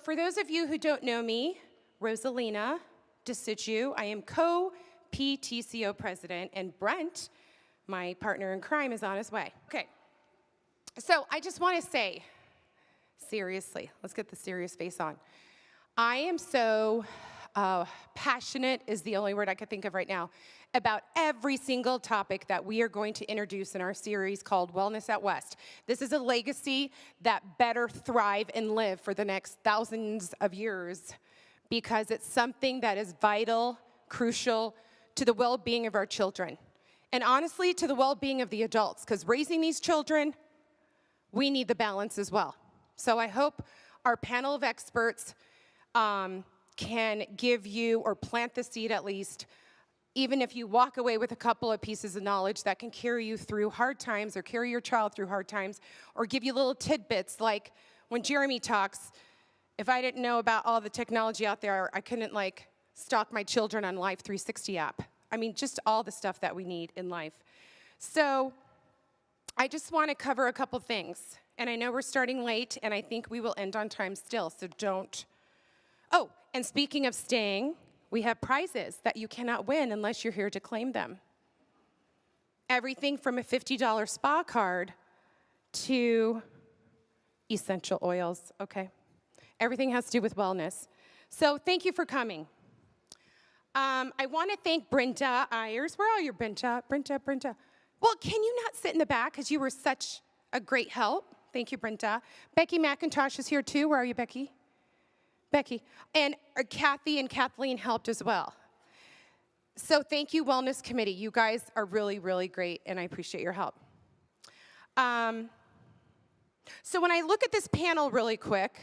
for those of you who don't know me, Rosalina DeSigiu, I am co-PTCO president, and Brent, my partner in crime, is on his way. Okay, so I just want to say, seriously, let's get the serious face on. I am so passionate is the only word I could think of right now about every single topic that we are going to introduce in our series called Wellness at West. This is a legacy that better thrive and live for the next thousands of years because it's something that is vital, crucial to the well-being of our children. And honestly, to the well-being of the adults, because raising these children, we need the balance as well. So I hope our panel of experts can give you, or plant the seed at least, even if you walk away with a couple of pieces of knowledge that can carry you through hard times or carry your child through hard times, or give you little tidbits like when Jeremy talks, if I didn't know about all the technology out there, I couldn't stalk my children on Life 360 app. I mean, just all the stuff that we need in life. So I just want to cover a couple things. And I know we're starting late, and I think we will end on time still, so don't. Oh, and speaking of staying, we have prizes that you cannot win unless you're here to claim them. Everything from a $50 spa card to essential oils, okay? Everything has to do with wellness. So thank you for coming. I want to thank Brenda Ayers. Where are you, Brenda? Brenda. Well, can you not sit in the back because you were such a great help? Thank you, Brenda. Becky McIntosh is here too. Where are you, Becky? Becky. And Kathy and Kathleen helped as well. So thank you, Wellness Committee. You guys are really, really great, and I appreciate your help. So when I look at this panel really quick,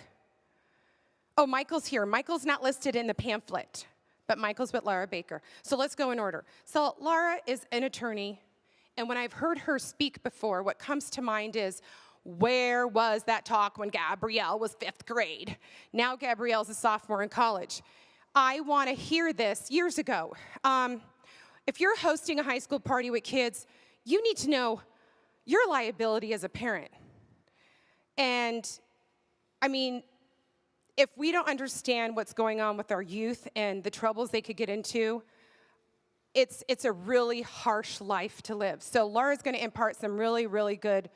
oh, Michael's here. Michael's not listed in the pamphlet, but Michael's with Laura Baker. So let's go in order. So Laura is an attorney, and when I've heard her speak before, what comes to mind is, where was that talk when Gabrielle was 5th grade? Now Gabrielle's a sophomore in college. I want to hear this years ago. If you're hosting a high school party with kids, you need to know your liability as a parent. And, I mean, if we don't understand what's going on with our youth and the troubles they could get into, it's a really harsh life to live. So Laura's going to impart some really, really good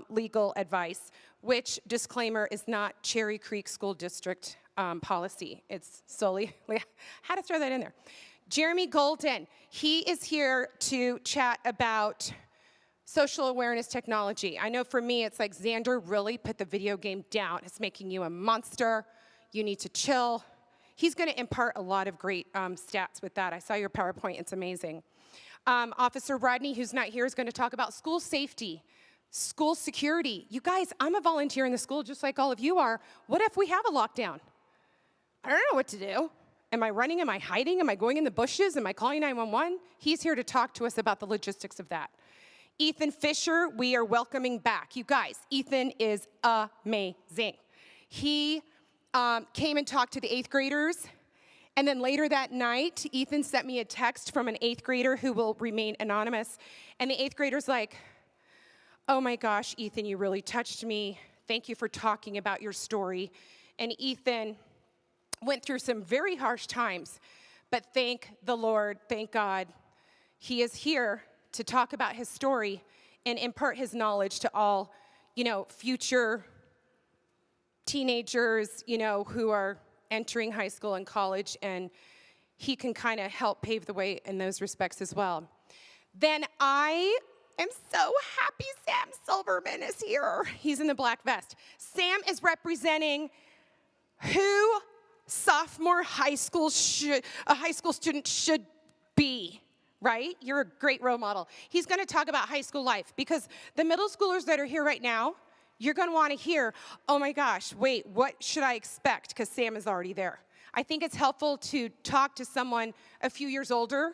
legal advice, which, disclaimer, is not Cherry Creek School District policy. It's solely, how to throw that in there. Jeremy Golden, he is here to chat about social awareness technology. I know for me, it's like, Xander, really put the video game down. It's making you a monster. You need to chill. He's going to impart a lot of great stats with that. I saw your PowerPoint. It's amazing. Officer Rodney, who's not here, is going to talk about school safety. School security. You guys, I'm a volunteer in the school just like all of you are. What if we have a lockdown? I don't know what to do. Am I running? Am I hiding? Am I going in the bushes? Am I calling 911? He's here to talk to us about the logistics of that. Ethan Fisher, we are welcoming back. You guys, Ethan is amazing. He came and talked to the 8th graders. And then later that night, Ethan sent me a text from an 8th grader who will remain anonymous. And the 8th grader's like, oh my gosh, Ethan, you really touched me. Thank you for talking about your story. And Ethan went through some very harsh times, but thank the Lord, thank God, he is here to talk about his story and impart his knowledge to all, future teenagers, who are entering high school and college, and he can kind of help pave the way in those respects as well. Then I'm so happy Sam Silverman is here. He's in the black vest. Sam is representing who a high school student should be, right? You're a great role model. He's going to talk about high school life because the middle schoolers that are here right now, you're going to want to hear, oh my gosh, wait, what should I expect? Because Sam is already there. I think it's helpful to talk to someone a few years older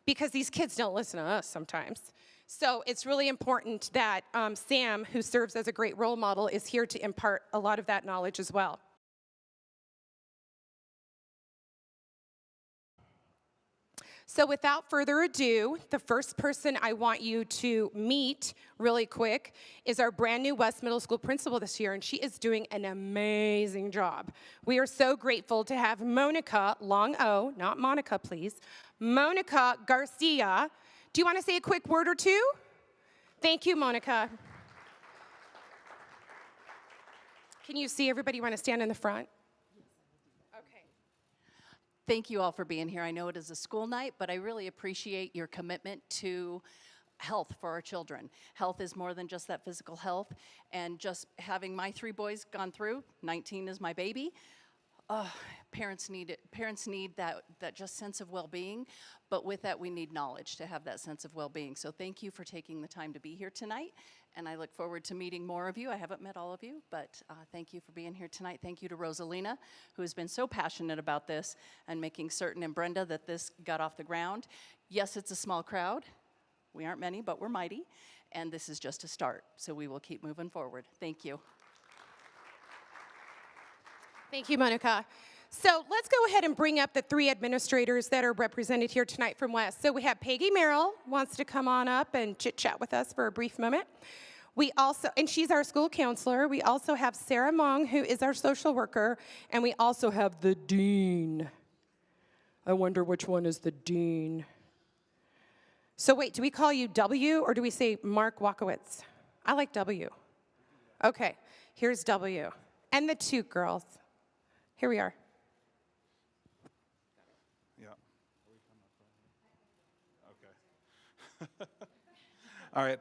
because these kids don't listen to us sometimes. So it's really important that Sam, who serves as a great role model, is here to impart a lot of that knowledge as well. So without further ado, the first person I want you to meet really quick is our brand new West Middle School principal this year, and she is doing an amazing job. We are so grateful to have Monica, long O, not Monica, please, Monica Garcia. Do you want to say a quick word or two? Thank you, Monica. Can you see everybody? You want to stand in the front? Thank you all for being here. I know it is a school night, but I really appreciate your commitment to health for our children. Health is more than just that physical health, and just having my 3 boys gone through, 19 is my baby, parents need it. Parents need that just sense of well-being, but with that we need knowledge to have that sense of well-being. So thank you for taking the time to be here tonight, and I look forward to meeting more of you. I haven't met all of you, but thank you for being here tonight. Thank you to Rosalina, who has been so passionate about this and making certain, and Brenda, that this got off the ground. Yes, it's a small crowd. We aren't many, but we're mighty, and this is just a start, so we will keep moving forward. Thank you. Thank you, Monica. So let's go ahead and bring up the 3 administrators that are represented here tonight from West. So we have Peggy Merrill wants to come on up and chit-chat with us for a brief moment. We also, and she's our school counselor. We also have Sarah Mong, who is our social worker, and we also have the dean. I wonder which one is the dean. So wait, do we call you W or do we say Mark Wakowitz? I like W. Okay, here's W. And the 2 girls. Here we are. Yeah. Okay. All right.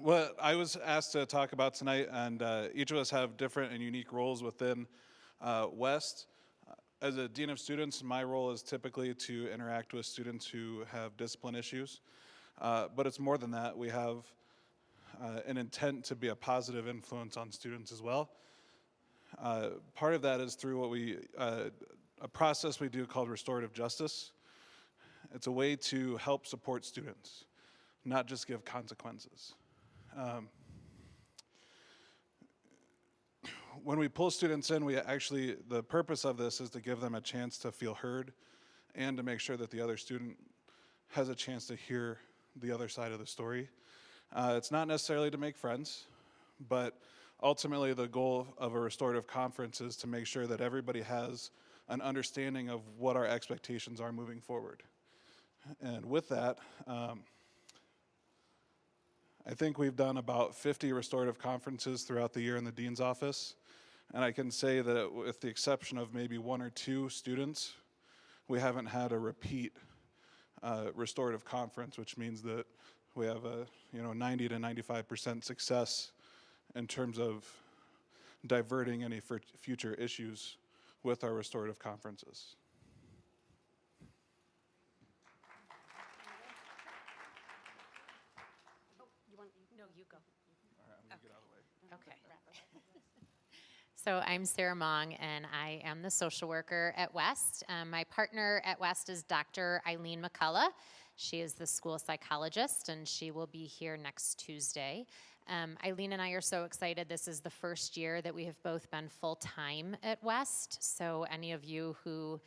What I was asked to talk about tonight, and each of us have different and unique roles within West. As a dean of students, my role is typically to interact with students who have discipline issues. But it's more than that. We have an intent to be a positive influence on students as well. Part of that is through what a process we do called restorative justice. It's a way to help support students, not just give consequences. When we pull students in, the purpose of this is to give them a chance to feel heard and to make sure that the other student has a chance to hear the other side of the story. It's not necessarily to make friends, but ultimately the goal of a restorative conference is to make sure that everybody has an understanding of what our expectations are moving forward. And with that, I think we've done about 50 restorative conferences throughout the year in the dean's office. And I can say that with the exception of maybe 1 or 2 students, we haven't had a repeat restorative conference, which means that we have a 90 to 95% success in terms of diverting any future issues with our restorative conferences. No, you go. All right, I'm going to get out of the way. Okay. So I'm Sarah Mong, and I am the social worker at West. My partner at West is Dr. Eileen McCullough. She is the school psychologist, and she will be here next Tuesday. Eileen and I are so excited. This is the first year that we have both been full-time at West. So any of you who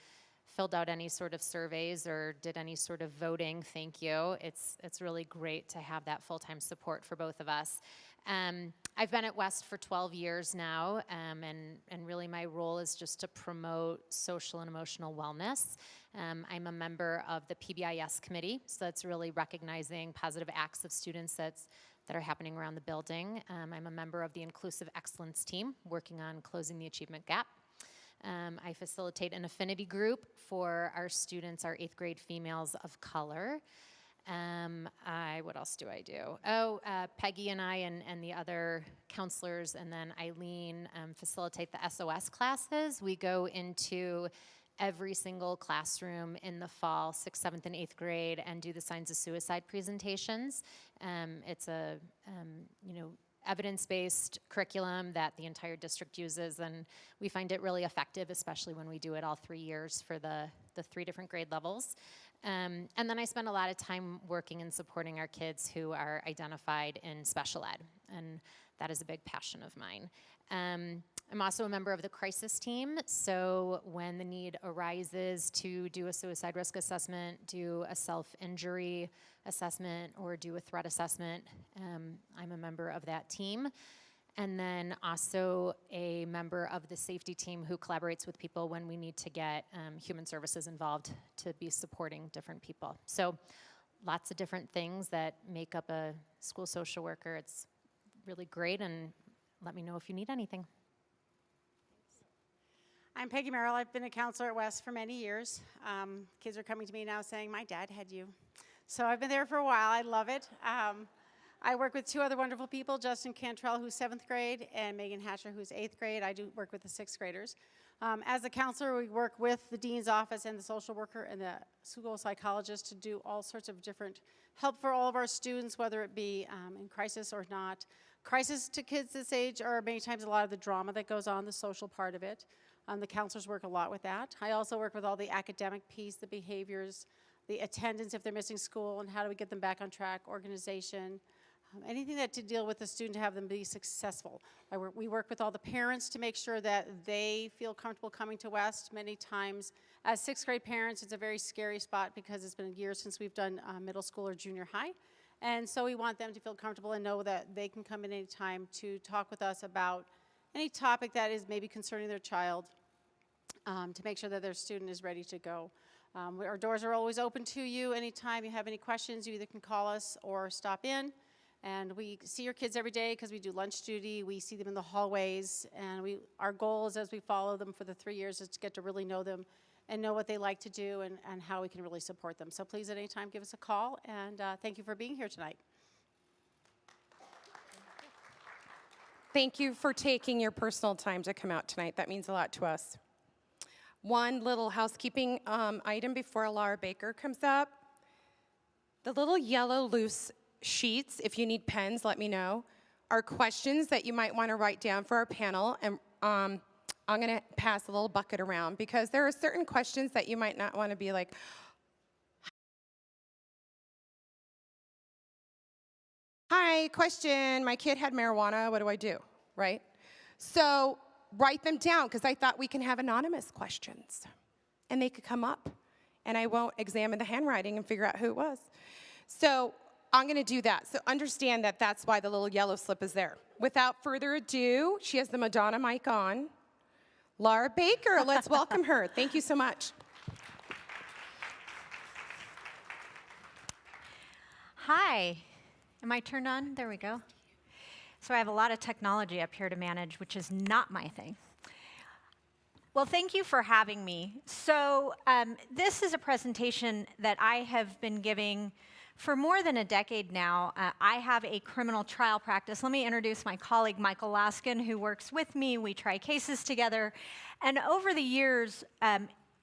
filled out any sort of surveys or did any sort of voting, thank you. It's really great to have that full-time support for both of us. I've been at West for 12 years now, and really my role is just to promote social and emotional wellness. I'm a member of the PBIS committee, so that's really recognizing positive acts of students that are happening around the building. I'm a member of the Inclusive Excellence team, working on closing the achievement gap. I facilitate an affinity group for our students, our 8th grade females of color. What else do I do? Peggy and I and the other counselors, and then Eileen facilitate the SOS classes. We go into every single classroom in the fall, 6th, 7th, and 8th grade, and do the signs of suicide presentations. It's a evidence-based curriculum that the entire district uses, and we find it really effective, especially when we do it all 3 years for the 3 different grade levels. And then I spend a lot of time working and supporting our kids who are identified in special ed, and that is a big passion of mine. I'm also a member of the crisis team, so when the need arises to do a suicide risk assessment, do a self-injury assessment, or do a threat assessment, I'm a member of that team. And then also a member of the safety team who collaborates with people when we need to get human services involved to be supporting different people. So lots of different things that make up a school social worker. It's really great, and let me know if you need anything. I'm Peggy Merrill. I've been a counselor at West for many years. Kids are coming to me now saying, my dad had you. So I've been there for a while. I love it. I work with two other wonderful people, Justin Cantrell, who's 7th grade, and Megan Hatcher, who's 8th grade. I do work with the 6th graders. As a counselor, we work with the dean's office and the social worker and the school psychologist to do all sorts of different help for all of our students, whether it be in crisis or not. Crisis to kids this age are many times a lot of the drama that goes on, the social part of it. The counselors work a lot with that. I also work with all the academic piece, the behaviors, the attendance if they're missing school, and how do we get them back on track, organization, anything that to deal with the student to have them be successful. We work with all the parents to make sure that they feel comfortable coming to West. Many times, as 6th grade parents, it's a very scary spot because it's been a year since we've done middle school or junior high. And so we want them to feel comfortable and know that they can come in any time to talk with us about any topic that is maybe concerning their child, to make sure that their student is ready to go. Our doors are always open to you. Anytime you have any questions, you either can call us or stop in. And we see your kids every day because we do lunch duty. We see them in the hallways. And our goal is, as we follow them for the 3 years, is to get to really know them and know what they like to do and how we can really support them. So please, at any time, give us a call. And thank you for being here tonight. Thank you for taking your personal time to come out tonight. That means a lot to us. One little housekeeping item before Laura Baker comes up. The little yellow loose sheets, if you need pens, let me know, are questions that you might want to write down for our panel. And I'm going to pass a little bucket around because there are certain questions that you might not want to be like, hi, question, my kid had marijuana, what do I do, right? So write them down because I thought we can have anonymous questions and they could come up and I won't examine the handwriting and figure out who it was. So I'm going to do that. So understand that that's why the little yellow slip is there. Without further ado, she has the Madonna mic on. Laura Baker, let's welcome her. Thank you so much. Hi. Am I turned on? There we go. So I have a lot of technology up here to manage, which is not my thing. Well, thank you for having me. So this is a presentation that I have been giving for more than a decade now. I have a criminal trial practice. Let me introduce my colleague, Michael Laskin, who works with me. We try cases together. And over the years,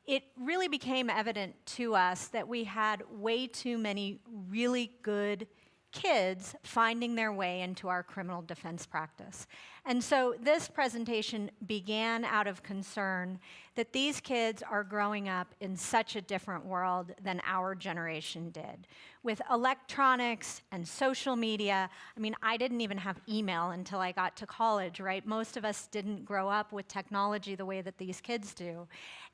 it really became evident to us that we had way too many really good kids finding their way into our criminal defense practice. And so this presentation began out of concern that these kids are growing up in such a different world than our generation did. With electronics and social media, I mean, I didn't even have email until I got to college, right? Most of us didn't grow up with technology the way that these kids do.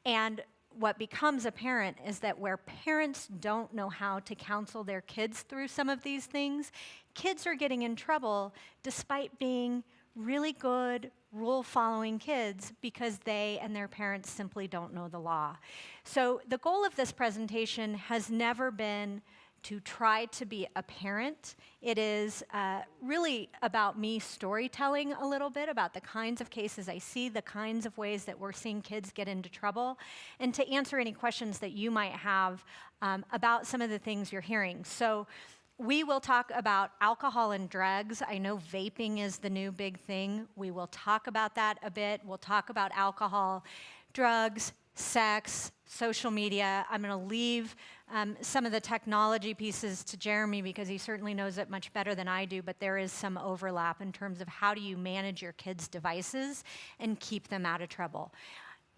And what becomes apparent is that where parents don't know how to counsel their kids through some of these things, kids are getting in trouble despite being really good rule-following kids because they and their parents simply don't know the law. So the goal of this presentation has never been to try to be a parent. It is really about me storytelling a little bit about the kinds of cases I see, the kinds of ways that we're seeing kids get into trouble, and to answer any questions that you might have about some of the things you're hearing. So we will talk about alcohol and drugs. I know vaping is the new big thing. We will talk about that a bit. We'll talk about alcohol, drugs, sex, social media. I'm going to leave some of the technology pieces to Jeremy because he certainly knows it much better than I do, but there is some overlap in terms of how do you manage your kids' devices and keep them out of trouble.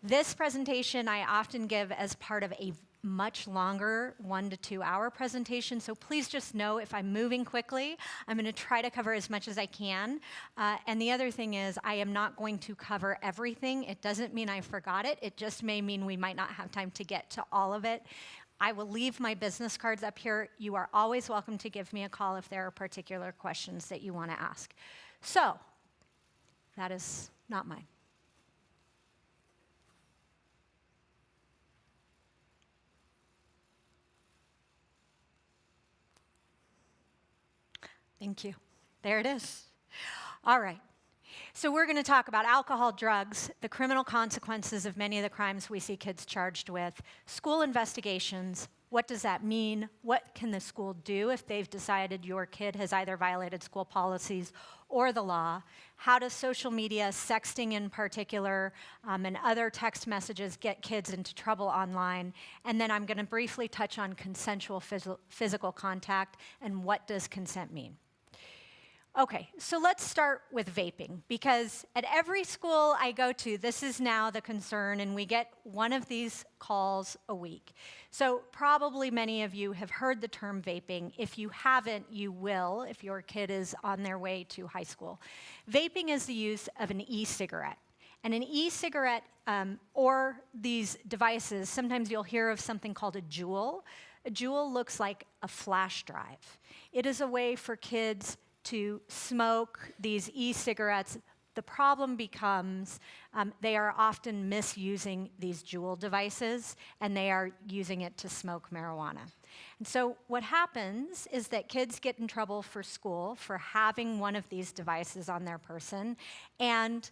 This presentation I often give as part of a much longer 1 to 2 hour presentation. So please just know if I'm moving quickly, I'm going to try to cover as much as I can. And the other thing is I am not going to cover everything. It doesn't mean I forgot it. It just may mean we might not have time to get to all of it. I will leave my business cards up here. You are always welcome to give me a call if there are particular questions that you want to ask. So that is not mine. Thank you. There it is. All right. So we're going to talk about alcohol, drugs, the criminal consequences of many of the crimes we see kids charged with, school investigations. What does that mean? What can the school do if they've decided your kid has either violated school policies or the law? How does social media, sexting in particular, and other text messages get kids into trouble online? And then I'm going to briefly touch on consensual physical contact and what does consent mean. Okay, so let's start with vaping, because at every school I go to, this is now the concern, and we get one of these calls a week. So probably many of you have heard the term vaping. If you haven't, you will if your kid is on their way to high school. Vaping is the use of an e-cigarette. And an e-cigarette or these devices, sometimes you'll hear of something called a Juul. A Juul looks like a flash drive. It is a way for kids to smoke these e-cigarettes. The problem becomes they are often misusing these Juul devices, and they are using it to smoke marijuana. And so what happens is that kids get in trouble for school for having one of these devices on their person, and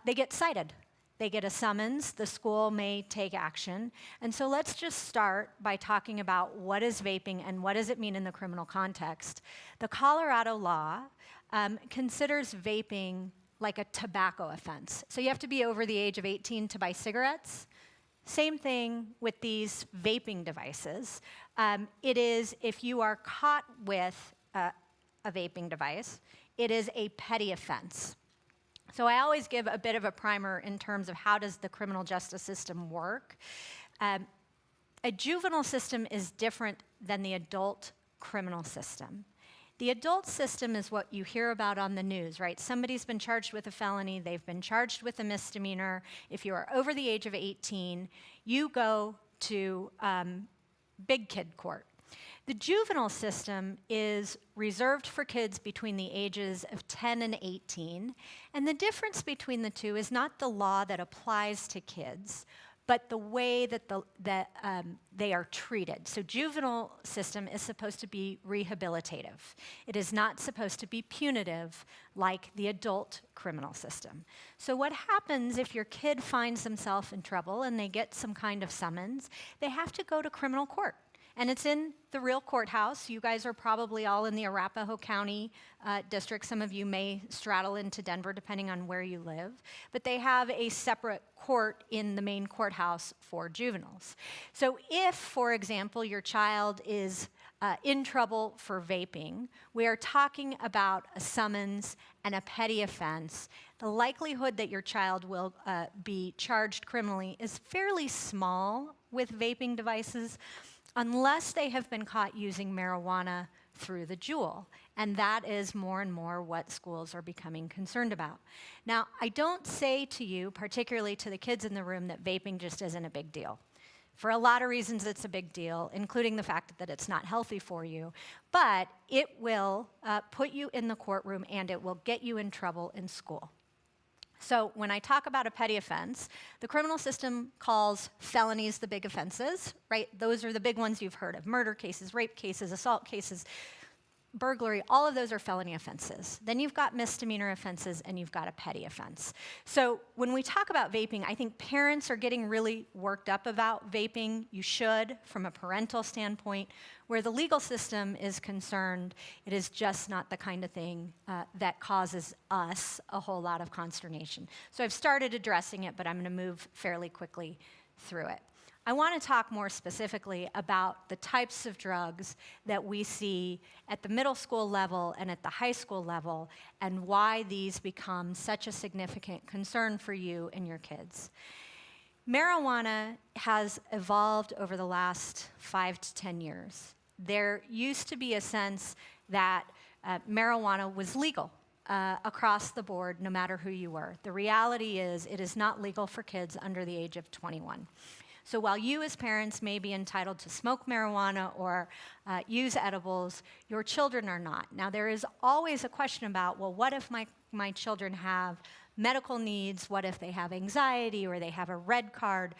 they get cited. They get a summons, the school may take action. And so let's just start by talking about what is vaping and what does it mean in the criminal context. The Colorado law considers vaping like a tobacco offense. So you have to be over the age of 18 to buy cigarettes. Same thing with these vaping devices. It is, if you are caught with a vaping device, it is a petty offense. So I always give a bit of a primer in terms of how does the criminal justice system work. A juvenile system is different than the adult criminal system. The adult system is what you hear about on the news, right? Somebody's been charged with a felony, they've been charged with a misdemeanor. If you are over the age of 18, you go to big kid court. The juvenile system is reserved for kids between the ages of 10 and 18, and the difference between the two is not the law that applies to kids, but the way that they are treated. So juvenile system is supposed to be rehabilitative. It is not supposed to be punitive like the adult criminal system. So what happens if your kid finds themselves in trouble and they get some kind of summons, they have to go to criminal court. And it's in the real courthouse. You guys are probably all in the Arapahoe County district. Some of you may straddle into Denver, depending on where you live. But they have a separate court in the main courthouse for juveniles. So if, for example, your child is in trouble for vaping, we are talking about a summons and a petty offense. The likelihood that your child will be charged criminally is fairly small with vaping devices, unless they have been caught using marijuana through the Juul. And that is more and more what schools are becoming concerned about. Now, I don't say to you, particularly to the kids in the room, that vaping just isn't a big deal. For a lot of reasons, it's a big deal, including the fact that it's not healthy for you. But it will put you in the courtroom, and it will get you in trouble in school. So when I talk about a petty offense, the criminal system calls felonies the big offenses, right? Those are the big ones you've heard of: murder cases, rape cases, assault cases, burglary. All of those are felony offenses. Then you've got misdemeanor offenses, and you've got a petty offense. So when we talk about vaping, I think parents are getting really worked up about vaping. You should, from a parental standpoint. Where the legal system is concerned, it is just not the kind of thing that causes us a whole lot of consternation. So I've started addressing it, but I'm going to move fairly quickly through it. I want to talk more specifically about the types of drugs that we see at the middle school level and at the high school level, and why these become such a significant concern for you and your kids. Marijuana has evolved over the last 5 to 10 years. There used to be a sense that marijuana was legal across the board, no matter who you were. The reality is it is not legal for kids under the age of 21. So while you as parents may be entitled to smoke marijuana or use edibles, your children are not. Now there is always a question about, well, what if my children have medical needs? What if they have anxiety or they have a red card?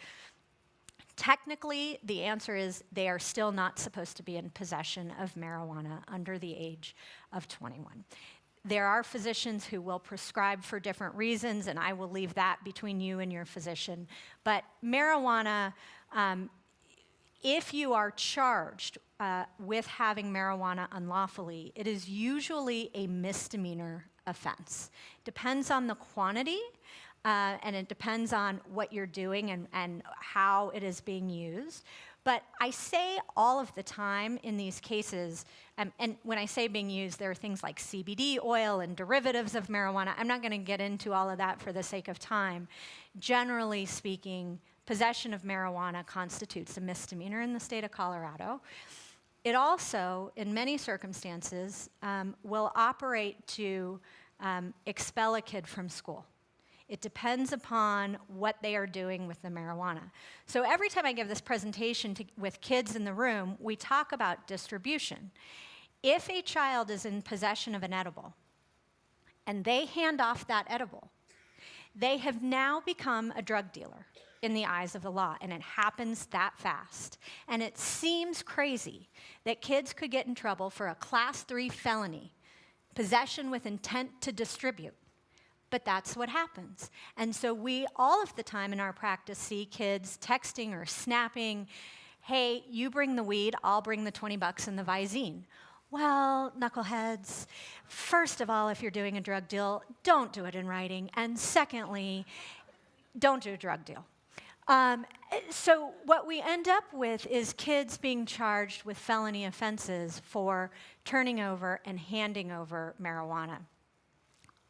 Technically, the answer is they are still not supposed to be in possession of marijuana under the age of 21. There are physicians who will prescribe for different reasons, and I will leave that between you and your physician. But marijuana, if you are charged with having marijuana unlawfully, it is usually a misdemeanor offense. Depends on the quantity, and it depends on what you're doing and how it is being used. But I say all of the time in these cases, and when I say being used, there are things like CBD oil and derivatives of marijuana. I'm not going to get into all of that for the sake of time. Generally speaking, possession of marijuana constitutes a misdemeanor in the state of Colorado. It also, in many circumstances, will operate to expel a kid from school. It depends upon what they are doing with the marijuana. So every time I give this presentation with kids in the room, we talk about distribution. If a child is in possession of an edible and they hand off that edible, they have now become a drug dealer in the eyes of the law, and it happens that fast. And it seems crazy that kids could get in trouble for a Class 3 felony, possession with intent to distribute. But that's what happens. And so we, all of the time in our practice, see kids texting or snapping, hey, you bring the weed, I'll bring the $20 and the Visine. Well, knuckleheads, first of all, if you're doing a drug deal, don't do it in writing. And secondly, don't do a drug deal. So what we end up with is kids being charged with felony offenses for turning over and handing over marijuana.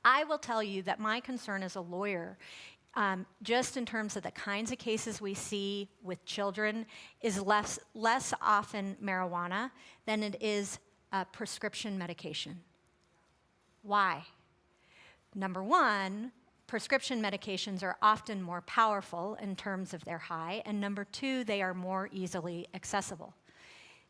I will tell you that my concern as a lawyer, just in terms of the kinds of cases we see with children, is less often marijuana than it is prescription medication. Why? Number one, prescription medications are often more powerful in terms of their high, and number two, they are more easily accessible.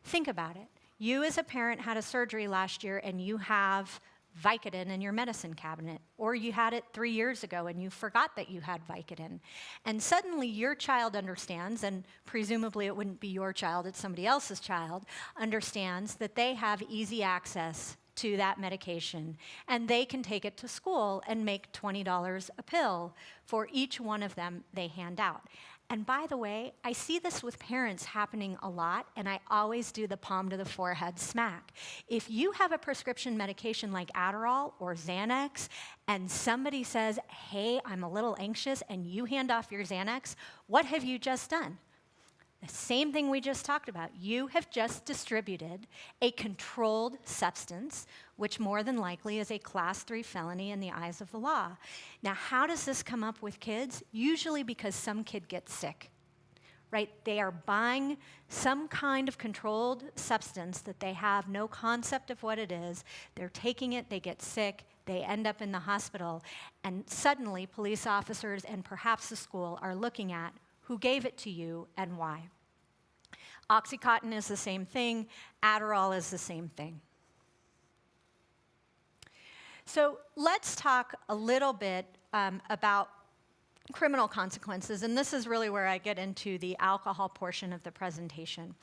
Think about it. You as a parent had a surgery last year and you have Vicodin in your medicine cabinet, or you had it 3 years ago and you forgot that you had Vicodin. And suddenly your child understands, and presumably it wouldn't be your child, it's somebody else's child, understands that they have easy access to that medication, and they can take it to school and make $20 a pill for each one of them they hand out. And by the way, I see this with parents happening a lot, and I always do the palm to the forehead smack. If you have a prescription medication like Adderall or Xanax, and somebody says, hey, I'm a little anxious, and you hand off your Xanax, what have you just done? The same thing we just talked about. You have just distributed a controlled substance, which more than likely is a Class 3 felony in the eyes of the law. Now, how does this come up with kids? Usually because some kid gets sick, right? They are buying some kind of controlled substance that they have no concept of what it is. They're taking it, they get sick, they end up in the hospital, and suddenly police officers and perhaps the school are looking at who gave it to you and why. OxyContin is the same thing. Adderall is the same thing. So let's talk a little bit about criminal consequences, and this is really where I get into the alcohol portion of the presentation.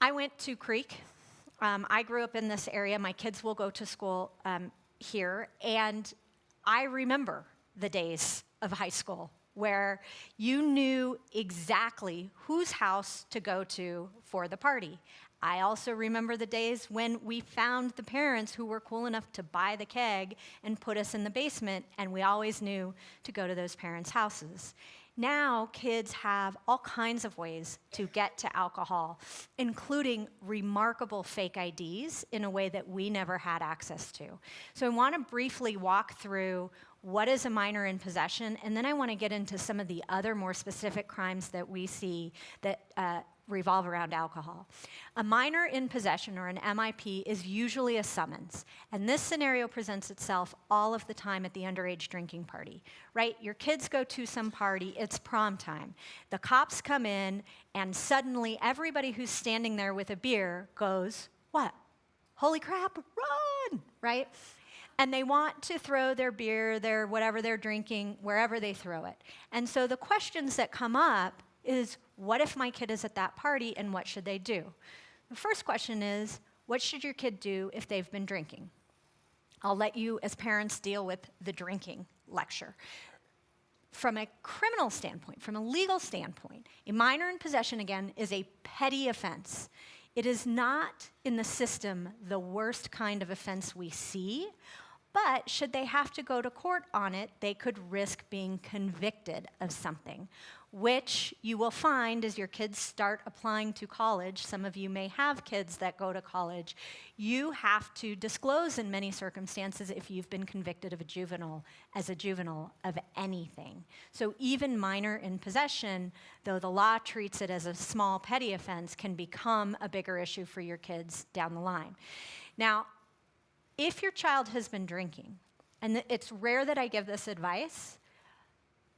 I went to Creek. I grew up in this area. My kids will go to school here, and I remember the days of high school where you knew exactly whose house to go to for the party. I also remember the days when we found the parents who were cool enough to buy the keg and put us in the basement, and we always knew to go to those parents' houses. Now kids have all kinds of ways to get to alcohol, including remarkable fake IDs in a way that we never had access to. So I want to briefly walk through what is a minor in possession, and then I want to get into some of the other more specific crimes that we see that revolve around alcohol. A minor in possession, or an MIP, is usually a summons. And this scenario presents itself all of the time at the underage drinking party, right? Your kids go to some party, it's prom time. The cops come in, and suddenly everybody who's standing there with a beer goes, what? Holy crap, run, right? And they want to throw their beer, their whatever they're drinking, wherever they throw it. And so the questions that come up is, what if my kid is at that party, and what should they do? The first question is, what should your kid do if they've been drinking? I'll let you, as parents, deal with the drinking lecture. From a criminal standpoint, from a legal standpoint, a minor in possession, again, is a petty offense. It is not, in the system, the worst kind of offense we see, but should they have to go to court on it, they could risk being convicted of something, which you will find as your kids start applying to college. Some of you may have kids that go to college. You have to disclose in many circumstances if you've been convicted of a juvenile of anything. So even minor in possession, though the law treats it as a small petty offense, can become a bigger issue for your kids down the line. Now, if your child has been drinking, and it's rare that I give this advice,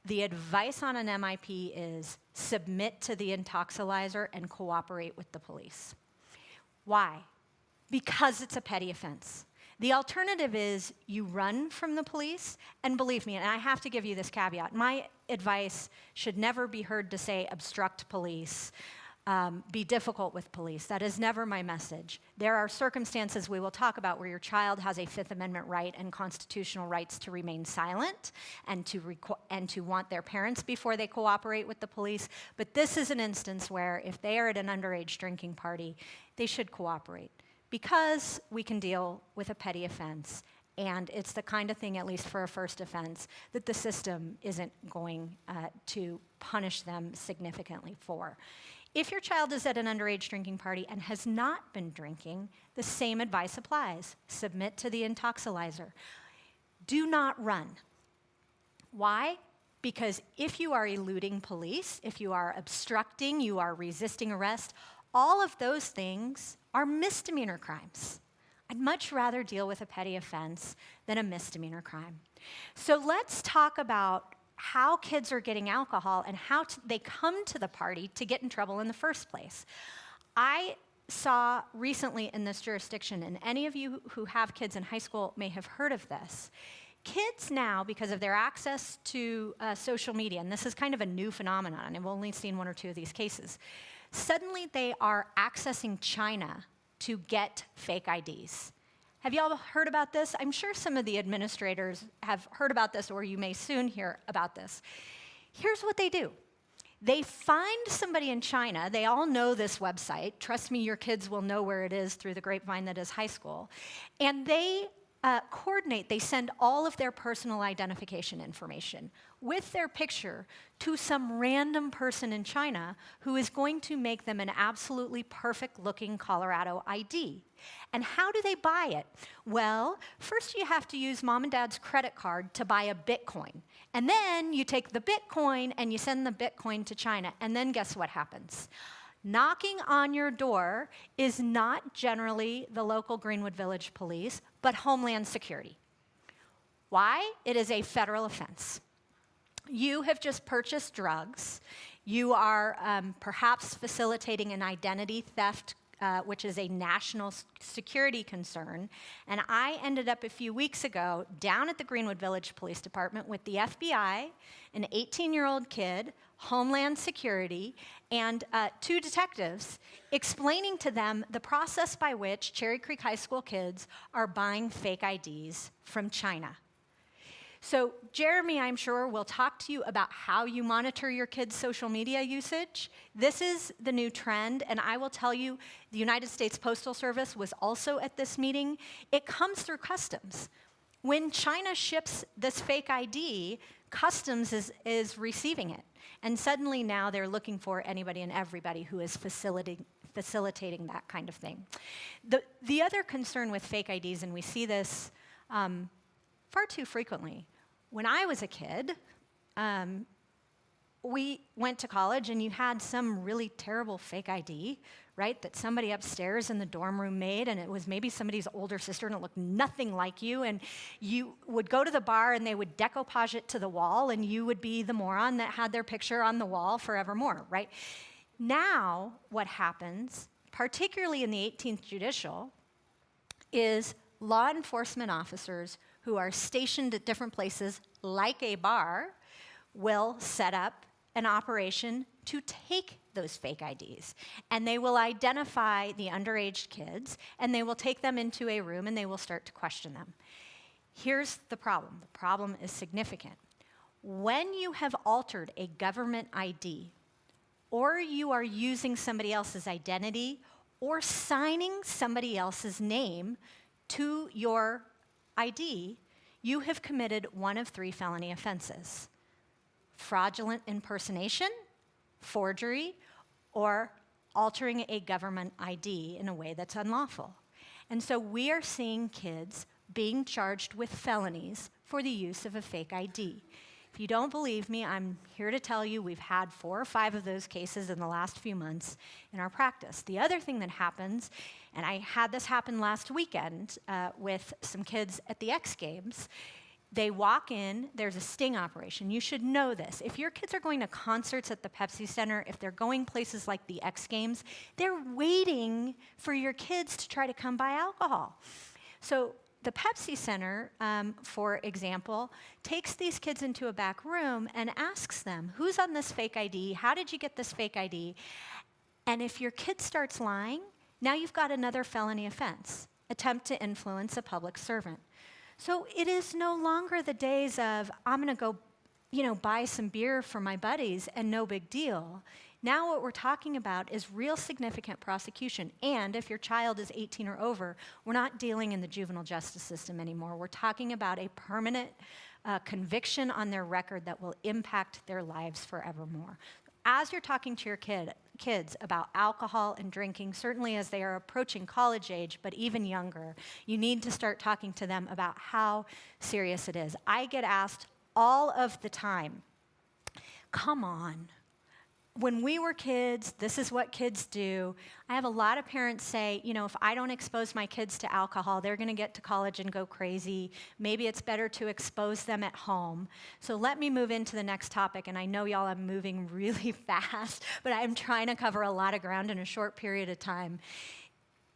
the advice on an MIP is submit to the intoxilizer and cooperate with the police. Why? Because it's a petty offense. The alternative is you run from the police, and believe me, and I have to give you this caveat, my advice should never be heard to say obstruct police, be difficult with police. That is never my message. There are circumstances we will talk about where your child has a Fifth Amendment right and constitutional rights to remain silent and to want their parents before they cooperate with the police. But this is an instance where if they are at an underage drinking party, they should cooperate because we can deal with a petty offense. And it's the kind of thing, at least for a first offense, that the system isn't going to punish them significantly for. If your child is at an underage drinking party and has not been drinking, the same advice applies. Submit to the intoxilizer. Do not run. Why? Because if you are eluding police, if you are obstructing, you are resisting arrest, all of those things are misdemeanor crimes. I'd much rather deal with a petty offense than a misdemeanor crime. So let's talk about how kids are getting alcohol and how they come to the party to get in trouble in the first place. I saw recently in this jurisdiction, and any of you who have kids in high school may have heard of this, kids now, because of their access to social media, and this is kind of a new phenomenon, I've only seen one or two of these cases, suddenly they are accessing China to get fake IDs. Have you all heard about this? I'm sure some of the administrators have heard about this, or you may soon hear about this. Here's what they do. They find somebody in China. They all know this website. Trust me, your kids will know where it is through the grapevine that is high school. And they coordinate. They send all of their personal identification information with their picture to some random person in China who is going to make them an absolutely perfect-looking Colorado ID. And how do they buy it? Well, first you have to use mom and dad's credit card to buy a Bitcoin. And then you take the Bitcoin and you send the Bitcoin to China. And then guess what happens? Knocking on your door is not generally the local Greenwood Village Police, but Homeland Security. Why? It is a federal offense. You have just purchased drugs. You are perhaps facilitating an identity theft, which is a national security concern. And I ended up a few weeks ago down at the Greenwood Village Police Department with the FBI, an 18-year-old kid, Homeland Security, and 2 detectives explaining to them the process by which Cherry Creek High School kids are buying fake IDs from China. So Jeremy, I'm sure, will talk to you about how you monitor your kids' social media usage. This is the new trend, and I will tell you, the United States Postal Service was also at this meeting. It comes through customs. When China ships this fake ID, Customs is receiving it. And suddenly now they're looking for anybody and everybody who is facilitating that kind of thing. The other concern with fake IDs, and we see this far too frequently. When I was a kid, we went to college and you had some really terrible fake ID, right, that somebody upstairs in the dorm room made, and it was maybe somebody's older sister and it looked nothing like you, and you would go to the bar and they would decoupage it to the wall and you would be the moron that had their picture on the wall forevermore, right? Now, what happens, particularly in the 18th Judicial, is law enforcement officers who are stationed at different places, like a bar, will set up an operation to take those fake IDs. And they will identify the underage kids, and they will take them into a room, and they will start to question them. Here's the problem. The problem is significant. When you have altered a government ID, or you are using somebody else's identity, or signing somebody else's name to your ID, you have committed one of 3 felony offenses: fraudulent impersonation, forgery, or altering a government ID in a way that's unlawful. And so we are seeing kids being charged with felonies for the use of a fake ID. If you don't believe me, I'm here to tell you we've had 4 or 5 of those cases in the last few months in our practice. The other thing that happens, and I had this happen last weekend with some kids at the X Games, they walk in, there's a sting operation. You should know this. If your kids are going to concerts at the Pepsi Center, if they're going places like the X Games, they're waiting for your kids to try to come buy alcohol. So the Pepsi Center, for example, takes these kids into a back room and asks them, who's on this fake ID? How did you get this fake ID? And if your kid starts lying, now you've got another felony offense, attempt to influence a public servant. So it is no longer the days of, I'm going to go, buy some beer for my buddies and no big deal. Now what we're talking about is real significant prosecution. And if your child is 18 or over, we're not dealing in the juvenile justice system anymore. We're talking about a permanent conviction on their record that will impact their lives forevermore. As you're talking to your kids about alcohol and drinking, certainly as they are approaching college age, but even younger, you need to start talking to them about how serious it is. I get asked all of the time, come on. When we were kids, this is what kids do. I have a lot of parents say, if I don't expose my kids to alcohol, they're going to get to college and go crazy. Maybe it's better to expose them at home. So let me move into the next topic. And I know y'all are moving really fast, but I'm trying to cover a lot of ground in a short period of time.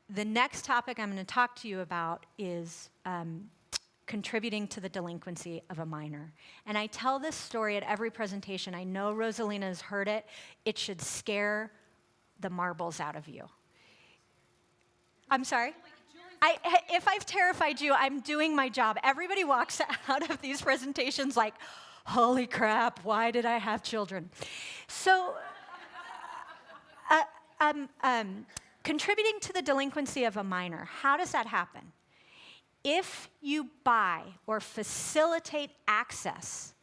The next topic I'm going to talk to you about is contributing to the delinquency of a minor. And I tell this story at every presentation. I know Rosalina has heard it. It should scare the marbles out of you. I'm sorry? If I've terrified you, I'm doing my job. Everybody walks out of these presentations like, holy crap, why did I have children? So, contributing to the delinquency of a minor, how does that happen? If you buy or facilitate access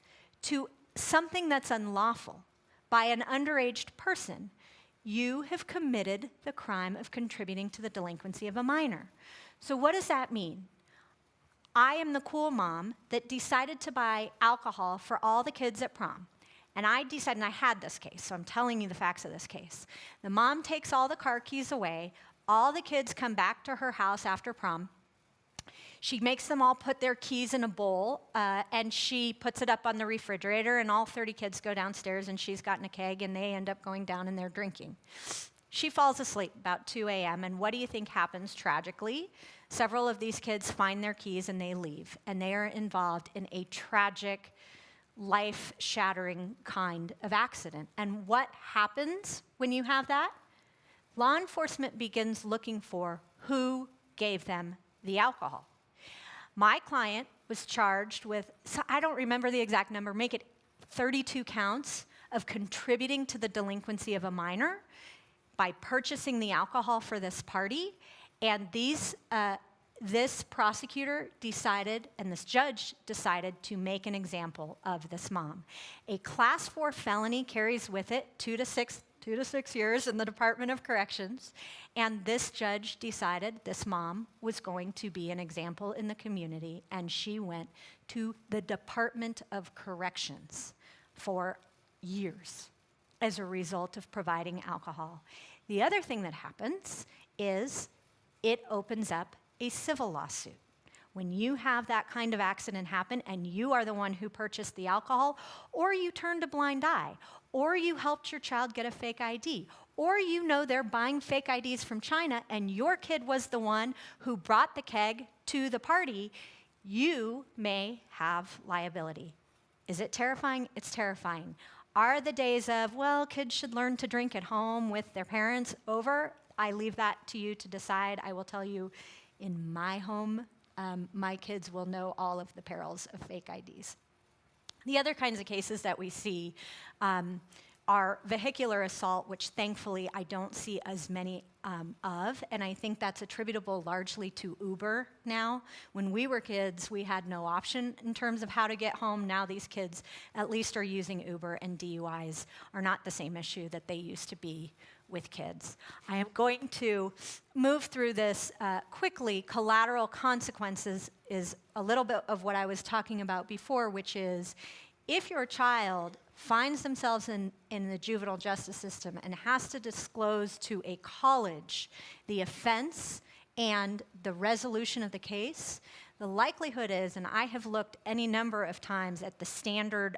to something that's unlawful by an underage person, you have committed the crime of contributing to the delinquency of a minor. So what does that mean? I am the cool mom that decided to buy alcohol for all the kids at prom. And I decided, and I had this case, so I'm telling you the facts of this case. The mom takes all the car keys away. All the kids come back to her house after prom. She makes them all put their keys in a bowl, and she puts it up on the refrigerator, and all 30 kids go downstairs, and she's gotten a keg, and they end up going down and they're drinking. She falls asleep about 2 a.m., and what do you think happens tragically? Several of these kids find their keys, and they leave, and they are involved in a tragic, life-shattering kind of accident. And what happens when you have that? Law enforcement begins looking for who gave them the alcohol. My client was charged with, I don't remember the exact number, make it 32 counts of contributing to the delinquency of a minor by purchasing the alcohol for this party. And these this prosecutor decided, and this judge decided, to make an example of this mom. A class 4 felony carries with it 2 to 6 years in the Department of Corrections, and this judge decided this mom was going to be an example in the community, and she went to the Department of Corrections for years as a result of providing alcohol. The other thing that happens is it opens up a civil lawsuit. When you have that kind of accident happen and you are the one who purchased the alcohol, or you turned a blind eye, or you helped your child get a fake ID, or you know they're buying fake IDs from China and your kid was the one who brought the keg to the party, you may have liability. Is it terrifying? It's terrifying. Are the days of, well, kids should learn to drink at home with their parents over? I leave that to you to decide. I will tell you, in my home, my kids will know all of the perils of fake IDs. The other kinds of cases that we see are vehicular assault, which thankfully I don't see as many of, and I think that's attributable largely to Uber now. When we were kids, we had no option in terms of how to get home. Now these kids at least are using Uber, and DUIs are not the same issue that they used to be with kids. I am going to move through this quickly. Collateral consequences is a little bit of what I was talking about before, which is if your child finds themselves in the juvenile justice system and has to disclose to a college the offense and the resolution of the case, the likelihood is, and I have looked any number of times at the standard,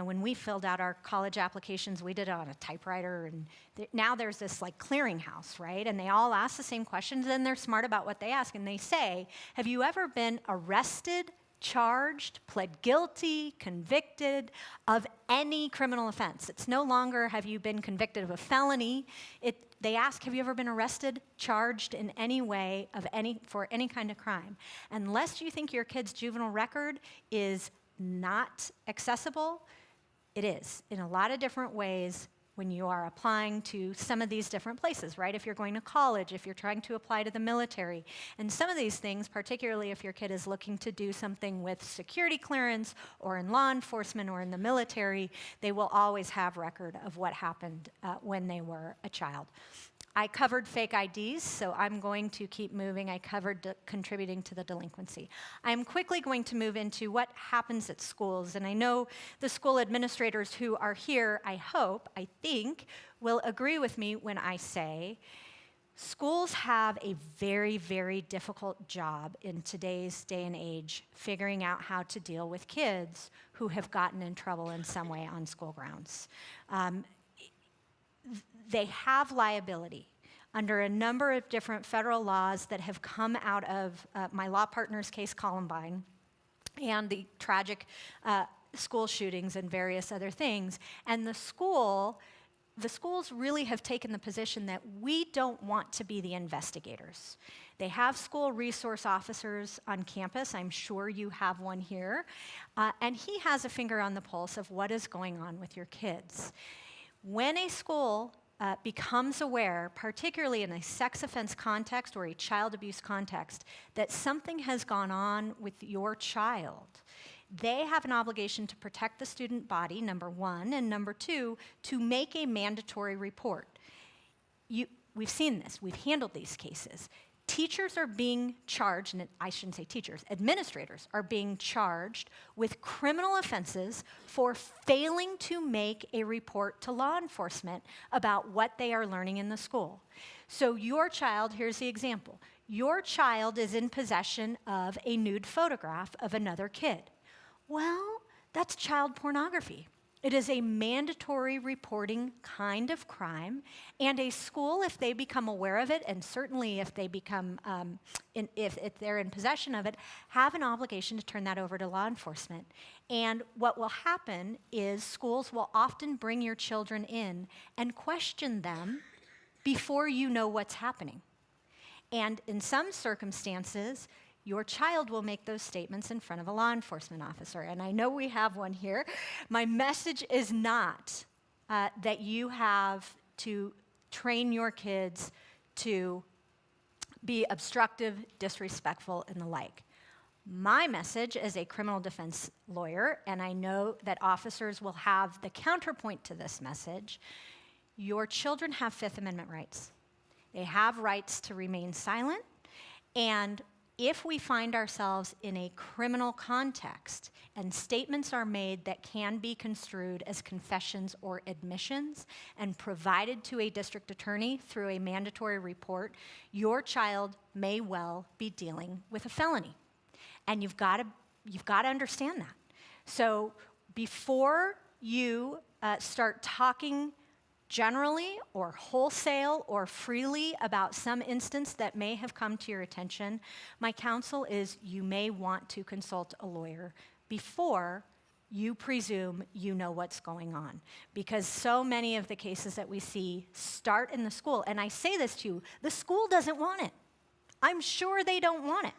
when we filled out our college applications, we did it on a typewriter, and now there's this like clearinghouse, right? And they all ask the same questions, and they're smart about what they ask, and they say, have you ever been arrested, charged, pled guilty, convicted of any criminal offense? It's no longer have you been convicted of a felony. They ask, have you ever been arrested, charged in any way for any kind of crime? Unless you think your kid's juvenile record is not accessible, it is in a lot of different ways when you are applying to some of these different places, right? If you're going to college, if you're trying to apply to the military. And some of these things, particularly if your kid is looking to do something with security clearance or in law enforcement or in the military, they will always have record of what happened when they were a child. I covered fake IDs, so I'm going to keep moving. I covered contributing to the delinquency. I'm quickly going to move into what happens at schools, and I know the school administrators who are here, I think, will agree with me when I say schools have a very, very difficult job in today's day and age figuring out how to deal with kids who have gotten in trouble in some way on school grounds. They have liability under a number of different federal laws that have come out of my law partner's case, Columbine, and the tragic school shootings and various other things. And the schools really have taken the position that we don't want to be the investigators. They have school resource officers on campus. I'm sure you have one here. And he has a finger on the pulse of what is going on with your kids. When a school becomes aware, particularly in a sex offense context or a child abuse context, that something has gone on with your child, they have an obligation to protect the student body, number one, and number two, to make a mandatory report. We've seen this. We've handled these cases. Teachers are being charged, and I shouldn't say teachers, administrators are being charged with criminal offenses for failing to make a report to law enforcement about what they are learning in the school. So your child, here's the example. Your child is in possession of a nude photograph of another kid. Well, that's child pornography. It is a mandatory reporting kind of crime, and a school, if they become aware of it, and certainly if they become, if they're in possession of it, have an obligation to turn that over to law enforcement. And what will happen is schools will often bring your children in and question them before you know what's happening. And in some circumstances, your child will make those statements in front of a law enforcement officer. And I know we have one here. My message is not that you have to train your kids to be obstructive, disrespectful, and the like. My message as a criminal defense lawyer, and I know that officers will have the counterpoint to this message, your children have Fifth Amendment rights. They have rights to remain silent, and if we find ourselves in a criminal context and statements are made that can be construed as confessions or admissions and provided to a district attorney through a mandatory report, your child may well be dealing with a felony. And you've got to understand that. So before you start talking generally or wholesale or freely about some instance that may have come to your attention, my counsel is you may want to consult a lawyer before you presume you know what's going on. Because so many of the cases that we see start in the school, and I say this to you, the school doesn't want it. I'm sure they don't want it.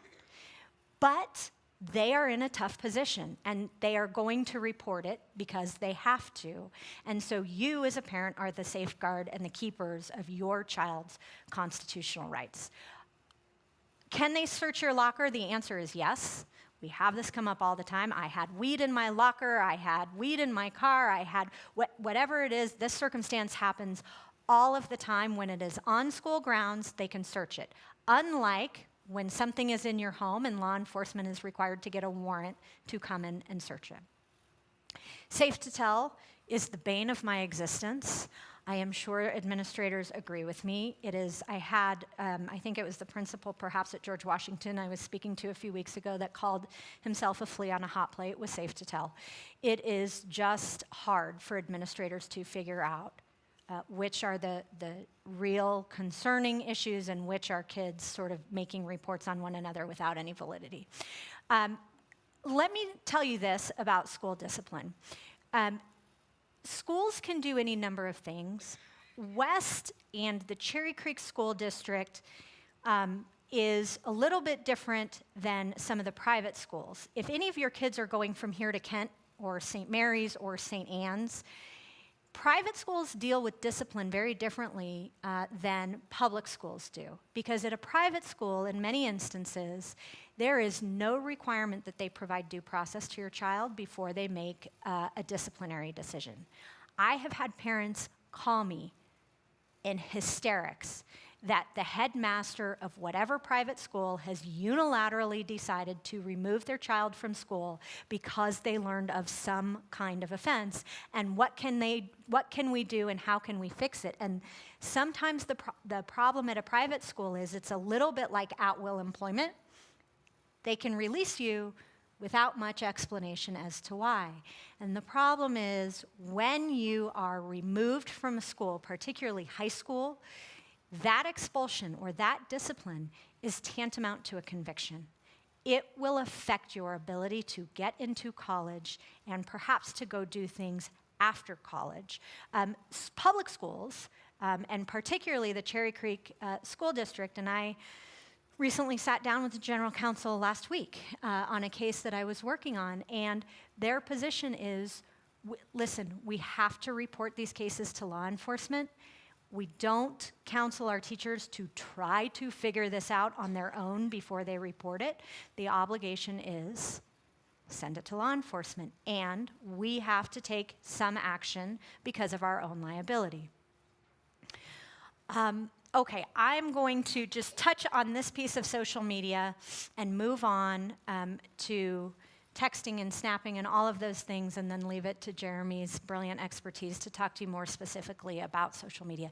But they are in a tough position, and they are going to report it because they have to. And so you, as a parent, are the safeguard and the keepers of your child's constitutional rights. Can they search your locker? The answer is yes. We have this come up all the time. I had weed in my locker. I had weed in my car. I had whatever it is. This circumstance happens all of the time. When it is on school grounds, they can search it. Unlike when something is in your home and law enforcement is required to get a warrant to come in and search it. Safe to tell is the bane of my existence. I am sure administrators agree with me. It is, I think it was the principal perhaps at George Washington I was speaking to a few weeks ago that called himself a flea on a hot plate with Safe to Tell. It is just hard for administrators to figure out which are the real concerning issues and which are kids sort of making reports on one another without any validity. Let me tell you this about school discipline. Schools can do any number of things. West and the Cherry Creek School District is a little bit different than some of the private schools. If any of your kids are going from here to Kent or St. Mary's or St. Anne's, private schools deal with discipline very differently than public schools do. Because at a private school, in many instances, there is no requirement that they provide due process to your child before they make a disciplinary decision. I have had parents call me in hysterics that the headmaster of whatever private school has unilaterally decided to remove their child from school because they learned of some kind of offense, and what can we do and how can we fix it? And sometimes the problem at a private school is it's a little bit like at-will employment. They can release you without much explanation as to why. And the problem is when you are removed from a school, particularly high school, that expulsion or that discipline is tantamount to a conviction. It will affect your ability to get into college and perhaps to go do things after college. Public schools, and particularly the Cherry Creek School District, and I recently sat down with the general counsel last week on a case that I was working on, and their position is, listen, we have to report these cases to law enforcement. We don't counsel our teachers to try to figure this out on their own before they report it. The obligation is send it to law enforcement, and we have to take some action because of our own liability. Okay, I'm going to just touch on this piece of social media and move on to texting and snapping and all of those things, and then leave it to Jeremy's brilliant expertise to talk to you more specifically about social media.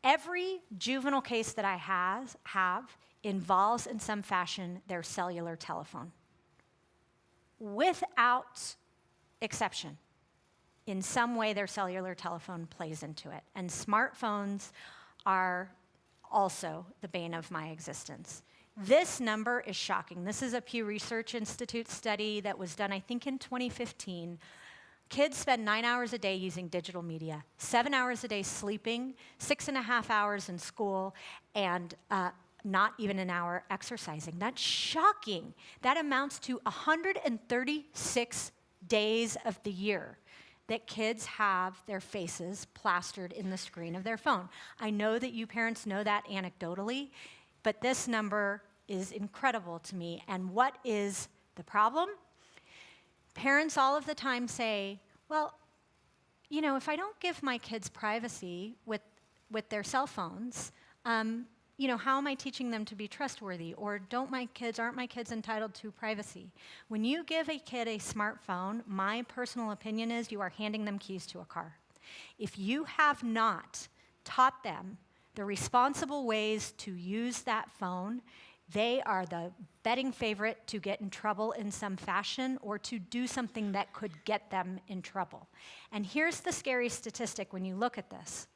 Every juvenile case that I have involves in some fashion their cellular telephone. Without exception, in some way their cellular telephone plays into it. And smartphones are also the bane of my existence. This number is shocking. This is a Pew Research Institute study that was done, I think, in 2015. Kids spend 9 hours a day using digital media, 7 hours a day sleeping, 6.5 hours in school, and not even an hour exercising. That's shocking. That amounts to 136 days of the year that kids have their faces plastered in the screen of their phone. I know that you parents know that anecdotally. but this number is incredible to me. And what is the problem? Parents all of the time say, well, you know, if I don't give my kids privacy with their cell phones, you know, how am I teaching them to be trustworthy? Or aren't my kids entitled to privacy? When you give a kid a smartphone, my personal opinion is you are handing them keys to a car. If you have not taught them the responsible ways to use that phone, they are the betting favorite to get in trouble in some fashion or to do something that could get them in trouble. And here's the scary statistic when you look at this.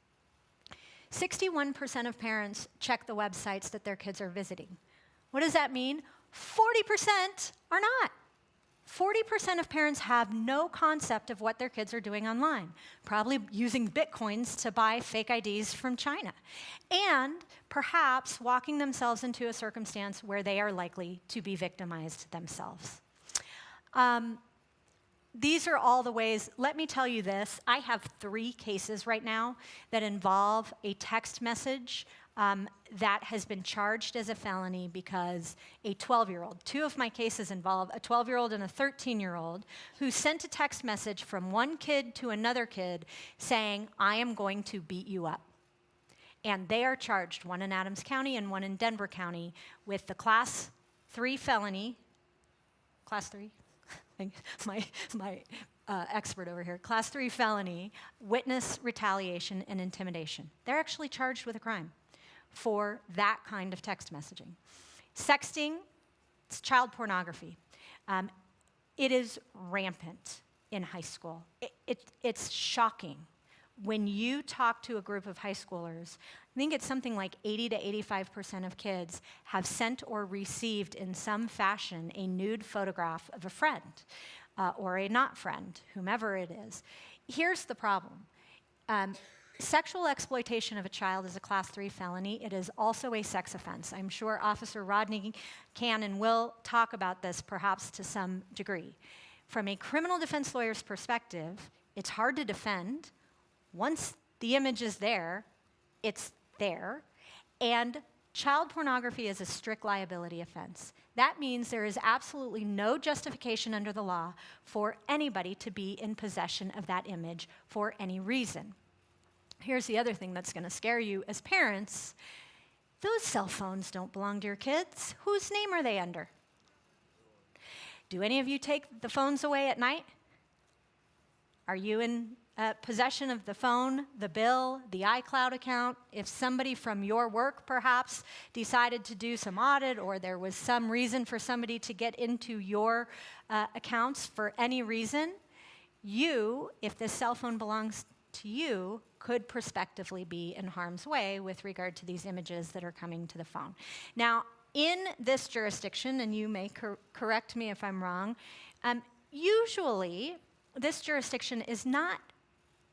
61% of parents check the websites that their kids are visiting. What does that mean? 40% are not. 40% of parents have no concept of what their kids are doing online, probably using bitcoins to buy fake IDs from China, and perhaps walking themselves into a circumstance where they are likely to be victimized themselves. These are all the ways. Let me tell you this. I have 3 cases right now that involve a text message that has been charged as a felony because a 12-year-old, 2 of my cases involve a 12-year-old and a 13-year-old who sent a text message from one kid to another kid saying, I am going to beat you up. And they are charged, one in Adams County and one in Denver County, with the Class 3 felony, Class 3? my expert over here, Class 3 felony, witness retaliation and intimidation. They're actually charged with a crime for that kind of text messaging. Sexting, it's child pornography. It is rampant in high school. It's shocking. When you talk to a group of high schoolers, I think it's something like 80 to 85% of kids have sent or received in some fashion a nude photograph of a friend or a not friend, whomever it is. Here's the problem. Sexual exploitation of a child is a Class 3 felony. It is also a sex offense. I'm sure Officer Rodney can and will talk about this perhaps to some degree. From a criminal defense lawyer's perspective, it's hard to defend. Once the image is there, it's there. And child pornography is a strict liability offense. That means there is absolutely no justification under the law for anybody to be in possession of that image for any reason. Here's the other thing that's going to scare you as parents. Those cell phones don't belong to your kids. Whose name are they under? Do any of you take the phones away at night? Are you in possession of the phone, the bill, the iCloud account? If somebody from your work perhaps decided to do some audit or there was some reason for somebody to get into your accounts for any reason, you, if this cell phone belongs to you, could prospectively be in harm's way with regard to these images that are coming to the phone. Now, in this jurisdiction, and you may correct me if I'm wrong, usually this jurisdiction is not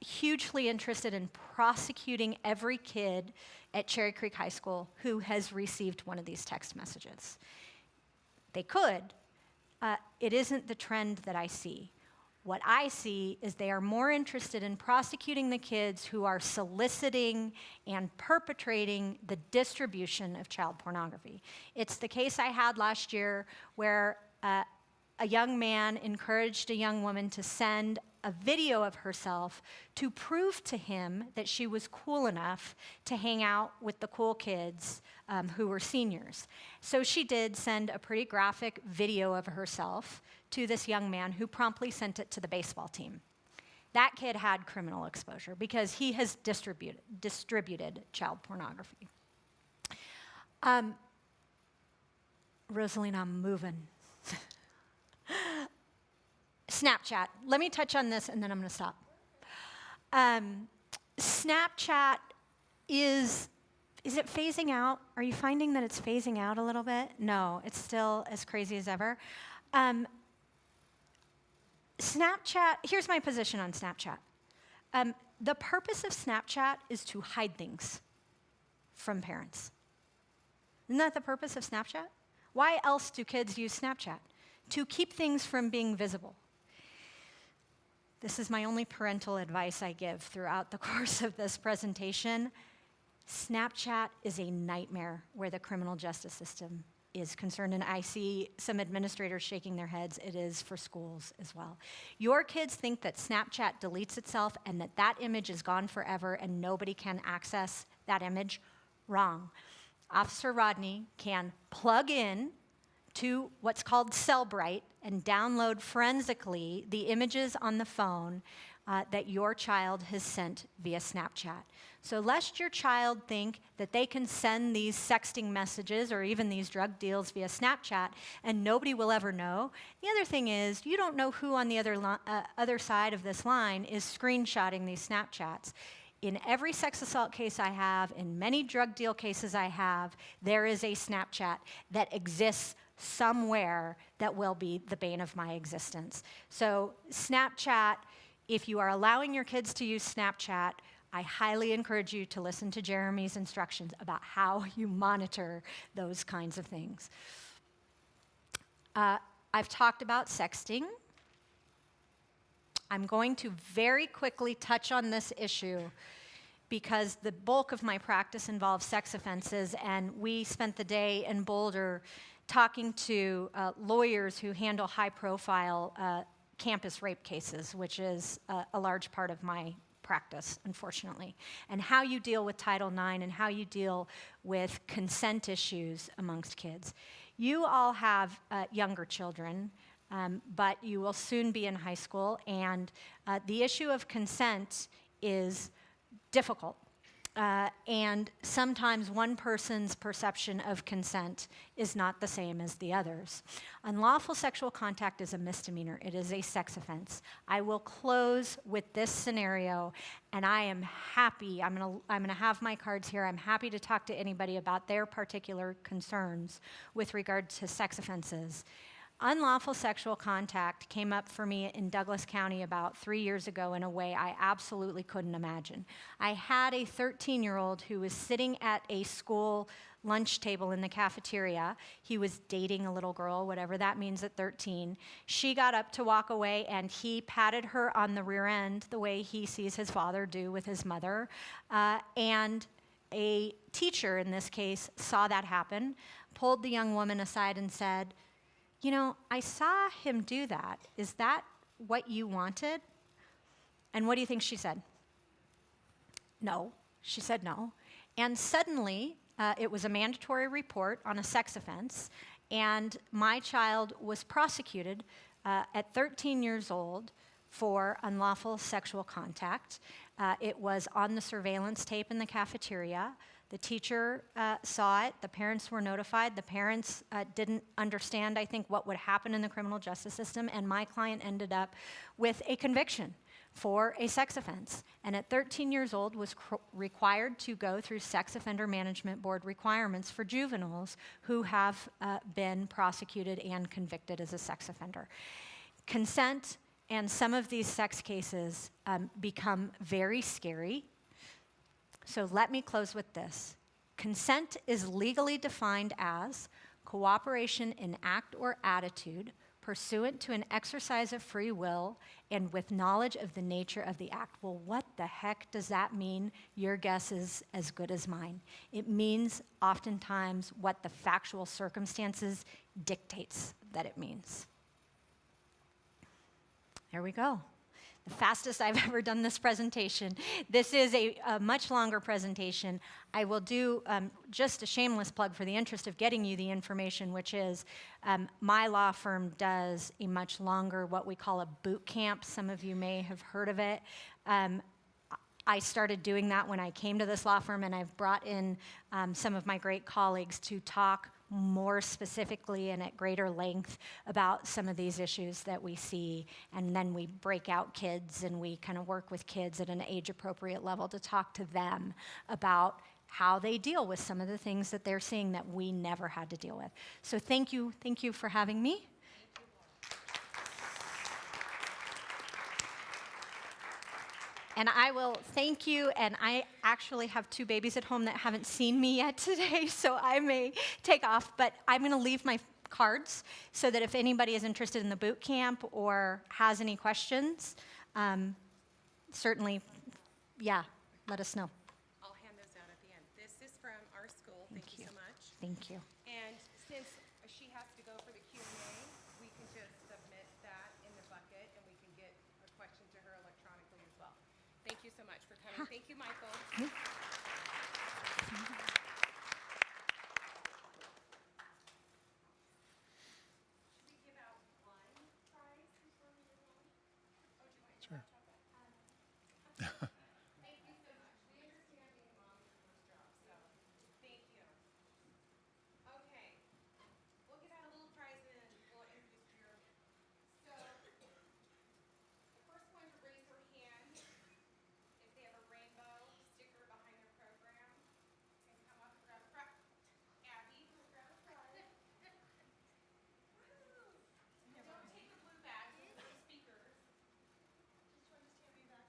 hugely interested in prosecuting every kid at Cherry Creek High School who has received one of these text messages. They could. It isn't the trend that I see. What I see is they are more interested in prosecuting the kids who are soliciting and perpetrating the distribution of child pornography. It's the case I had last year where a young man encouraged a young woman to send a video of herself to prove to him that she was cool enough to hang out with the cool kids who were seniors. So she did send a pretty graphic video of herself to this young man who promptly sent it to the baseball team. That kid had criminal exposure because he has distributed child pornography. Rosalina, I'm moving. Snapchat. Let me touch on this and then I'm going to stop. Snapchat is it phasing out? Are you finding that it's phasing out a little bit? No, it's still as crazy as ever. Snapchat, here's my position on Snapchat. The purpose of Snapchat is to hide things from parents. Isn't that the purpose of Snapchat? Why else do kids use Snapchat? To keep things from being visible. This is my only parental advice I give throughout the course of this presentation. Snapchat is a nightmare where the criminal justice system is concerned, and I see some administrators shaking their heads. It is for schools as well. Your kids think that Snapchat deletes itself and that that image is gone forever and nobody can access that image. Wrong. Officer Rodney can plug in to what's called Cellbrite and download forensically the images on the phone that your child has sent via Snapchat. So lest your child think that they can send these sexting messages or even these drug deals via Snapchat and nobody will ever know. The other thing is you don't know who on the other side of this line is screenshotting these Snapchats. In every sex assault case I have, in many drug deal cases I have, there is a Snapchat that exists somewhere that will be the bane of my existence. So Snapchat, if you are allowing your kids to use Snapchat, I highly encourage you to listen to Jeremy's instructions about how you monitor those kinds of things. I've talked about sexting. I'm going to very quickly touch on this issue because the bulk of my practice involves sex offenses, and we spent the day in Boulder talking to lawyers who handle high-profile campus rape cases, which is a large part of my practice, unfortunately, and how you deal with Title IX and how you deal with consent issues amongst kids. You all have younger children, but you will soon be in high school, and the issue of consent is difficult. And sometimes one person's perception of consent is not the same as the other's. Unlawful sexual contact is a misdemeanor. It is a sex offense. I will close with this scenario, and I am happy. I'm gonna have my cards here. I'm happy to talk to anybody about their particular concerns with regard to sex offenses. Unlawful sexual contact came up for me in Douglas County about 3 years ago in a way I absolutely couldn't imagine. I had a 13-year-old who was sitting at a school lunch table in the cafeteria. He was dating a little girl, whatever that means at 13. She got up to walk away, and he patted her on the rear end the way he sees his father do with his mother. And a teacher, in this case, saw that happen, pulled the young woman aside and said, "You know, I saw him do that. Is that what you wanted?" And what do you think she said? No. She said no. And suddenly, it was a mandatory report on a sex offense, and my child was prosecuted at 13 years old for unlawful sexual contact. It was on the surveillance tape in the cafeteria. The teacher saw it. The parents were notified. The parents didn't understand, I think, what would happen in the criminal justice system, and my client ended up with a conviction for a sex offense. And at 13 years old was required to go through Sex Offender Management Board requirements for juveniles who have been prosecuted and convicted as a sex offender. Consent and some of these sex cases become very scary. So let me close with this. Consent is legally defined as cooperation in act or attitude pursuant to an exercise of free will and with knowledge of the nature of the act. Well, what the heck does that mean? Your guess is as good as mine. It means oftentimes what the factual circumstances dictates that it means. There we go. The fastest I've ever done this presentation. This is a much longer presentation. I will do just a shameless plug for the interest of getting you the information, which is my law firm does a much longer, what we call a boot camp. Some of you may have heard of it. I started doing that when I came to this law firm, and I've brought in some of my great colleagues to talk more specifically and at greater length about some of these issues that we see. And then we break out kids and we kind of work with kids at an age-appropriate level to talk to them about how they deal with some of the things that they're seeing that we never had to deal with. So thank you for having me. And I will thank you, and I actually have 2 babies at home that haven't seen me yet today, so I may take off, but I'm gonna leave my cards so that if anybody is interested in the boot camp or has any questions, certainly, yeah, let us know. I'll hand those out at the end. Thank you. And since she has to go for the Q&A, we can just submit that in the bucket and we can get a question to her electronically as well. Thank you so much for coming. Thank you, Michael. Should we give out one prize before we move on? Oh, do you want to talk about that? Thank you so much. We understand being a mom is the first job, so thank you. Okay, we'll give out a little prize and then we'll introduce your. So, the first one to raise their hand, if they have a rainbow sticker behind their program, can come up and grab a prize. Abby, will grab a prize. Woo! Don't take the blue bag, those are the speakers. Just trying to stand me back.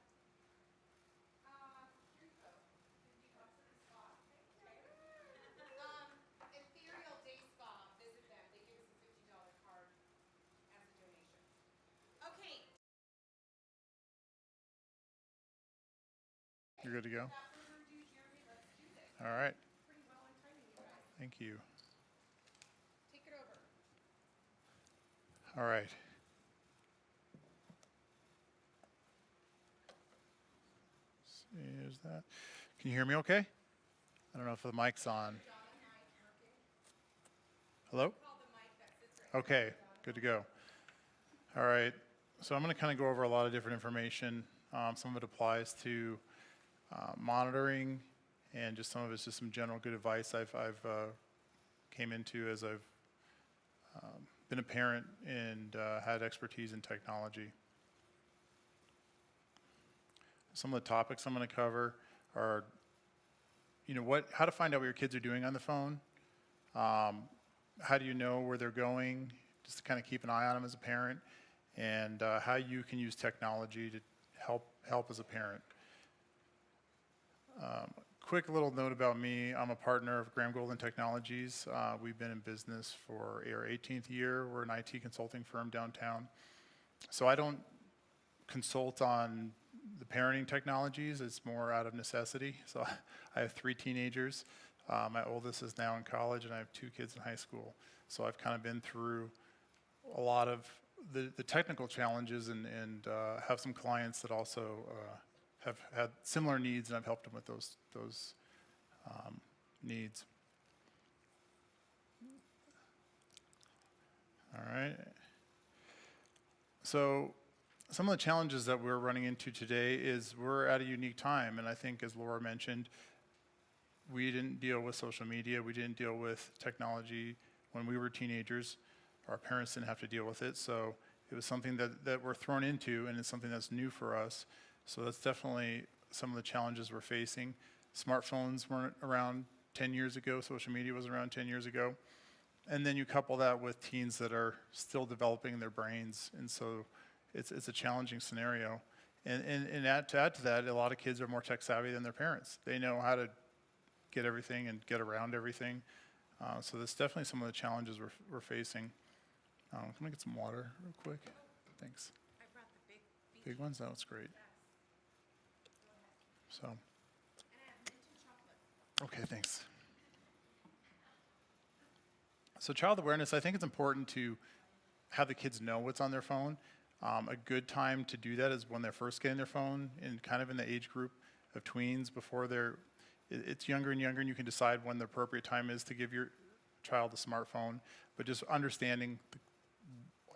Here you go. $50 in the spot. Thank you. Ethereal Day Spa, visit them. They give us a $50 card as a donation. Okay. You're good to go? Without further ado, Jeremy, let's do this. All right. Pretty well on timing, you guys. Thank you. Take it over. All right. Is that? Can you hear me okay? I don't know if the mic's on. Hello? Okay, good to go. All right. So I'm going to kind of go over a lot of different information. Some of it applies to monitoring, and just some of it's just some general good advice I've came into as I've been a parent and had expertise in technology. Some of the topics I'm going to cover are, how to find out what your kids are doing on the phone. How do you know where they're going? Just to kind of keep an eye on them as a parent, and how you can use technology to help as a parent. Quick little note about me, I'm a partner of Graham Golden Technologies. We've been in business for our 18th year. We're an IT consulting firm downtown. So I don't consult on the parenting technologies, it's more out of necessity. So I have 3 teenagers. My oldest is now in college and I have 2 kids in high school. So I've kind of been through a lot of the technical challenges and have some clients that also have had similar needs, and I've helped them with those needs. All right. So some of the challenges that we're running into today is we're at a unique time, and I think, as Laura mentioned, we didn't deal with social media, we didn't deal with technology when we were teenagers. Our parents didn't have to deal with it, so it was something that we're thrown into, and it's something that's new for us. So that's definitely some of the challenges we're facing. Smartphones weren't around 10 years ago, social media was around 10 years ago. And then you couple that with teens that are still developing their brains, and so it's a challenging scenario. And to add to that, a lot of kids are more tech savvy than their parents. They know how to get everything and get around everything. So that's definitely some of the challenges we're facing. Can I get some water real quick? Thanks. I brought the Big ones? That's great. So. and I have mint and chocolate. Okay, thanks. So child awareness, I think it's important to have the kids know what's on their phone. A good time to do that is when they're first getting their phone, and kind of in the age group of tweens, before it's younger and younger, and you can decide when the appropriate time is to give your child a smartphone, but just understanding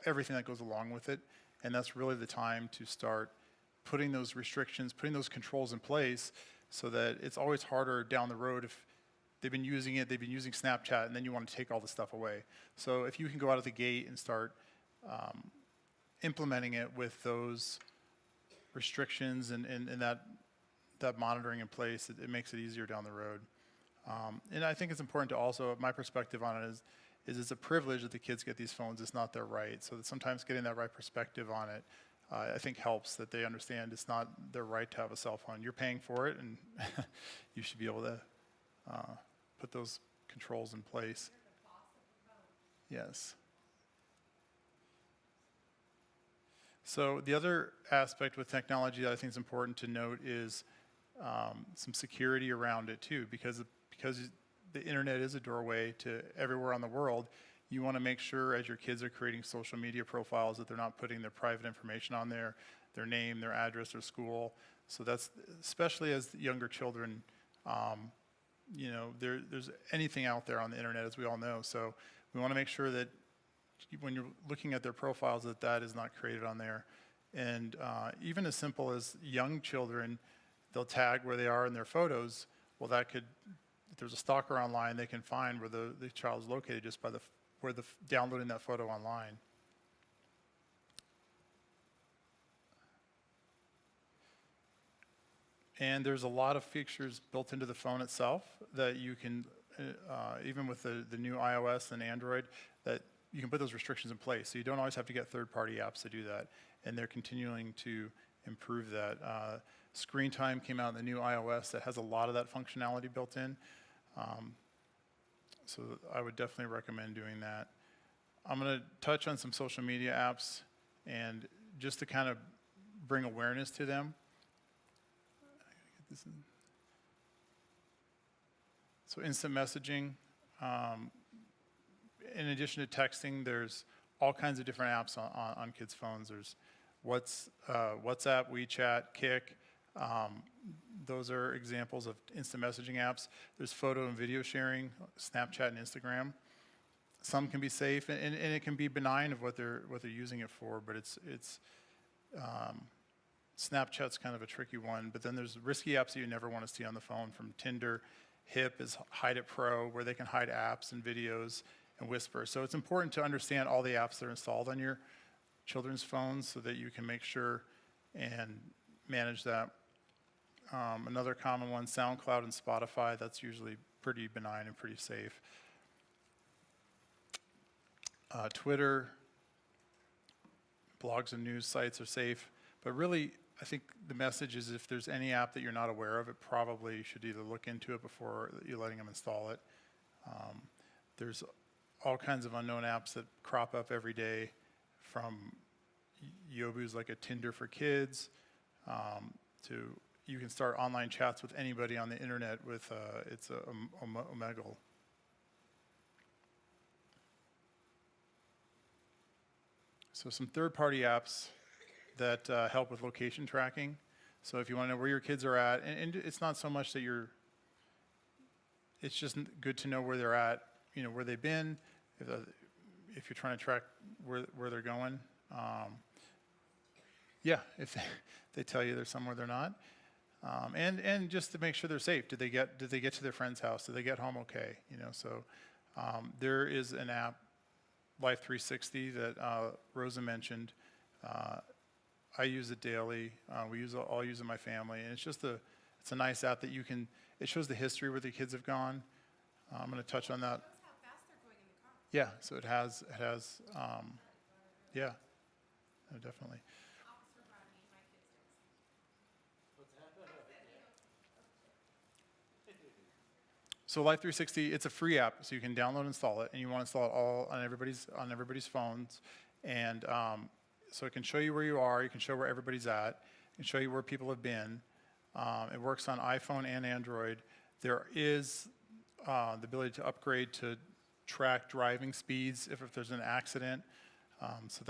everything that goes along with it. And that's really the time to start putting those restrictions, putting those controls in place, so that it's always harder down the road if they've been using Snapchat, and then you want to take all the stuff away. So if you can go out of the gate and start implementing it with those restrictions and that monitoring in place, it makes it easier down the road. And I think it's important to also, my perspective on it is it's a privilege that the kids get these phones. It's not their right. So that sometimes getting that right perspective on it, I think helps, that they understand it's not their right to have a cell phone. You're paying for it, and you should be able to put those controls in place. Yes. So the other aspect with technology that I think is important to note is some security around it too, because the internet is a doorway to everywhere on the world. You want to make sure as your kids are creating social media profiles that they're not putting their private information on there, their name, their address, their school. So that's, especially as younger children, you know, there's anything out there on the internet, as we all know. So we want to make sure that when you're looking at their profiles, that that is not created on there. And even as simple as young children, they'll tag where they are in their photos. Well, that could, if there's a stalker online, they can find where the child is located just by downloading that photo online. And there's a lot of features built into the phone itself that you can, even with the new iOS and Android, that you can put those restrictions in place. So you don't always have to get third-party apps to do that. And they're continuing to improve that. Screen time came out in the new iOS that has a lot of that functionality built in. So I would definitely recommend doing that. I'm going to touch on some social media apps, and just to kind of bring awareness to them. So instant messaging. In addition to texting, there's all kinds of different apps on kids' phones. There's WhatsApp, WeChat, Kik. Those are examples of instant messaging apps. There's photo and video sharing, Snapchat and Instagram. Some can be safe, and it can be benign of what they're using it for, but Snapchat's kind of a tricky one. But then there's risky apps that you never want to see on the phone, from Tinder. HIP is Hide It Pro, where they can hide apps and videos and whisper. So it's important to understand all the apps that are installed on your children's phones so that you can make sure and manage that. Another common one, SoundCloud and Spotify, that's usually pretty benign and pretty safe. Twitter, blogs and news sites are safe, but really, I think the message is if there's any app that you're not aware of, it probably you should either look into it before you're letting them install it. There's all kinds of unknown apps that crop up every day, from Yobu's like a Tinder for kids, to you can start online chats with anybody on the internet with it's a Omegle. So some third-party apps that help with location tracking. So if you want to know where your kids are at, and it's not so much that it's just good to know where they're at, you know, where they've been, if you're trying to track where they're going. Yeah, if they tell you they're somewhere they're not. And just to make sure they're safe. Did they get to their friend's house? Did they get home okay? You know, so there is an app, Life 360, that Rosa mentioned. I use it daily. I'll use it in my family, and it's a nice app that it shows the history where the kids have gone. I'm going to touch on that. It shows how fast they're going in the car. Yeah, so it has, yeah, no, definitely. Officer brought me my kids So Life 360, it's a free app, so you can download and install it, and you want to install it all on everybody's phones, and so it can show you where you are, you can show where everybody's at, it can show you where people have been. It works on iPhone and Android. There is the ability to upgrade to track driving speeds if there's an accident. So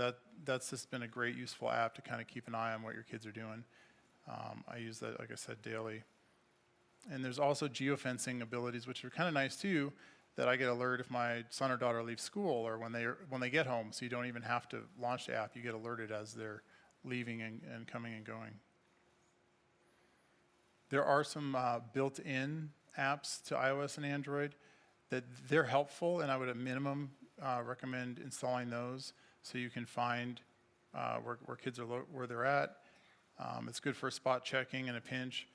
that's just been a great, useful app to kind of keep an eye on what your kids are doing. I use that, like I said, daily. And there's also geofencing abilities, which are kind of nice too, that I get alert if my son or daughter leaves school or when they get home, so you don't even have to launch the app. You get alerted as they're leaving and coming and going. There are some built-in apps to iOS and Android that they're helpful, and I would at minimum recommend installing those so you can find where kids are where they're at. It's good for spot checking in a pinch.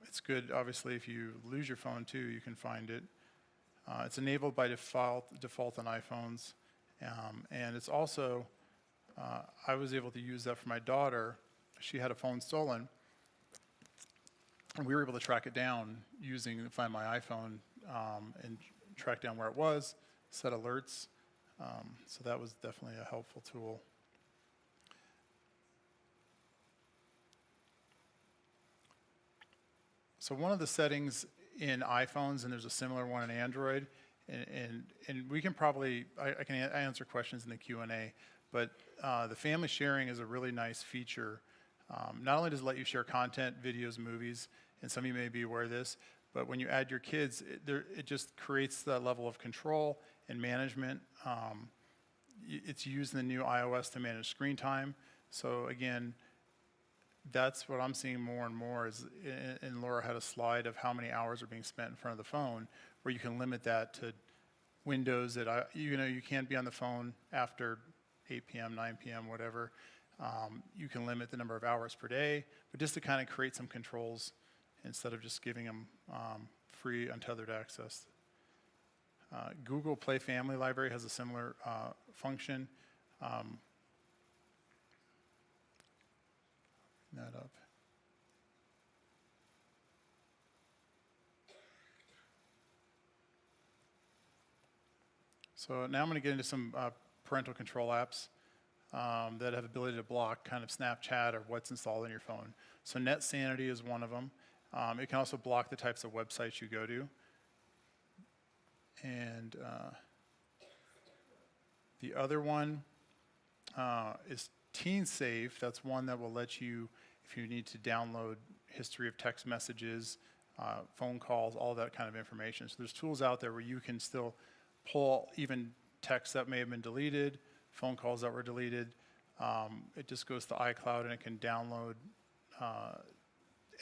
It's good, obviously, if you lose your phone too, you can find it. It's enabled by default on iPhones, and it's also, I was able to use that for my daughter. She had a phone stolen, and we were able to track it down find my iPhone and track down where it was, set alerts. So that was definitely a helpful tool. So one of the settings in iPhones, and there's a similar one in Android. And we can probably, I can answer questions in the Q&A, but the family sharing is a really nice feature. Not only does it let you share content, videos, movies, and some of you may be aware of this, but when you add your kids, it just creates that level of control and management. It's used in the new iOS to manage screen time. So again, that's what I'm seeing more and more is, and Laura had a slide of how many hours are being spent in front of the phone, where you can limit that to windows that, you can't be on the phone after 8 p.m., 9 p.m., whatever. You can limit the number of hours per day, but just to kind of create some controls instead of just giving them free, untethered access. Google Play Family Library has a similar function. That up. So now I'm going to get into some parental control apps that have ability to block kind of Snapchat or what's installed on your phone. So NetSanity is one of them. It can also block the types of websites you go to. And the other one is TeenSafe. That's one that will let you, if you need to download history of text messages, phone calls, all that kind of information. So there's tools out there where you can still pull even texts that may have been deleted, phone calls that were deleted. It just goes to iCloud and it can download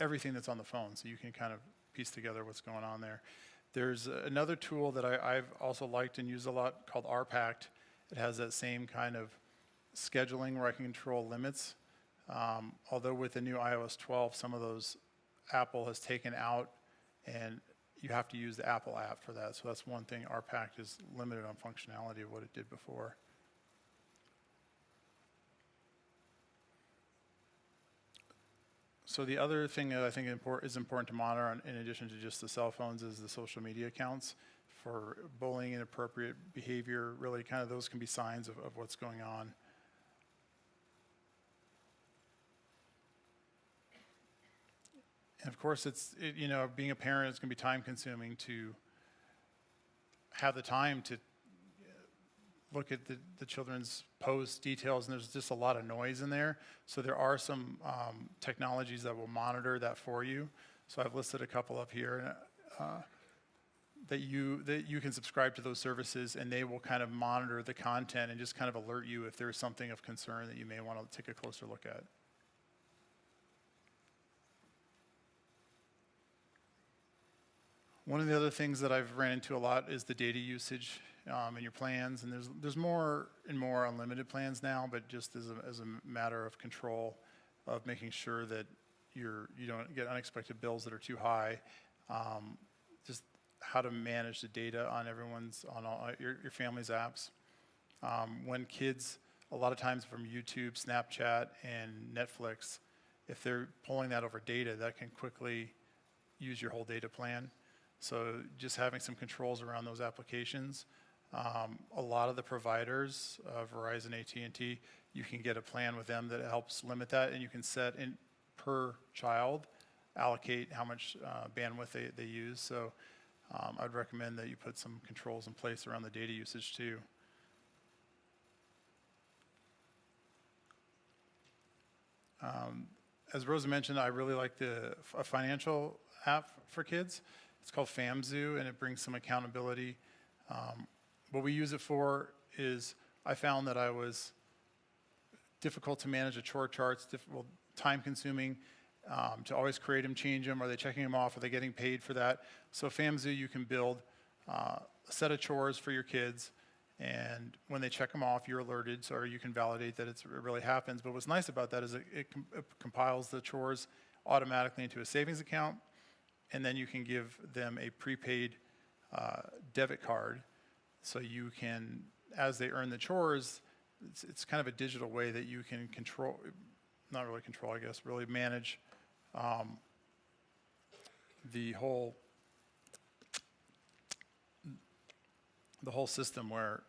everything that's on the phone, so you can kind of piece together what's going on there. There's another tool that I've also liked and used a lot called RPact. It has that same kind of scheduling where I can control limits. Although with the new iOS 12, some of those Apple has taken out, and you have to use the Apple app for that. So that's one thing. RPact is limited on functionality of what it did before. So the other thing that I think is important to monitor, in addition to just the cell phones, is the social media accounts for bullying, inappropriate behavior. Really, kind of those can be signs of what's going on. And of course, being a parent is going to be time consuming to have the time to look at the children's posts, details, and there's just a lot of noise in there. So there are some technologies that will monitor that for you. So I've listed a couple up here that you can subscribe to those services, and they will kind of monitor the content and just kind of alert you if there's something of concern that you may want to take a closer look at. One of the other things that I've ran into a lot is the data usage in your plans, and there's more and more unlimited plans now, but just as a matter of control of making sure that you don't get unexpected bills that are too high. Just how to manage the data on all your family's apps. When kids, a lot of times from YouTube, Snapchat, and Netflix, if they're pulling that over data, that can quickly use your whole data plan. So just having some controls around those applications. A lot of the providers, Verizon, AT&T, you can get a plan with them that helps limit that, and you can set in per child, allocate how much bandwidth they use. So I'd recommend that you put some controls in place around the data usage too. As Rosa mentioned, I really like a financial app for kids. It's called FamZoo, and it brings some accountability. What we use it for is, I found that I was difficult to manage the chore charts, time-consuming, to always create them, change them. Are they checking them off? Are they getting paid for that? So FamZoo, you can build a set of chores for your kids, and when they check them off, you're alerted, so you can validate that it really happens. But what's nice about that is it compiles the chores automatically into a savings account, and then you can give them a prepaid debit card, so you can, as they earn the chores, it's kind of a digital way that you can control, not really control, I guess, really manage the whole system where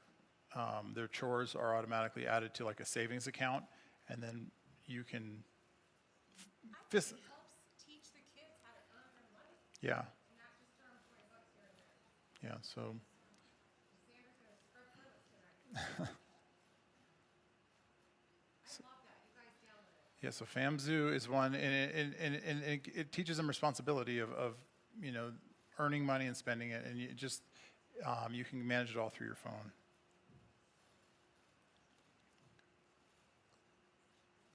their chores are automatically added to like a savings account, and then you can. It helps teach the kids how to earn their money. Yeah. Not just Yeah, so. Yeah, so FAMZoo is one, and it teaches them responsibility of earning money and spending it, and you can manage it all through your phone.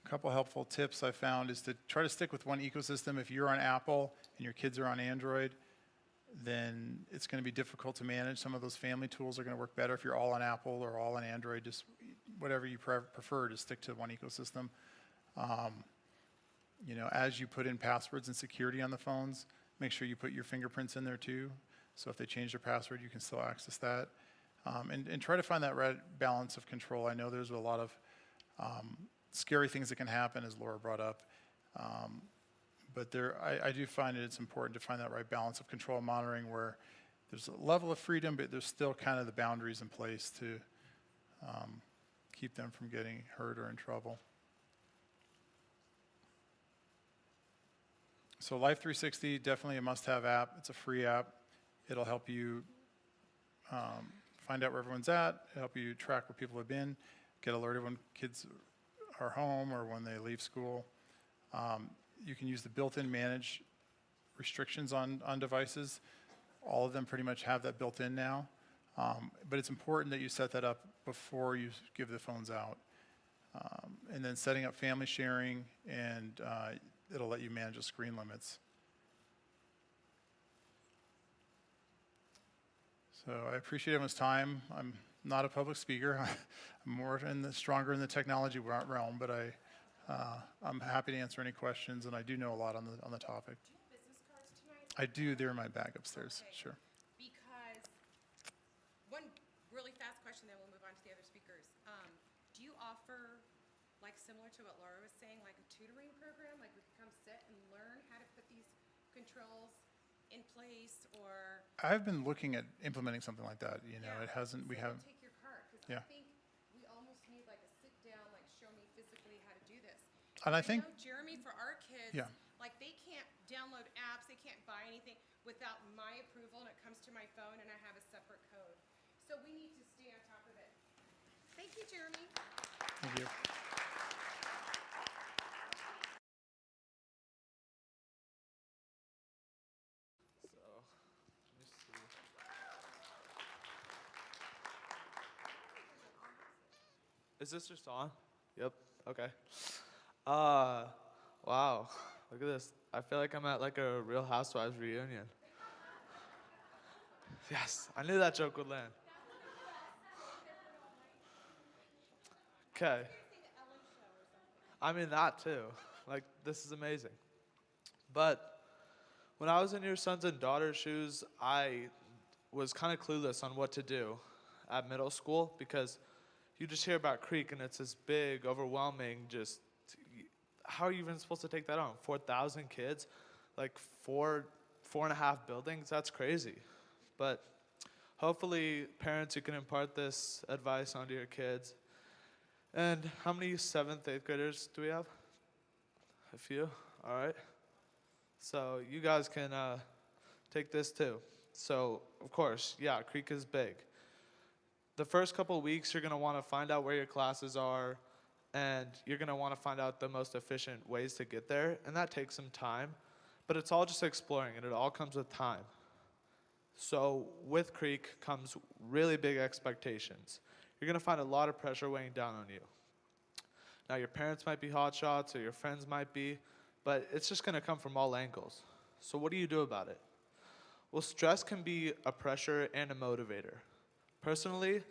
A couple helpful tips I found is to try to stick with one ecosystem. If you're on Apple and your kids are on Android, then it's going to be difficult to manage. Some of those family tools are going to work better if you're all on Apple or all on Android. Just whatever you prefer, to stick to one ecosystem. As you put in passwords and security on the phones, make sure you put your fingerprints in there too. So if they change their password, you can still access that. And try to find that right balance of control. I know there's a lot of scary things that can happen, as Laura brought up. But I do find it's important to find that right balance of control and monitoring, where there's a level of freedom, but there's still kind of the boundaries in place to keep them from getting hurt or in trouble. So Life 360, definitely a must-have app. It's a free app. It'll help you find out where everyone's at, help you track where people have been, get alerted when kids are home or when they leave school. You can use the built-in manage restrictions on devices. All of them pretty much have that built in now. But it's important that you set that up before you give the phones out. And then setting up family sharing, and it'll let you manage the screen limits. So I appreciate everyone's time. I'm not a public speaker. I'm more stronger in the technology realm, but I'm happy to answer any questions, and I do know a lot on the topic. Do you have business cards tonight? I do. They're in my bag upstairs. Okay. Sure. Because one really fast question, then we'll move on to the other speakers. Do you offer, like similar to what Laura was saying, like a tutoring program? Like we could come sit and learn how to put these controls in place, or? I've been looking at implementing something like that. Yeah. It hasn't. We So have. take your card, because Yeah. I think we almost need like a sit down, like show me physically how to do this. And I think. know, Jeremy, for our kids, Yeah. like they can't download apps, they can't buy anything without my approval, and it comes to my phone, and I have a separate code. So we need to stay on top of it. Thank you, Jeremy. Thank you. Is this just on? Yep. Okay. Wow. Look at this. I feel like I'm at like a Real Housewives reunion. Yes, I knew that joke would land. Okay. I mean that too. Like, this is amazing. But when I was in your sons and daughters' shoes, I was kind of clueless on what to do at middle school, because you just hear about Creek and it's this big, overwhelming, just, how are you even supposed to take that on? 4,000 kids, like 4.5 buildings, that's crazy. But hopefully parents, you can impart this advice onto your kids. And how many 7th, 8th graders do we have? A few, all right. So you guys can take this too. So of course, yeah, Creek is big. The first couple weeks, you're gonna wanna find out where your classes are, and you're gonna wanna find out the most efficient ways to get there, and that takes some time, but it's all just exploring, and it all comes with time. So with Creek comes really big expectations. You're gonna find a lot of pressure weighing down on you. Now your parents might be hotshots, or your friends might be, but it's just gonna come from all angles. So what do you do about it? Well, stress can be a pressure and a motivator. Personally,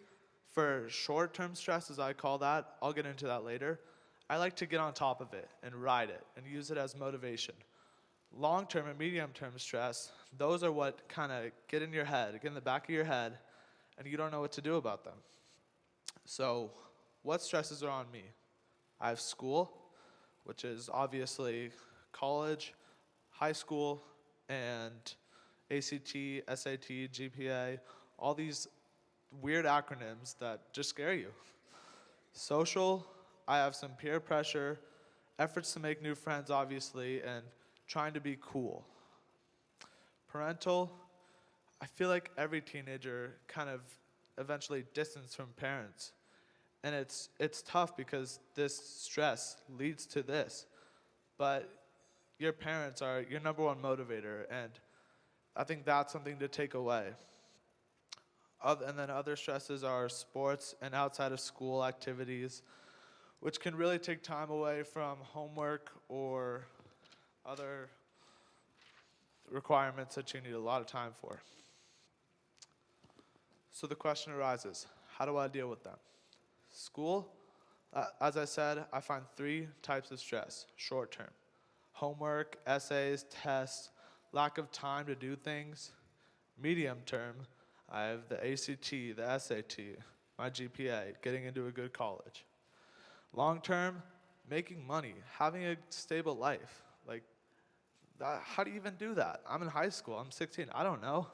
for short-term stress, as I call that, I'll get into that later, I like to get on top of it and ride it and use it as motivation. Long-term and medium-term stress, those are what kind of get in your head, get in the back of your head, and you don't know what to do about them. So what stresses are on me? I have school, which is obviously college, high school, and ACT, SAT, GPA, all these weird acronyms that just scare you. Social, I have some peer pressure, efforts to make new friends, obviously, and trying to be cool. Parental, I feel like every teenager kind of eventually distance from parents. And it's tough because this stress leads to this. But your parents are your number one motivator, and I think that's something to take away. And then other stresses are sports and outside of school activities, which can really take time away from homework or other requirements that you need a lot of time for. So the question arises, how do I deal with them? School, as I said, I find 3 types of stress, short term. Homework, essays, tests, lack of time to do things. Medium term, I have the ACT, the SAT, my GPA, getting into a good college. Long term, making money, having a stable life. Like, how do you even do that? I'm in high school, I'm 16, I don't know.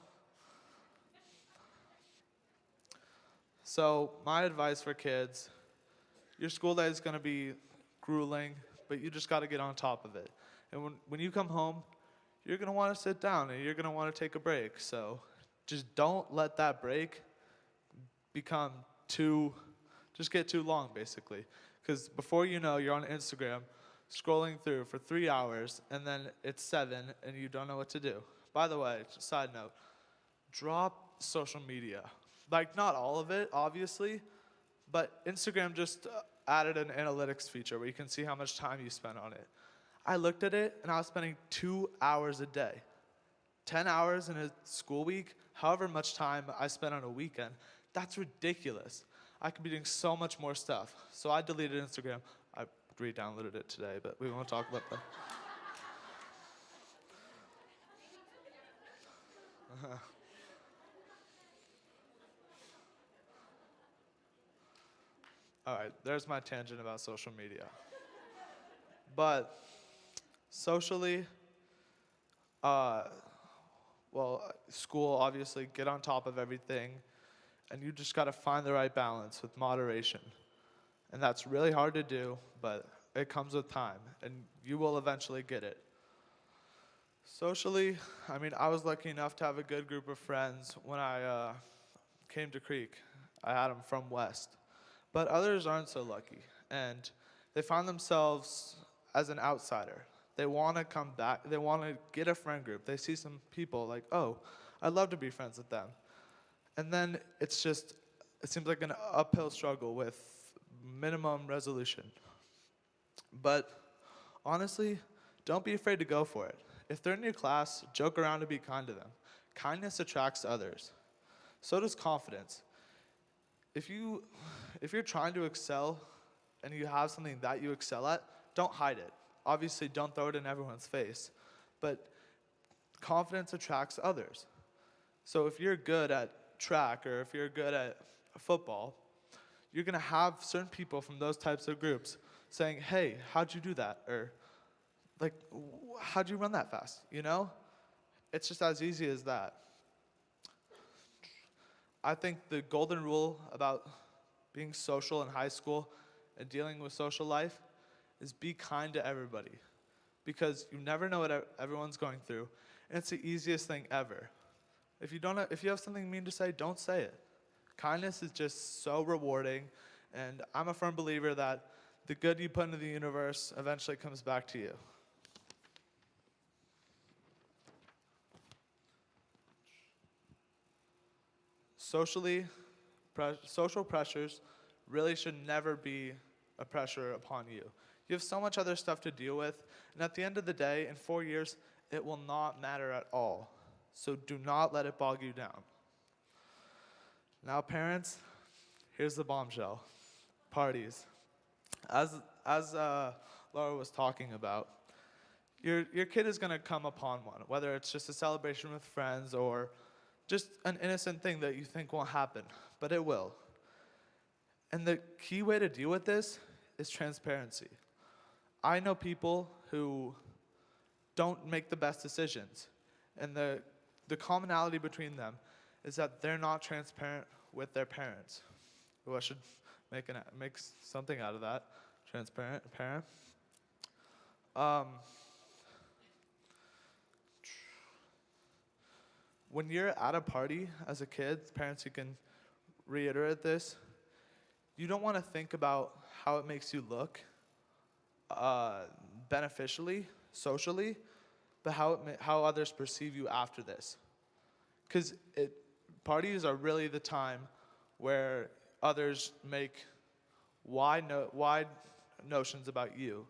So my advice for kids, your school day is going to be grueling, but you just got to get on top of it. And when you come home, you're going to want to sit down and you're going to want to take a break. So just don't let that break become just get too long, basically. Because before you know, you're on Instagram scrolling through for 3 hours, and then it's 7 and you don't know what to do. By the way, side note, drop social media. Like, not all of it, obviously, but Instagram just added an analytics feature where you can see how much time you spent on it. I looked at it, and I was spending 2 hours a day. 10 hours in a school week, however much time I spent on a weekend, that's ridiculous. I could be doing so much more stuff. So I deleted Instagram. I re-downloaded it today, but we won't talk about that. All right, there's my tangent about social media. But socially, school, obviously, get on top of everything, and you just got to find the right balance with moderation. And that's really hard to do, but it comes with time, and you will eventually get it. Socially, I mean, I was lucky enough to have a good group of friends when I came to Creek. I had them from West. But others aren't so lucky, and they find themselves as an outsider. They want to come back. They want to get a friend group. They see some people like, oh, I'd love to be friends with them. And then it seems like an uphill struggle with minimum resolution. But honestly, don't be afraid to go for it. If they're in your class, joke around and be kind to them. Kindness attracts others. So does confidence. If you're trying to excel and you have something that you excel at, don't hide it. Obviously, don't throw it in everyone's face. But confidence attracts others. So if you're good at track or if you're good at football, you're going to have certain people from those types of groups saying, hey, how'd you do that? Or, like, how'd you run that fast? You know? It's just as easy as that. I think the golden rule about being social in high school and dealing with social life is be kind to everybody, because you never know what everyone's going through, and it's the easiest thing ever. If you have something mean to say, don't say it. Kindness is just so rewarding, and I'm a firm believer that the good you put into the universe eventually comes back to you. Social pressures really should never be a pressure upon you. You have so much other stuff to deal with, and at the end of the day, in 4 years, it will not matter at all. So do not let it bog you down. Now, parents, here's the bombshell. Parties. As Laura was talking about, your kid is going to come upon one, whether it's just a celebration with friends or just an innocent thing that you think won't happen, but it will. And the key way to deal with this is transparency. I know people who don't make the best decisions, and the commonality between them is that they're not transparent with their parents. Ooh, I should make something out of that. Transparent parent. when you're at a party as a kid, parents, you can reiterate this, you don't want to think about how it makes you look beneficially, socially, but how others perceive you after this. Because parties are really the time where others make wide notions about you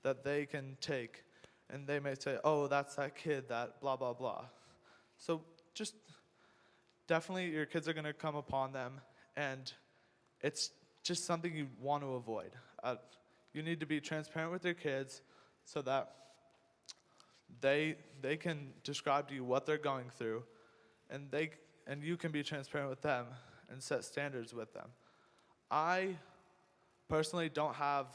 that they can take, and they may say, oh, that's that kid that blah, blah, blah. So just definitely your kids are going to come upon them, and it's just something you want to avoid. You need to be transparent with your kids so that they can describe to you what they're going through, and you can be transparent with them and set standards with them. I personally don't have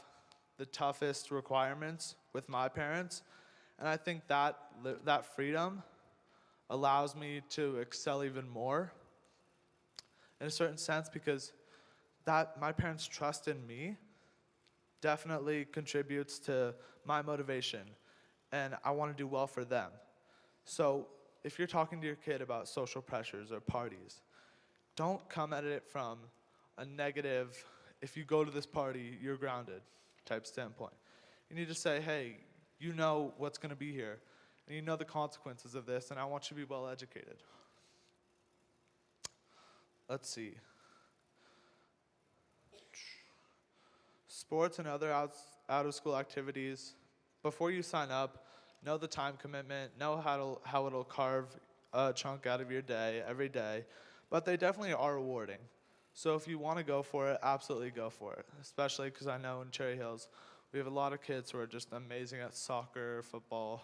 the toughest requirements with my parents, and I think that freedom allows me to excel even more in a certain sense, because that my parents' trust in me definitely contributes to my motivation, and I want to do well for them. So if you're talking to your kid about social pressures or parties, don't come at it from a negative, if you go to this party, you're grounded type standpoint. You need to say, hey, you know what's going to be here, and you know the consequences of this, and I want you to be well educated. Let's see. Sports and other out-of-school activities. Before you sign up, know the time commitment, know how it'll carve a chunk out of your day every day, but they definitely are rewarding. So if you want to go for it, absolutely go for it, especially because I know in Cherry Hills, we have a lot of kids who are just amazing at soccer, football,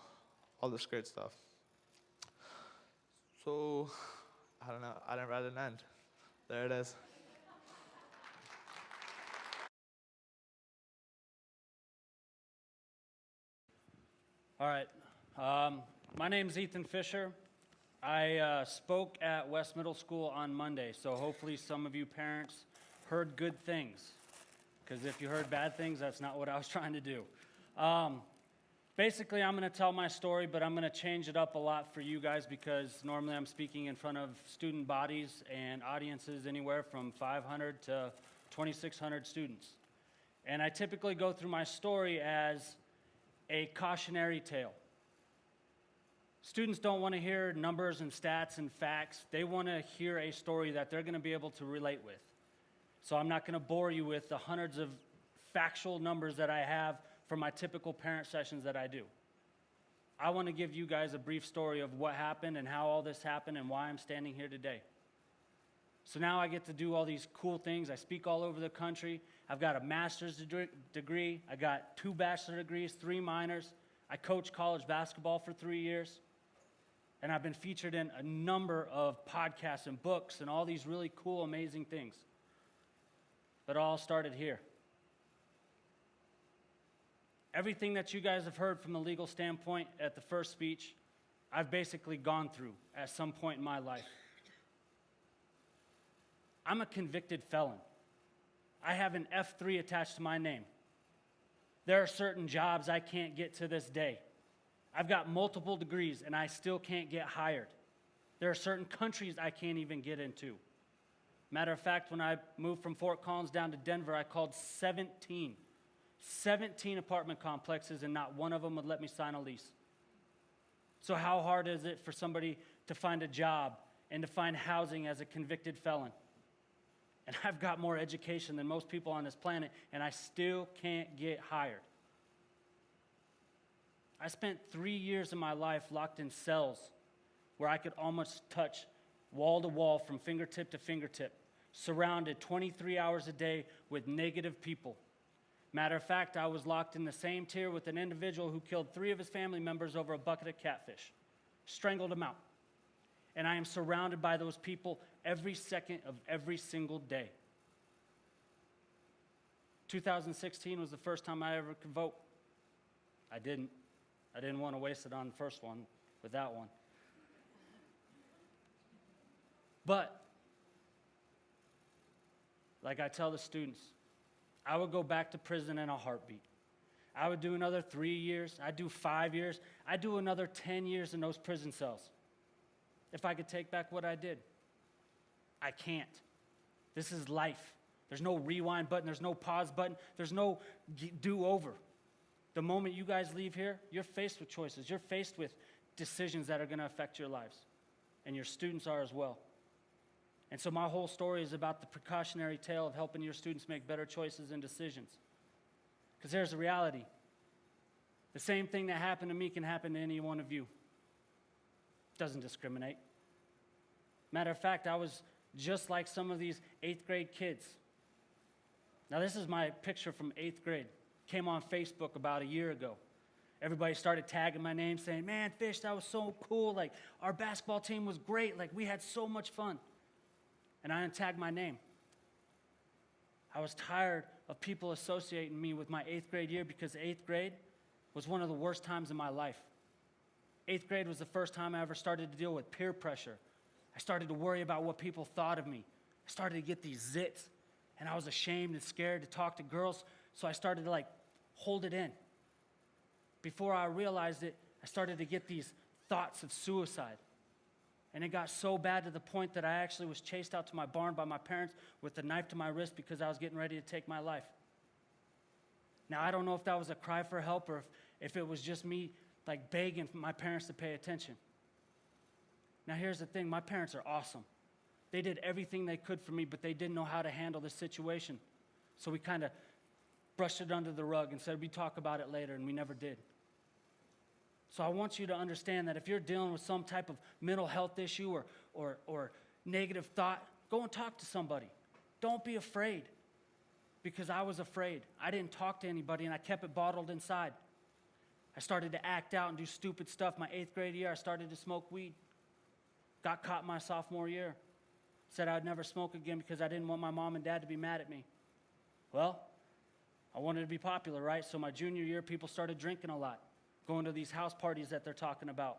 all this great stuff. So, I don't know, I didn't write an end. There it is. All right. My name's Ethan Fisher. I spoke at West Middle School on Monday, so hopefully some of you parents heard good things. Because if you heard bad things, that's not what I was trying to do. Basically, I'm going to tell my story, but I'm going to change it up a lot for you guys, because normally I'm speaking in front of student bodies and audiences anywhere from 500 to 2,600 students. And I typically go through my story as a cautionary tale. Students don't want to hear numbers and stats and facts. They want to hear a story that they're going to be able to relate with. So I'm not going to bore you with the hundreds of factual numbers that I have from my typical parent sessions that I do. I want to give you guys a brief story of what happened and how all this happened and why I'm standing here today. So now I get to do all these cool things. I speak all over the country. I've got a master's degree. I got 2 bachelor degrees, 3 minors. I coached college basketball for 3 years. And I've been featured in a number of podcasts and books and all these really cool, amazing things. But it all started here. Everything that you guys have heard from a legal standpoint at the first speech, I've basically gone through at some point in my life. I'm a convicted felon. I have an F3 attached to my name. There are certain jobs I can't get to this day. I've got multiple degrees and I still can't get hired. There are certain countries I can't even get into. Matter of fact, when I moved from Fort Collins down to Denver, I called 17 apartment complexes, and not one of them would let me sign a lease. So how hard is it for somebody to find a job and to find housing as a convicted felon? And I've got more education than most people on this planet, and I still can't get hired. I spent 3 years of my life locked in cells where I could almost touch wall to wall from fingertip to fingertip, surrounded 23 hours a day with negative people. Matter of fact, I was locked in the same tier with an individual who killed 3 of his family members over a bucket of catfish, strangled them out. And I am surrounded by those people every second of every single day. 2016 was the first time I ever could vote. I didn't want to waste it on the first one with that one. But, like I tell the students, I would go back to prison in a heartbeat. I would do another 3 years. I'd do 5 years. I'd do another 10 years in those prison cells. if I could take back what I did. I can't. This is life. There's no rewind button. There's no pause button. There's no do-over. The moment you guys leave here, you're faced with choices. You're faced with decisions that are going to affect your lives. And your students are as well. And so my whole story is about the precautionary tale of helping your students make better choices and decisions. Because there's a reality. The same thing that happened to me can happen to any one of you. Doesn't discriminate. Matter of fact, I was just like some of these 8th grade kids. Now, this is my picture from 8th grade. Came on Facebook about a year ago. Everybody started tagging my name saying, man, Fish, that was so cool. Like, our basketball team was great. Like, we had so much fun. And I untagged my name. I was tired of people associating me with my 8th grade year because 8th grade was one of the worst times in my life. 8th grade was the first time I ever started to deal with peer pressure. I started to worry about what people thought of me. I started to get these zits, and I was ashamed and scared to talk to girls, so I started to hold it in. Before I realized it, I started to get these thoughts of suicide. And it got so bad to the point that I actually was chased out to my barn by my parents with a knife to my wrist because I was getting ready to take my life. Now, I don't know if that was a cry for help or if it was just me begging my parents to pay attention. Now, here's the thing. My parents are awesome. They did everything they could for me, but they didn't know how to handle the situation. So we kind of brushed it under the rug and said, we talk about it later, and we never did. So I want you to understand that if you're dealing with some type of mental health issue or negative thought, go and talk to somebody. Don't be afraid, because I was afraid. I didn't talk to anybody, and I kept it bottled inside. I started to act out and do stupid stuff. My 8th grade year, I started to smoke weed. Got caught my sophomore year. Said I'd never smoke again because I didn't want my mom and dad to be mad at me. Well, I wanted to be popular, right? So my junior year, people started drinking a lot, going to these house parties that they're talking about.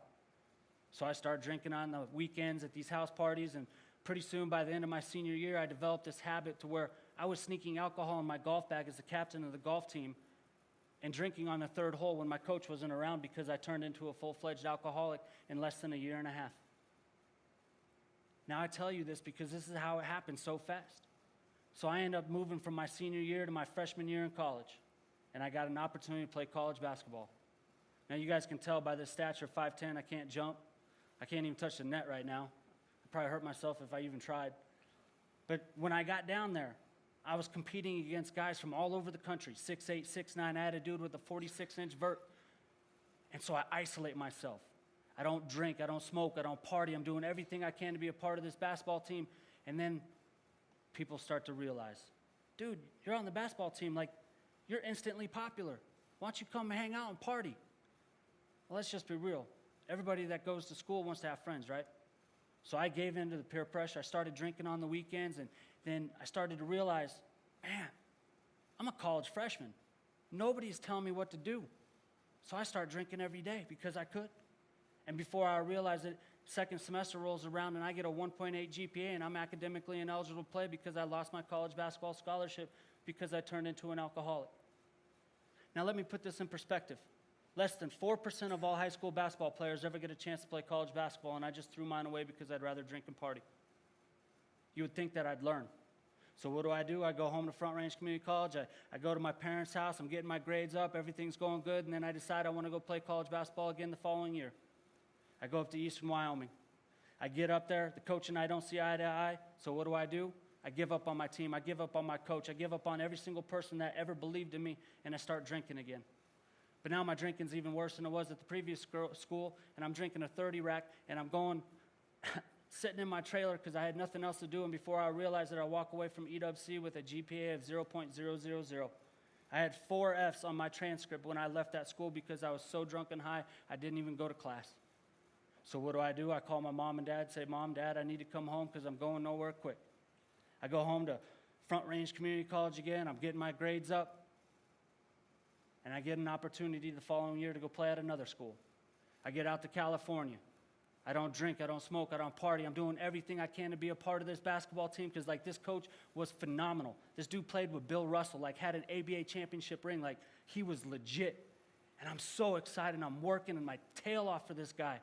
So I started drinking on the weekends at these house parties, and pretty soon by the end of my senior year, I developed this habit to where I was sneaking alcohol in my golf bag as the captain of the golf team and drinking on the 3rd hole when my coach wasn't around because I turned into a full-fledged alcoholic in less than a year and a half. Now I tell you this because this is how it happened so fast. So I ended up moving from my senior year to my freshman year in college, and I got an opportunity to play college basketball. Now you guys can tell by this stature, 5'10", I can't jump. I can't even touch the net right now. I'd probably hurt myself if I even tried. But when I got down there, I was competing against guys from all over the country, 6'8", 6'9". I had a dude with a 46-inch vert. And so I isolate myself. I don't drink, I don't smoke, I don't party. I'm doing everything I can to be a part of this basketball team. And then people start to realize, dude, you're on the basketball team, you're instantly popular. Why don't you come hang out and party? Well, let's just be real. Everybody that goes to school wants to have friends, right? So I gave in to the peer pressure. I started drinking on the weekends, and then I started to realize, man, I'm a college freshman. Nobody's telling me what to do. So I started drinking every day because I could. And before I realized it, second semester rolls around and I get a 1.8 GPA and I'm academically ineligible to play because I lost my college basketball scholarship because I turned into an alcoholic. Now let me put this in perspective. Less than 4% of all high school basketball players ever get a chance to play college basketball, and I just threw mine away because I'd rather drink and party. You would think that I'd learn. So what do? I go home to Front Range Community College. I go to my parents' house. I'm getting my grades up. Everything's going good. And then I decide I want to go play college basketball again the following year. I go up to Eastern Wyoming. I get up there. The coach and I don't see eye to eye. So what do? I give up on my team. I give up on my coach. I give up on every single person that ever believed in me, and I start drinking again. But now my drinking's even worse than it was at the previous school, and I'm drinking a 30 rack, and I'm going, sitting in my trailer because I had nothing else to do, and before I realized it, I walk away from EWC with a GPA of 0.000. I had 4 Fs on my transcript when I left that school because I was so drunk and high, I didn't even go to class. So what do? I call my mom and dad, say, Mom, Dad, I need to come home because I'm going nowhere quick. I go home to Front Range Community College again. I'm getting my grades up. And I get an opportunity the following year to go play at another school. I get out to California. I don't drink, I don't smoke, I don't party. I'm doing everything I can to be a part of this basketball team because, this coach was phenomenal. This dude played with Bill Russell, had an ABA championship ring. He was legit. And I'm so excited. I'm working my tail off for this guy.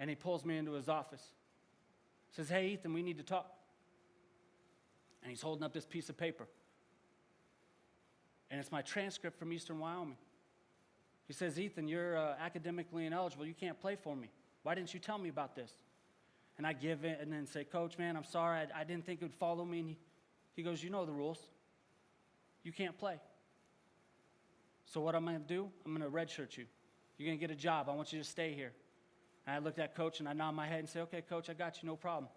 And he pulls me into his office. Says, hey, Ethan, we need to talk. And he's holding up this piece of paper. And it's my transcript from Eastern Wyoming. He says, Ethan, you're academically ineligible. You can't play for me. Why didn't you tell me about this? And I give it and then say, Coach, man, I'm sorry. I didn't think it would follow me. And he goes, you know the rules. You can't play. So what I'm going to do, I'm going to redshirt you. You're going to get a job. I want you to stay here. And I looked at Coach and I nod my head and say, okay, Coach, I got you, no problem.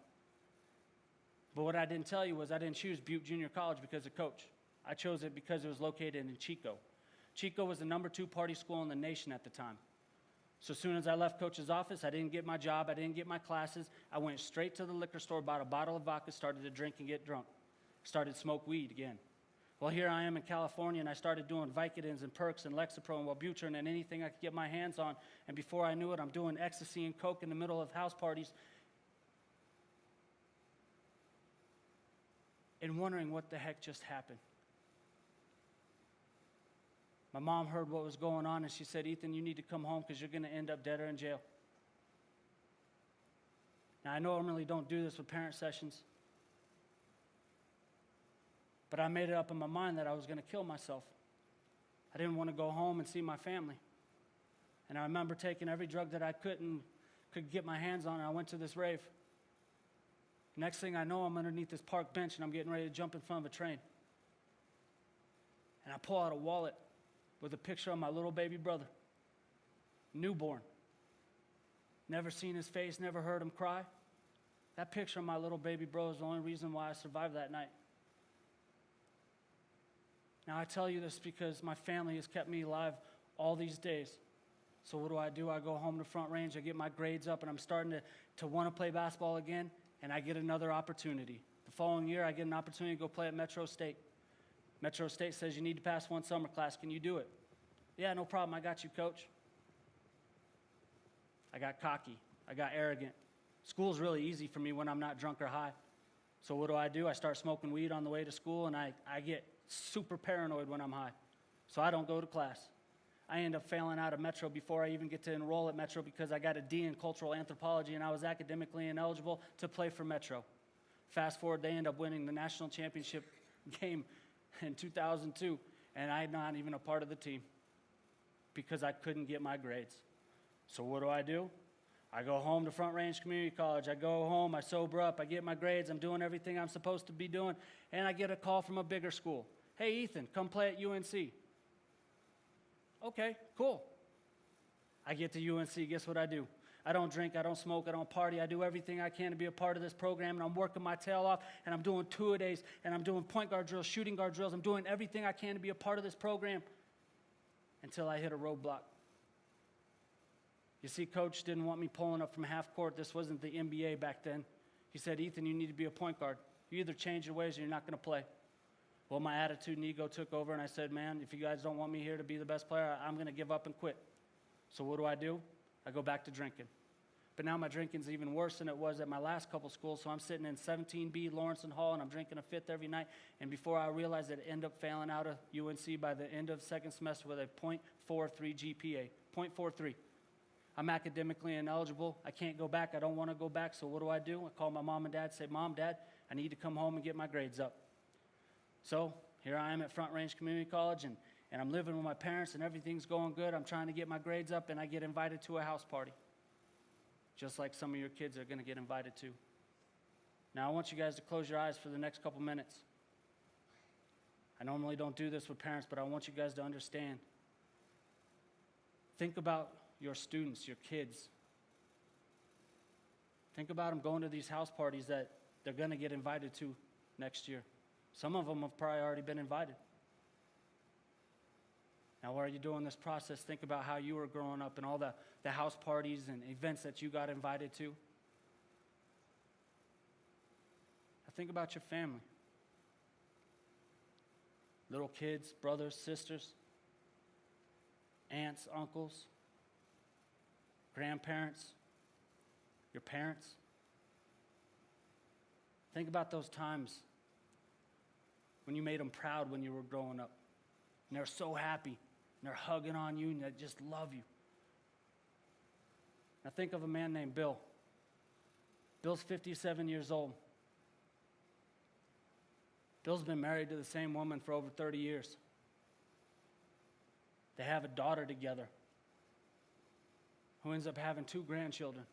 But what I didn't tell you was I didn't choose Butte Junior College because of Coach. I chose it because it was located in Chico. Chico was the #2 party school in the nation at the time. So as soon as I left Coach's office, I didn't get my job, I didn't get my classes. I went straight to the liquor store, bought a bottle of vodka, started to drink and get drunk. Started to smoke weed again. Well, here I am in California, and I started doing Vicodins and Perks and Lexapro and Wellbutrin and anything I could get my hands on. And before I knew it, I'm doing ecstasy and coke in the middle of house parties and wondering what the heck just happened. My mom heard what was going on, and she said, Ethan, you need to come home because you're going to end up dead or in jail. Now, I normally don't do this with parent sessions, but I made it up in my mind that I was going to kill myself. I didn't want to go home and see my family. And I remember taking every drug that I could get my hands on, and I went to this rave. Next thing I know, I'm underneath this park bench, and I'm getting ready to jump in front of a train. And I pull out a wallet with a picture of my little baby brother, newborn. Never seen his face, never heard him cry. That picture of my little baby brother is the only reason why I survived that night. Now, I tell you this because my family has kept me alive all these days. So what do? I go home to Front Range, I get my grades up, and I'm starting to want to play basketball again, and I get another opportunity. The following year, I get an opportunity to go play at Metro State. Metro State says you need to pass one summer class. Can you do it? Yeah, no problem. I got you, Coach. I got cocky. I got arrogant. School's really easy for me when I'm not drunk or high. So what do? I start smoking weed on the way to school, and I get super paranoid when I'm high. So I don't go to class. I end up failing out of Metro before I even get to enroll at Metro because I got a D in cultural anthropology, and I was academically ineligible to play for Metro. Fast forward, they end up winning the national championship game in 2002, and I'm not even a part of the team because I couldn't get my grades. So what do? I go home to Front Range Community College. I go home, I sober up, I get my grades, I'm doing everything I'm supposed to be doing, and I get a call from a bigger school. Hey, Ethan, come play at UNC. Okay, cool. I get to UNC, guess what I do? I don't drink, I don't smoke, I don't party. I do everything I can to be a part of this program, and I'm working my tail off, and I'm doing two-a-days, and I'm doing point guard drills, shooting guard drills. I'm doing everything I can to be a part of this program until I hit a roadblock. You see, Coach didn't want me pulling up from half court. This wasn't the NBA back then. He said, Ethan, you need to be a point guard. You either change your ways or you're not going to play. Well, my attitude and ego took over, and I said, man, if you guys don't want me here to be the best player, I'm going to give up and quit. So what do? I go back to drinking. But now my drinking's even worse than it was at my last couple schools, so I'm sitting in 17B, Lawrence and Hall, and I'm drinking a fifth every night, and before I realized it, I end up failing out of UNC by the end of second semester with a .43 GPA, .43. I'm academically ineligible. I can't go back. I don't want to go back, so what do? I call my mom and dad, say, Mom, Dad, I need to come home and get my grades up. So here I am at Front Range Community College, and I'm living with my parents, and everything's going good. I'm trying to get my grades up, and I get invited to a house party, just like some of your kids are going to get invited to. Now, I want you guys to close your eyes for the next couple minutes. I normally don't do this with parents, but I want you guys to understand. Think about your students, your kids. Think about them going to these house parties that they're going to get invited to next year. Some of them have probably already been invited. Now, while you're doing this process, think about how you were growing up and all the house parties and events that you got invited to. Now, think about your family. Little kids, brothers, sisters, aunts, uncles, grandparents, your parents. Think about those times when you made them proud when you were growing up. And they're so happy. And they're hugging on you and they just love you. Now think of a man named Bill. Bill's 57 years old. Bill's been married to the same woman for over 30 years. They have a daughter together who ends up having 2 grandchildren.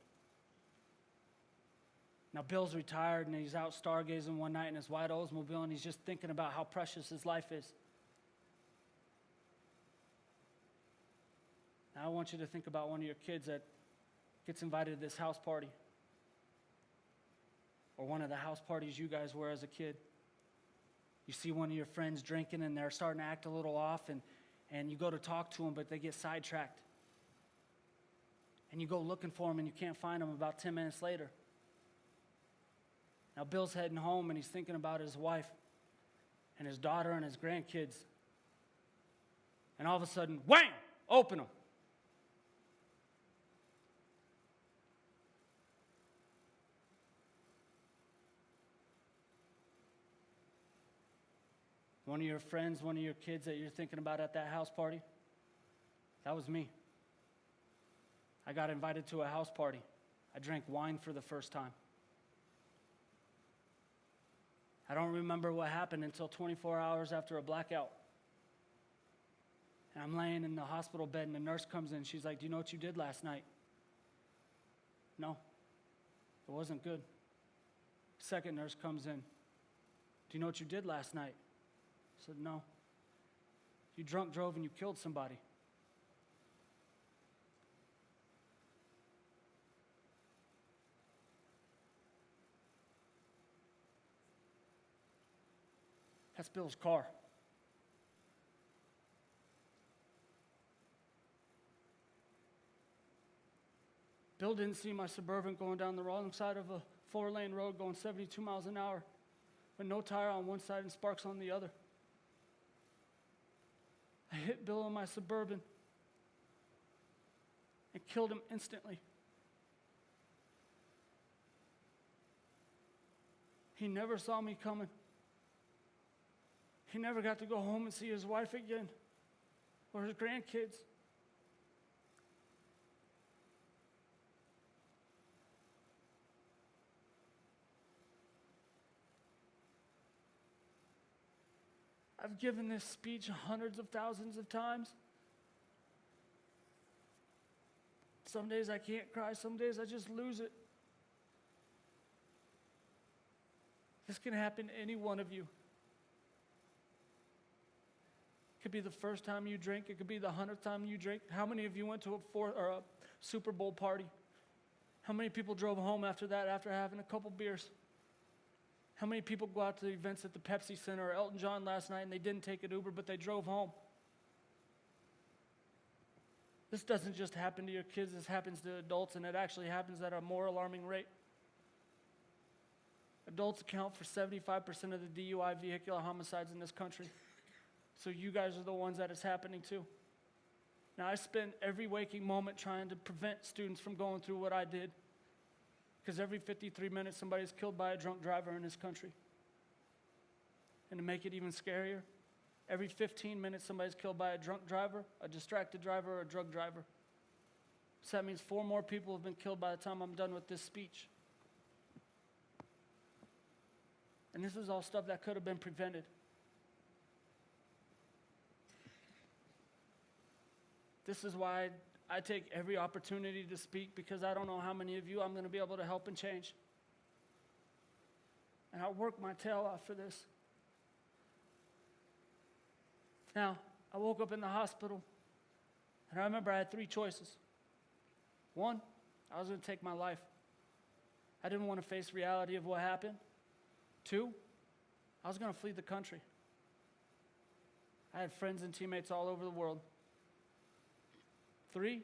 Now, Bill's retired and he's out stargazing one night in his white Oldsmobile and he's just thinking about how precious his life is. Now, I want you to think about one of your kids that gets invited to this house party, or one of the house parties you guys were as a kid. You see one of your friends drinking and they're starting to act a little off, and you go to talk to them, but they get sidetracked. And you go looking for them and you can't find them about 10 minutes later. Now, Bill's heading home and he's thinking about his wife and his daughter and his grandkids. And all of a sudden, wham! Open them. One of your friends, one of your kids that you're thinking about at that house party, that was me. I got invited to a house party. I drank wine for the first time. I don't remember what happened until 24 hours after a blackout. And I'm laying in the hospital bed and the nurse comes in. She's like, "Do you know what you did last night?" No, it wasn't good. Second nurse comes in. "Do you know what you did last night?" I said, "No." "You drunk drove and you killed somebody." That's Bill's car. Bill didn't see my Suburban going down the wrong side of a 4-lane road going 72 miles an hour with no tire on one side and sparks on the other. I hit Bill in my Suburban and killed him instantly. He never saw me coming. He never got to go home and see his wife again or his grandkids. I've given this speech hundreds of thousands of times. Some days I can't cry, some days I just lose it. This can happen to any one of you. It could be the first time you drink. It could be the 100th time you drink. How many of you went to a Super Bowl party? How many people drove home after that after having a couple beers? How many people go out to events at the Pepsi Center or Elton John last night and they didn't take an Uber, but they drove home? This doesn't just happen to your kids. This happens to adults, and it actually happens at a more alarming rate. Adults account for 75% of the DUI vehicular homicides in this country. So you guys are the ones that it's happening to. Now, I spend every waking moment trying to prevent students from going through what I did, because every 53 minutes somebody's killed by a drunk driver in this country. And to make it even scarier, every 15 minutes somebody's killed by a drunk driver, a distracted driver, or a drug driver. So that means 4 more people have been killed by the time I'm done with this speech. And this is all stuff that could have been prevented. This is why I take every opportunity to speak, because I don't know how many of you I'm going to be able to help and change. And I work my tail off for this. Now, I woke up in the hospital, and I remember I had 3 choices. 1, I was going to take my life. I didn't want to face reality of what happened. 2, I was going to flee the country. I had friends and teammates all over the world. 3,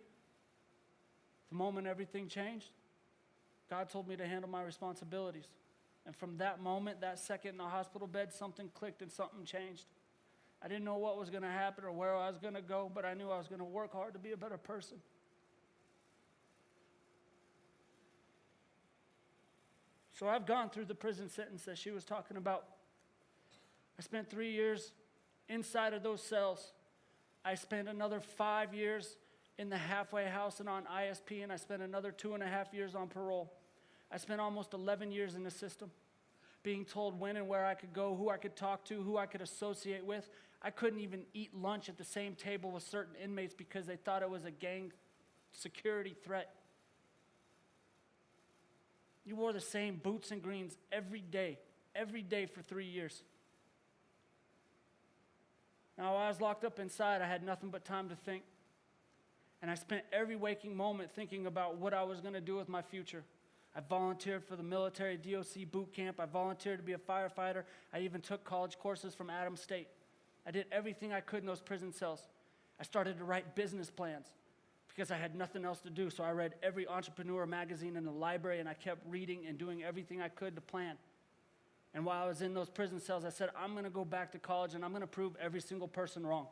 the moment everything changed, God told me to handle my responsibilities. And from that moment, that second in the hospital bed, something clicked and something changed. I didn't know what was going to happen or where I was going to go, but I knew I was going to work hard to be a better person. So I've gone through the prison sentence that she was talking about. I spent 3 years inside of those cells. I spent another 5 years in the halfway house and on ISP, and I spent another 2.5 years on parole. I spent almost 11 years in the system, being told when and where I could go, who I could talk to, who I could associate with. I couldn't even eat lunch at the same table with certain inmates because they thought it was a gang security threat. You wore the same boots and greens every day for 3 years. Now, while I was locked up inside, I had nothing but time to think. And I spent every waking moment thinking about what I was going to do with my future. I volunteered for the military DOC boot camp. I volunteered to be a firefighter. I even took college courses from Adams State. I did everything I could in those prison cells. I started to write business plans because I had nothing else to do. So I read every entrepreneur magazine in the library, and I kept reading and doing everything I could to plan. And while I was in those prison cells, I said, I'm going to go back to college, and I'm going to prove every single person wrong.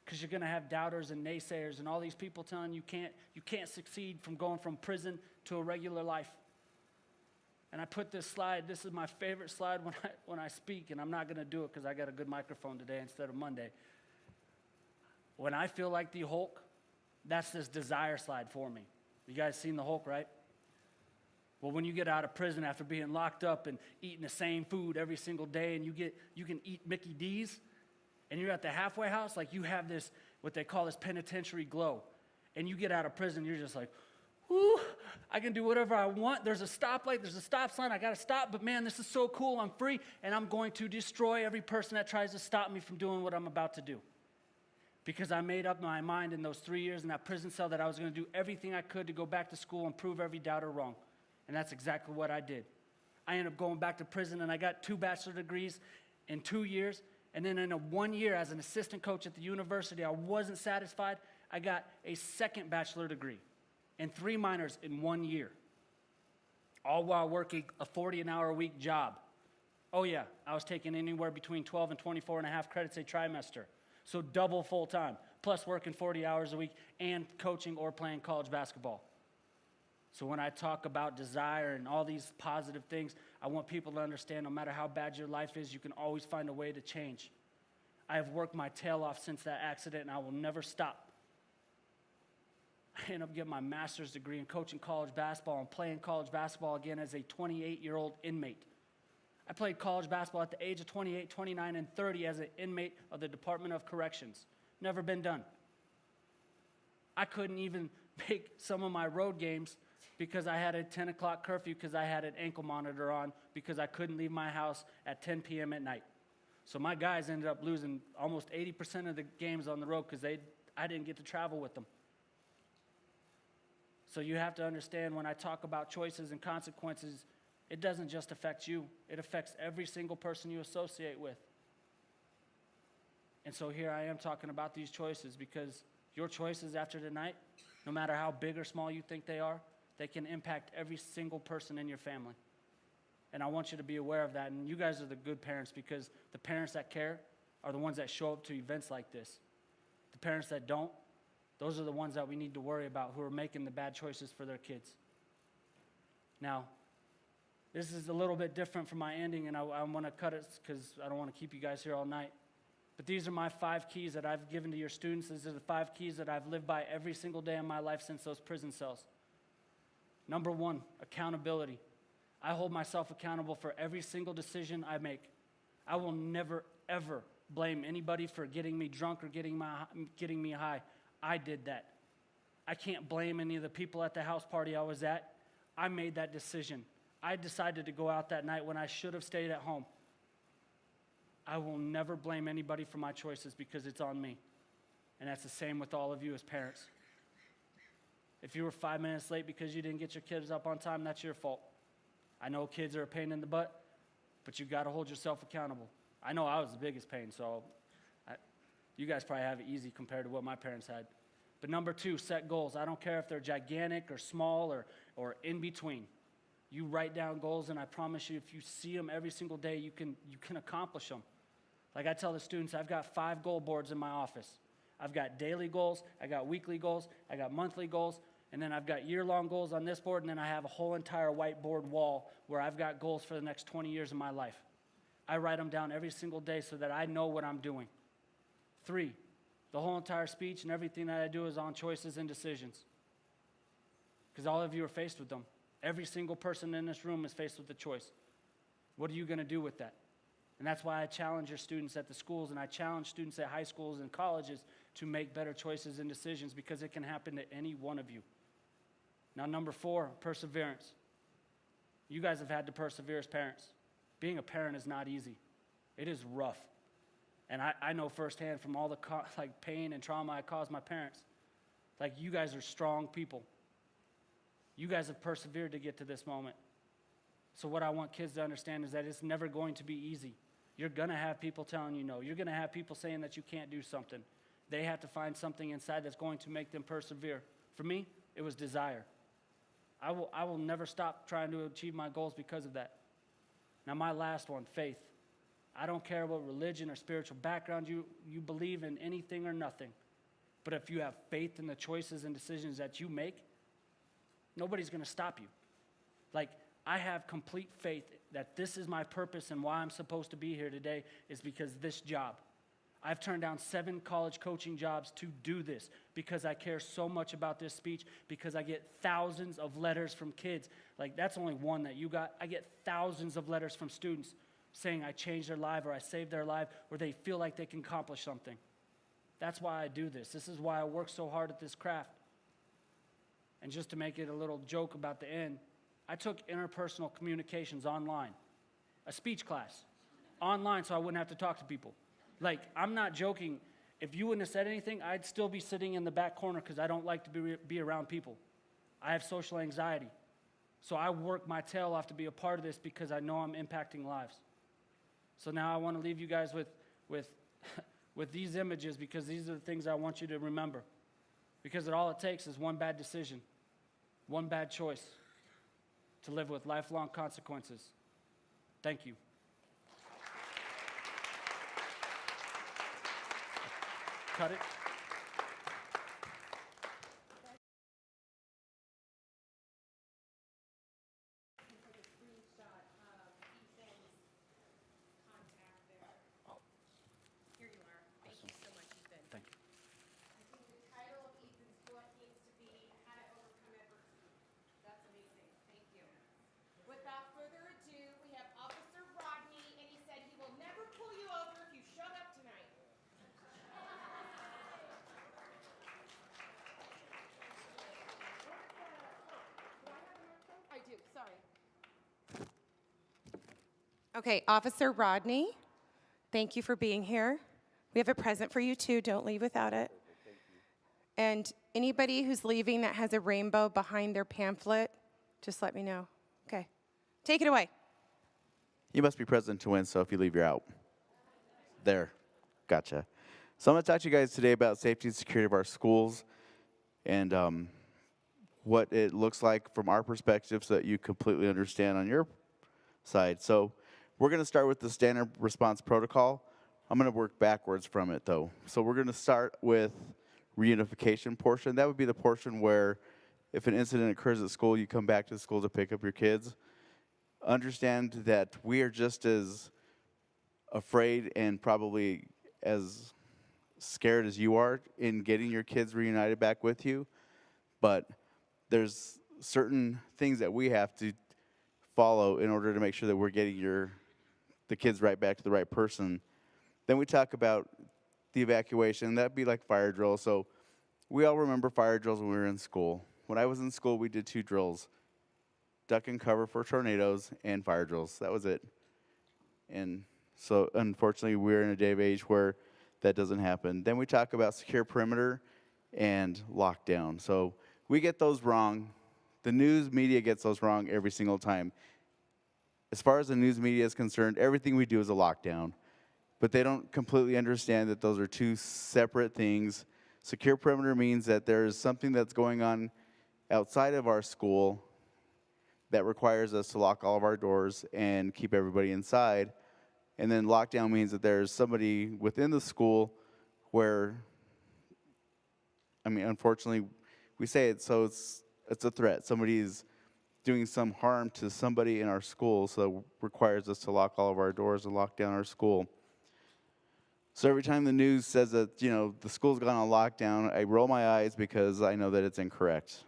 Because you're going to have doubters and naysayers and all these people telling you can't succeed from going from prison to a regular life. And I put this slide, this is my favorite slide when I speak, and I'm not going to do it because I got a good microphone today instead of Monday. When I feel like the Hulk, that's this desire slide for me. You guys seen the Hulk, right? Well, when you get out of prison after being locked up and eating the same food every single day, and you can eat Mickey D's, and you're at the halfway house, like you have this, what they call this penitentiary glow. And you get out of prison, you're just like, whoo, I can do whatever I want. There's a stoplight, there's a stop sign, I gotta stop, but man, this is so cool, I'm free, and I'm going to destroy every person that tries to stop me from doing what I'm about to do. Because I made up my mind in those 3 years in that prison cell that I was gonna do everything I could to go back to school and prove every doubter wrong. And that's exactly what I did. I ended up going back to prison, and I got 2 bachelor degrees in 2 years. And then in 1 year as an assistant coach at the university, I wasn't satisfied. I got a second bachelor degree and 3 minors in 1 year, all while working a 40-an-hour-a-week job. Oh yeah, I was taking anywhere between 12 and 24 and a half credits a trimester, so double full-time, plus working 40 hours a week and coaching or playing college basketball. So when I talk about desire and all these positive things, I want people to understand no matter how bad your life is, you can always find a way to change. I have worked my tail off since that accident, and I will never stop. I ended up getting my master's degree in coaching college basketball and playing college basketball again as a 28-year-old inmate. I played college basketball at the age of 28, 29, and 30 as an inmate of the Department of Corrections. Never been done. I couldn't even make some of my road games because I had a 10 o'clock curfew because I had an ankle monitor on because I couldn't leave my house at 10 p.m. at night. So my guys ended up losing almost 80% of the games on the road because I didn't get to travel with them. So you have to understand when I talk about choices and consequences, it doesn't just affect you. It affects every single person you associate with. And so here I am talking about these choices because your choices after tonight, no matter how big or small you think they are, they can impact every single person in your family. And I want you to be aware of that. And you guys are the good parents because the parents that care are the ones that show up to events like this. The parents that don't, those are the ones that we need to worry about who are making the bad choices for their kids. Now, this is a little bit different from my ending, and I want to cut it because I don't want to keep you guys here all night. But these are my 5 keys that I've given to your students. These are the 5 keys that I've lived by every single day in my life since those prison cells. Number 1, accountability. I hold myself accountable for every single decision I make. I will never, ever blame anybody for getting me drunk or getting me high. I did that. I can't blame any of the people at the house party I was at. I made that decision. I decided to go out that night when I should have stayed at home. I will never blame anybody for my choices because it's on me. And that's the same with all of you as parents. If you were 5 minutes late because you didn't get your kids up on time, that's your fault. I know kids are a pain in the butt, but you got to hold yourself accountable. I know I was the biggest pain, so you guys probably have it easy compared to what my parents had. But number 2, set goals. I don't care if they're gigantic or small or in between. You write down goals, and I promise you, if you see them every single day, you can accomplish them. Like I tell the students, I've got 5 goal boards in my office. I've got daily goals, I got weekly goals, I got monthly goals, and then I've got year-long goals on this board, and then I have a whole entire whiteboard wall where I've got goals for the next 20 years of my life. I write them down every single day so that I know what I'm doing. 3, The whole entire speech and everything that I do is on choices and decisions. Because all of you are faced with them. Every single person in this room is faced with a choice. What are you going to do with that? And that's why I challenge your students at the schools, and I challenge students at high schools and colleges to make better choices and decisions, because it can happen to any one of you. Now, number 4, perseverance. You guys have had to persevere as parents. Being a parent is not easy. It is rough. And I know firsthand from all the pain and trauma I caused my parents. Like, you guys are strong people. You guys have persevered to get to this moment. So what I want kids to understand is that it's never going to be easy. You're going to have people telling you no. You're going to have people saying that you can't do something. They have to find something inside that's going to make them persevere. For me, it was desire. I will never stop trying to achieve my goals because of that. Now, my last one, faith. I don't care what religion or spiritual background you believe in, anything or nothing. But if you have faith in the choices and decisions that you make, nobody's going to stop you. Like, I have complete faith that this is my purpose, and why I'm supposed to be here today is because this job. I've turned down 7 college coaching jobs to do this because I care so much about this speech, because I get thousands of letters from kids. Like, that's only one that you got. I get thousands of letters from students saying I changed their life, or I saved their life, or they feel like they can accomplish something. That's why I do this. This is why I work so hard at this craft. And just to make it a little joke about the end, I took interpersonal communications online, a speech class, online, so I wouldn't have to talk to people. Like, I'm not joking. If you wouldn't have said anything, I'd still be sitting in the back corner because I don't like to be around people. I have social anxiety. So I work my tail off to be a part of this because I know I'm impacting lives. So now I want to leave you guys with these images, because these are the things I want you to remember. Because all it takes is one bad decision, one bad choice, to live with lifelong consequences. Thank you. Cut it. Here you are. Thank you so much, Ethan. Thank you. I think the title of Ethan's book needs to be How to Overcome Adversity. That's amazing. Thank you. Without further ado, we have Officer Rodney, and he said he will never pull you over if you shut up tonight. I do, sorry. Okay, Officer Rodney, thank you for being here. We have a present for you too. Don't leave without it. And anybody who's leaving that has a rainbow behind their pamphlet, just let me know. Okay, take it away. You must be present to win, so if you leave, you're out. There. Gotcha. So I'm going to talk to you guys today about safety and security of our schools and what it looks like from our perspective so that you completely understand on your side. So we're going to start with the standard response protocol. I'm going to work backwards from it, though. So we're going to start with reunification portion. That would be the portion where if an incident occurs at school, you come back to the school to pick up your kids. Understand that we are just as afraid and probably as scared as you are in getting your kids reunited back with you, but there's certain things that we have to follow in order to make sure that we're getting the kids right back to the right person. Then we talk about the evacuation. That'd be like fire drills. So we all remember fire drills when we were in school. When I was in school, we did 2 drills: duck and cover for tornadoes and fire drills. That was it. And so unfortunately, we're in a day of age where that doesn't happen. Then we talk about secure perimeter and lockdown. So we get those wrong. The news media gets those wrong every single time. As far as the news media is concerned, everything we do is a lockdown. But they don't completely understand that those are 2 separate things. Secure perimeter means that there's something that's going on outside of our school that requires us to lock all of our doors and keep everybody inside. And then lockdown means that there's somebody within the school where, unfortunately, we say it, so it's a threat. Somebody's doing some harm to somebody in our school, so it requires us to lock all of our doors and lock down our school. So every time the news says that, the school's gone on lockdown, I roll my eyes because I know that it's incorrect.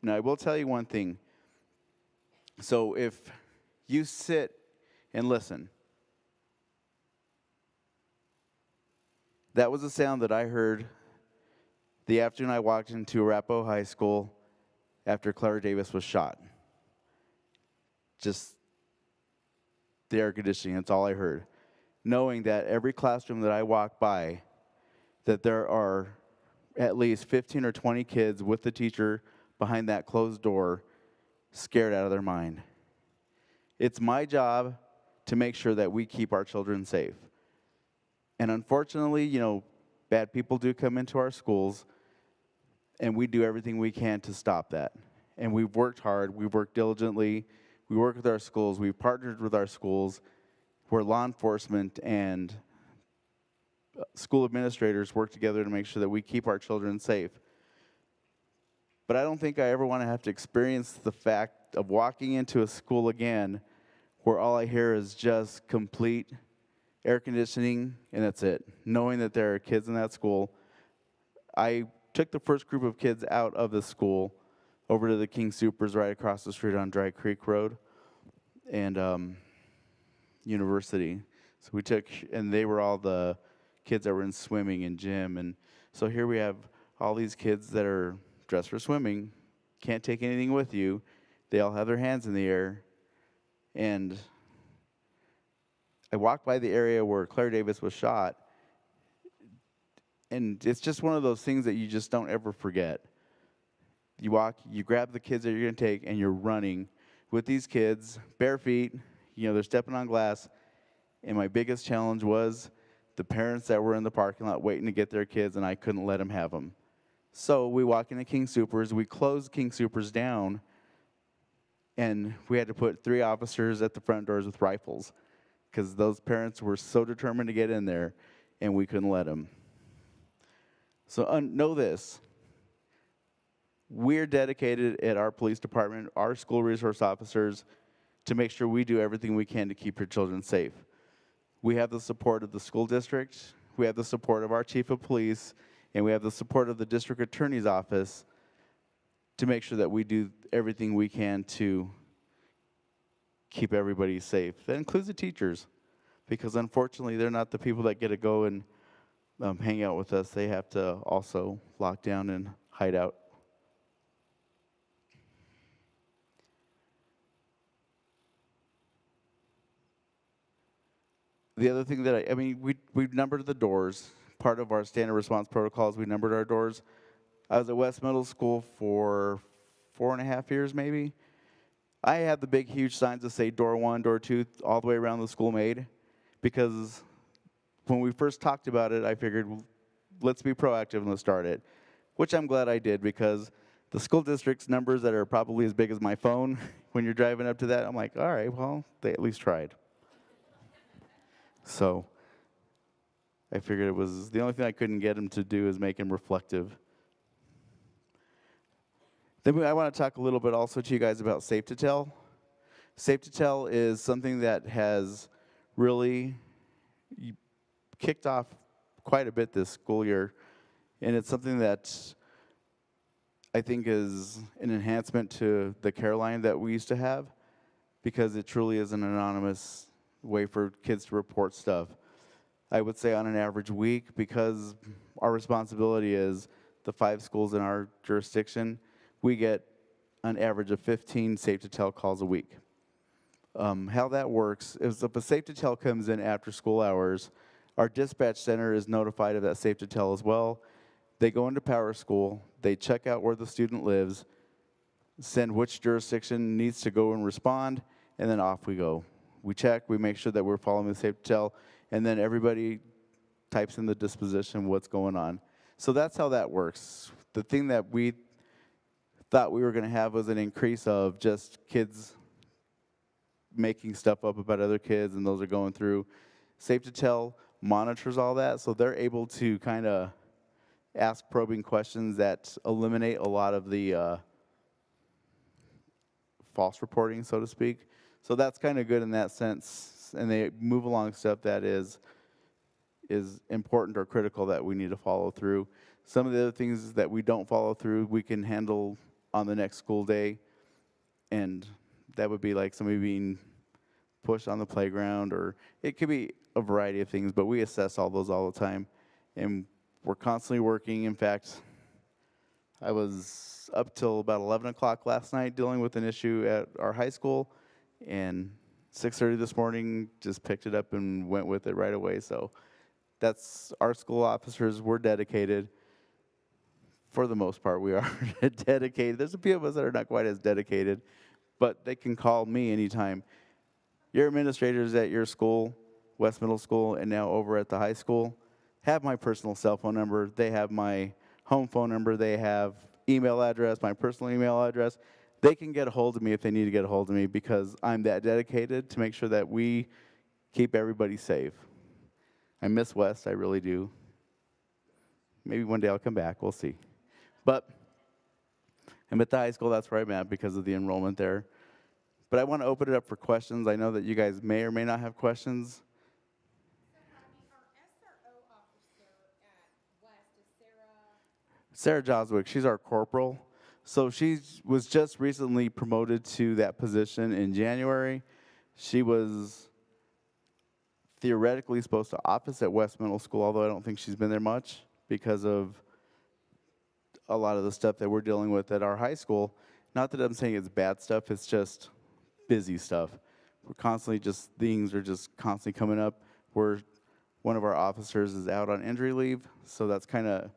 Now, I will tell you one thing. So if you sit and listen, that was the sound that I heard the afternoon I walked into Arapahoe High School after Clara Davis was shot. Just the air conditioning, that's all I heard. Knowing that every classroom that I walk by, that there are at least 15 or 20 kids with the teacher behind that closed door, scared out of their mind. It's my job to make sure that we keep our children safe. And unfortunately, bad people do come into our schools, and we do everything we can to stop that. And we've worked hard, we've worked diligently, we work with our schools, we've partnered with our schools, where law enforcement and school administrators work together to make sure that we keep our children safe. But I don't think I ever want to have to experience the fact of walking into a school again where all I hear is just complete air conditioning, and that's it. Knowing that there are kids in that school. I took the first group of kids out of the school over to the King Soopers right across the street on Dry Creek Road and University. So we took, and they were all the kids that were in swimming and gym. And so here we have all these kids that are dressed for swimming, can't take anything with you. They all have their hands in the air. And I walked by the area where Clara Davis was shot, and it's just one of those things that you just don't ever forget. You walk, you grab the kids that you're going to take, and you're running with these kids, bare feet, they're stepping on glass. And my biggest challenge was the parents that were in the parking lot waiting to get their kids, and I couldn't let them have them. So we walk into King Soopers, we closed King Soopers down, and we had to put 3 officers at the front doors with rifles because those parents were so determined to get in there, and we couldn't let them. So know this. We're dedicated at our police department, our school resource officers, to make sure we do everything we can to keep your children safe. We have the support of the school district, we have the support of our chief of police, and we have the support of the district attorney's office to make sure that we do everything we can to keep everybody safe. That includes the teachers, because unfortunately they're not the people that get to go and hang out with us. They have to also lock down and hide out. The other thing that we've numbered the doors. Part of our standard response protocols, we numbered our doors. I was at West Middle School for 4.5 years, maybe. I had the big, huge signs that say door 1, door 2, all the way around the school made, because when we first talked about it, I figured, let's be proactive and let's start it, which I'm glad I did, because the school district's numbers that are probably as big as my phone, when you're driving up to that, I'm like, all right, well, they at least tried. So I figured it was the only thing I couldn't get him to do is make him reflective. Then I want to talk a little bit also to you guys about Safe to Tell. Safe to Tell is something that has really kicked off quite a bit this school year, and it's something that I think is an enhancement to the care line that we used to have, because it truly is an anonymous way for kids to report stuff. I would say on an average week, because our responsibility is the 5 schools in our jurisdiction, we get an average of 15 Safe to Tell calls a week. How that works is if a Safe to Tell comes in after school hours, our dispatch center is notified of that Safe to Tell as well. They go into Power School, they check out where the student lives, send which jurisdiction needs to go and respond, and then off we go. We check, we make sure that we're following the Safe to Tell, and then everybody types in the disposition what's going on. So that's how that works. The thing that we thought we were going to have was an increase of just kids making stuff up about other kids, and those are going through. Safe to Tell monitors all that, so they're able to kind of ask probing questions that eliminate a lot of the false reporting, so to speak. So that's kind of good in that sense, and they move along stuff that is is important or critical that we need to follow through. Some of the other things that we don't follow through, we can handle on the next school day, and that would be like somebody being pushed on the playground, or it could be a variety of things, but we assess all those all the time, and we're constantly working. In fact, I was up till about 11 o'clock last night dealing with an issue at our high school, and 6:30 this morning just picked it up and went with it right away. So that's our school officers. We're dedicated. For the most part, we are dedicated. There's a few of us that are not quite as dedicated, but they can call me anytime. Your administrators at your school, West Middle School, and now over at the high school, have my personal cell phone number. They have my home phone number. They have email address, my personal email address. They can get a hold of me if they need to get a hold of me, because I'm that dedicated to make sure that we keep everybody safe. I miss West, I really do. Maybe one day I'll come back, we'll see. But I'm at the high school, that's where I'm at because of the enrollment there. But I want to open it up for questions. I know that you guys may or may not have questions. Sarah Joswick, she's our corporal. So she was just recently promoted to that position in January. She was theoretically supposed to office at West Middle School, although I don't think she's been there much because of a lot of the stuff that we're dealing with at our high school. Not that I'm saying it's bad stuff, it's just busy stuff. We're constantly just, things are just constantly coming up. One of our officers is out on injury leave, so that's kind of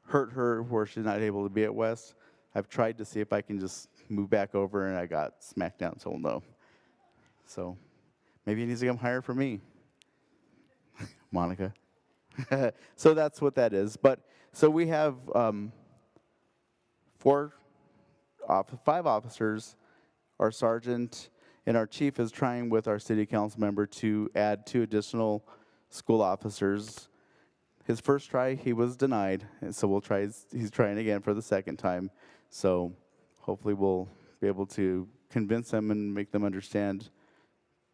hurt her where she's not able to be at West. I've tried to see if I can just move back over, and I got smacked down, told no. So maybe he needs to come hire for me. Monica. So that's what that is. But so we have 5 officers, our sergeant, and our chief is trying with our city council member to add 2 additional school officers. His first try, he was denied, and so we'll try. He's trying again for the second time. So hopefully we'll be able to convince them and make them understand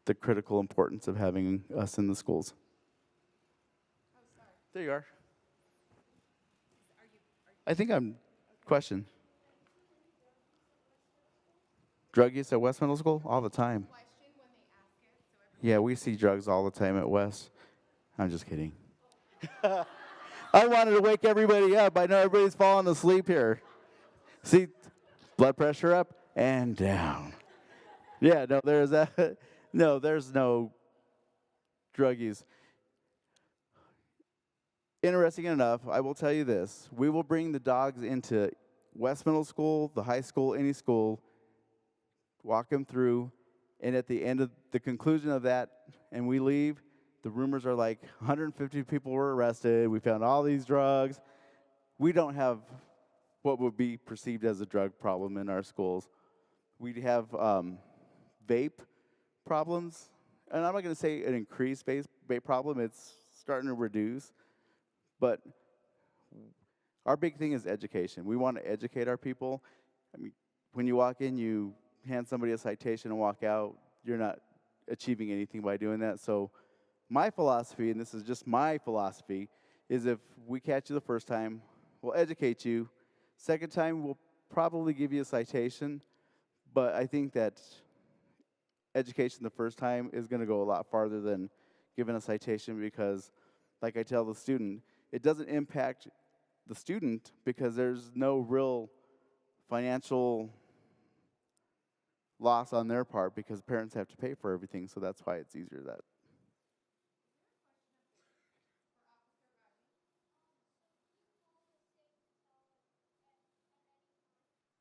the critical importance of having us in the schools. There you are. I think I'm, question. Drug use at West Middle School? All the time. Yeah, we see drugs all the time at West. I'm just kidding. I wanted to wake everybody up. I know everybody's falling asleep here. See, blood pressure up and down. Yeah, no, there's that. No, there's no drug use. Interesting enough, I will tell you this. We will bring the dogs into West Middle School, the high school, any school, walk them through, and at the end of the conclusion of that, and we leave, the rumors are like 150 people were arrested. We found all these drugs. We don't have what would be perceived as a drug problem in our schools. We have vape problems, and I'm not going to say an increased vape problem. It's starting to reduce. But our big thing is education. We want to educate our people. I mean, when you walk in, you hand somebody a citation and walk out, you're not achieving anything by doing that. So my philosophy, and this is just my philosophy, is if we catch you the first time, we'll educate you. Second time, we'll probably give you a citation. But I think that education the first time is going to go a lot farther than giving a citation, because, like I tell the student, it doesn't impact the student because there's no real financial loss on their part because parents have to pay for everything, so that's why it's easier that.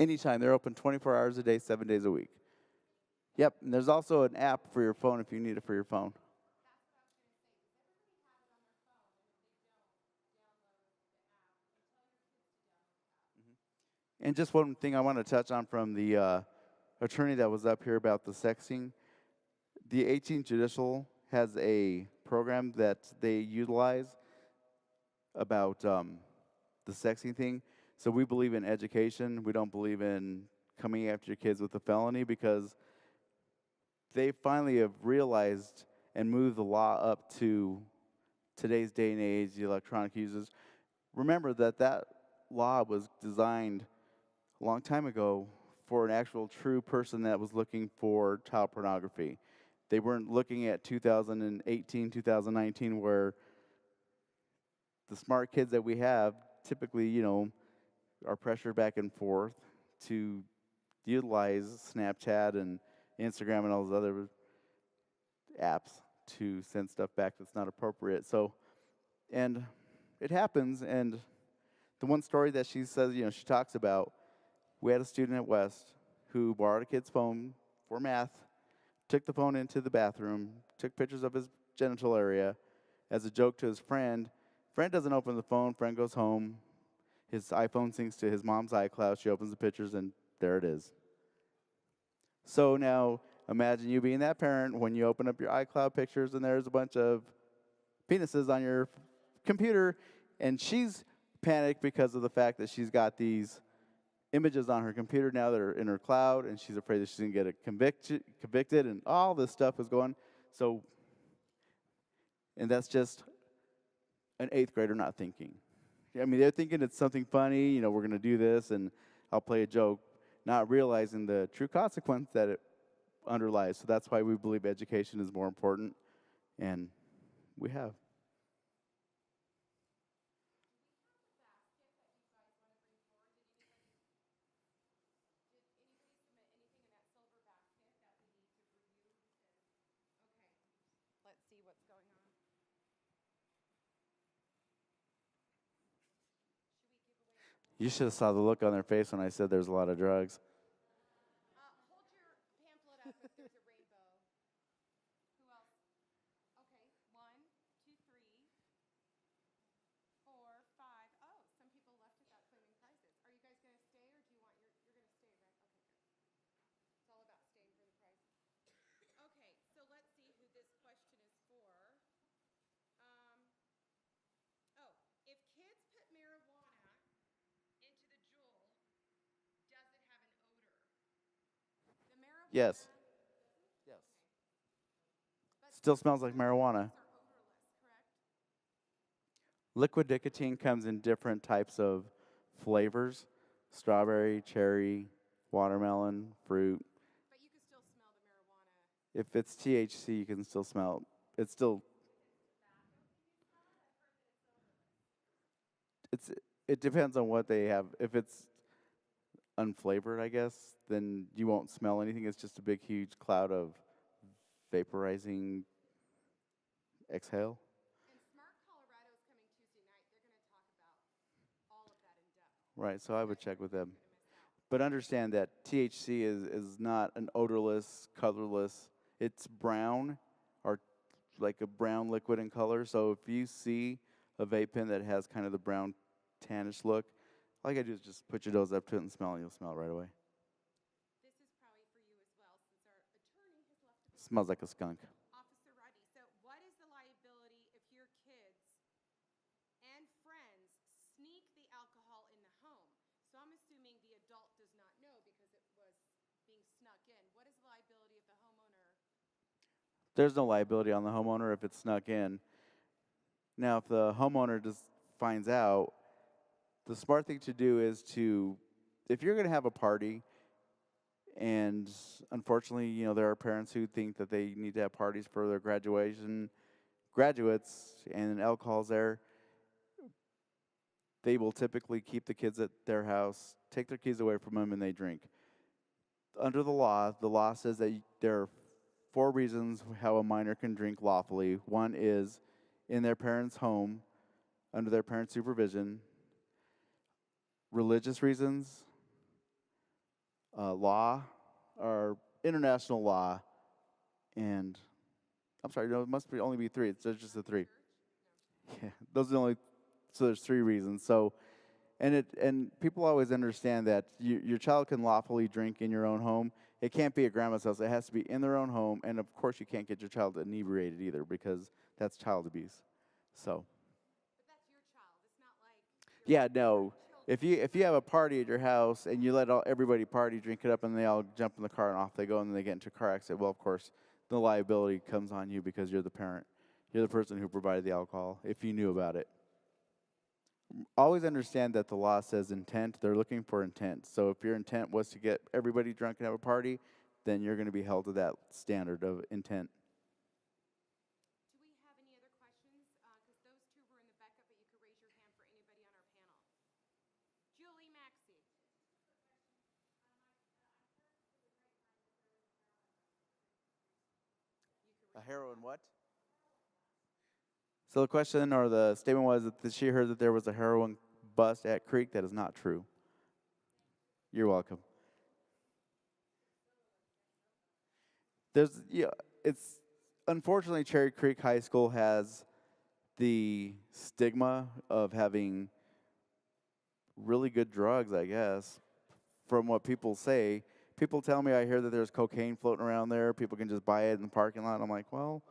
Anytime. They're open 24 hours a day, 7 days a week. Yep, and there's also an app for your phone if you need it for your phone. And just one thing I want to touch on from the attorney that was up here about the sexting. The 18th Judicial has a program that they utilize about the sexting thing. So we believe in education. We don't believe in coming after your kids with a felony, because they finally have realized and moved the law up to today's day and age, the electronic uses, remember that that law was designed a long time ago for an actual true person that was looking for child pornography. They weren't looking at 2018, 2019, where the smart kids that we have typically, are pressured back and forth to utilize Snapchat and Instagram and all those other apps to send stuff back that's not appropriate. So, and it happens. And the one story that she says, she talks about, we had a student at West who borrowed a kid's phone for math, took the phone into the bathroom, took pictures of his genital area as a joke to his friend. Friend doesn't open the phone. Friend goes home. His iPhone syncs to his mom's iCloud. She opens the pictures, and there it is. So now imagine you being that parent when you open up your iCloud pictures and there's a bunch of penises on your computer, and she's panicked because of the fact that she's got these images on her computer now that are in her cloud, and she's afraid that she's going to get convicted, and all this stuff is going. So, and that's just an 8th grader not thinking. I mean, they're thinking it's something funny, we're going to do this, and I'll play a joke, not realizing the true consequence that it underlies. So that's why we believe education is more important, and we have. Let's see what's going on. You should have saw the look on their face when I said there's a lot of drugs. Hold your pamphlet up if there's a rainbow. Who else? Okay, 1, 2, 3, 4, 5. Oh, some people left without claiming prizes. Are you guys going to stay, or do you want you're going to stay, right? Okay, good. It's all about staying for the prizes. Okay, so let's see who this question is for. If kids put marijuana into the Juul, does it have an odor? The marijuana. Yes. Yes. Still smells like marijuana. Are odorless, correct? Liquid nicotine comes in different types of flavors: strawberry, cherry, watermelon, fruit. But you can still smell the marijuana. If it's THC, you can still smell it. It's still. It depends on what they have. If it's unflavored, I guess, then you won't smell anything. It's just a big, huge cloud of vaporizing exhale. And Smart Colorado is coming Tuesday night. They're going to talk about all of that in depth. Right, so I would check with them. But understand that THC is not an odorless, colorless. It's brown, or like a brown liquid in color. So if you see a vape pen that has kind of the brown tannish look, all you gotta do is just put your nose up to it and smell it, and you'll smell it right away. This is probably for you as well, since our attorney has left a Smells like a skunk. Officer Ruddy. So what is the liability if your kids and friends sneak the alcohol in the home? So I'm assuming the adult does not know because it was being snuck in. What is the liability of the homeowner? There's no liability on the homeowner if it's snuck in. Now, if the homeowner just finds out, the smart thing to do is to, if you're going to have a party, and unfortunately, there are parents who think that they need to have parties for their graduates, and alcohol's there, they will typically keep the kids at their house, take their keys away from them, and they drink. Under the law says that there are 4 reasons how a minor can drink lawfully. One is in their parents' home, under their parents' supervision, religious reasons, law, or international law, and I'm sorry, no, it must only be 3. It's just the 3. Yeah, those are the only. So there's 3 reasons. So, and people always understand that your child can lawfully drink in your own home. It can't be at grandma's house. It has to be in their own home, and of course you can't get your child inebriated either because that's child abuse. So. But that's your child. It's not like. Yeah, no. If you have a party at your house and you let everybody party, drink it up, and they all jump in the car and off they go, and then they get into a car accident, well, of course, the liability comes on you because you're the parent. you're the person who provided the alcohol, if you knew about it. Always understand that the law says intent. They're looking for intent. So if your intent was to get everybody drunk and have a party, then you're going to be held to that standard of intent. Do we have any other questions? Because those two were in the backup, but you could raise your hand for anybody on our panel. Julie Maxey. A heroin what? So the question or the statement was that she heard that there was a heroin bust at Creek. That is not true. You're welcome. It's unfortunately Cherry Creek High School has the stigma of having really good drugs, I guess, from what people say. People tell me I hear that there's cocaine floating around there. People can just buy it in the parking lot. I'm like, well,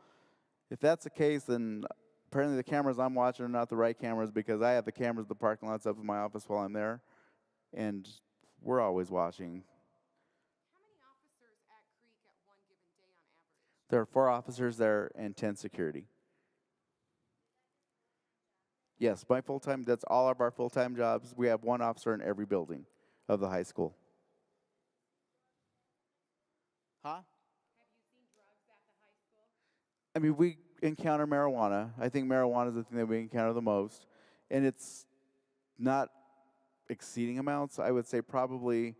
if that's the case, then apparently the cameras I'm watching are not the right cameras, because I have the cameras in the parking lots up in my office while I'm there, and we're always watching. How many officers at Creek at one given day on average? There are 4 officers there and 10 security. Yes, my full-time, that's all of our full-time jobs. We have 1 officer in every building of the high school. Huh? Have you seen drugs at the high school? I mean, we encounter marijuana. I think marijuana is the thing that we encounter the most. And it's not exceeding amounts. I would say probably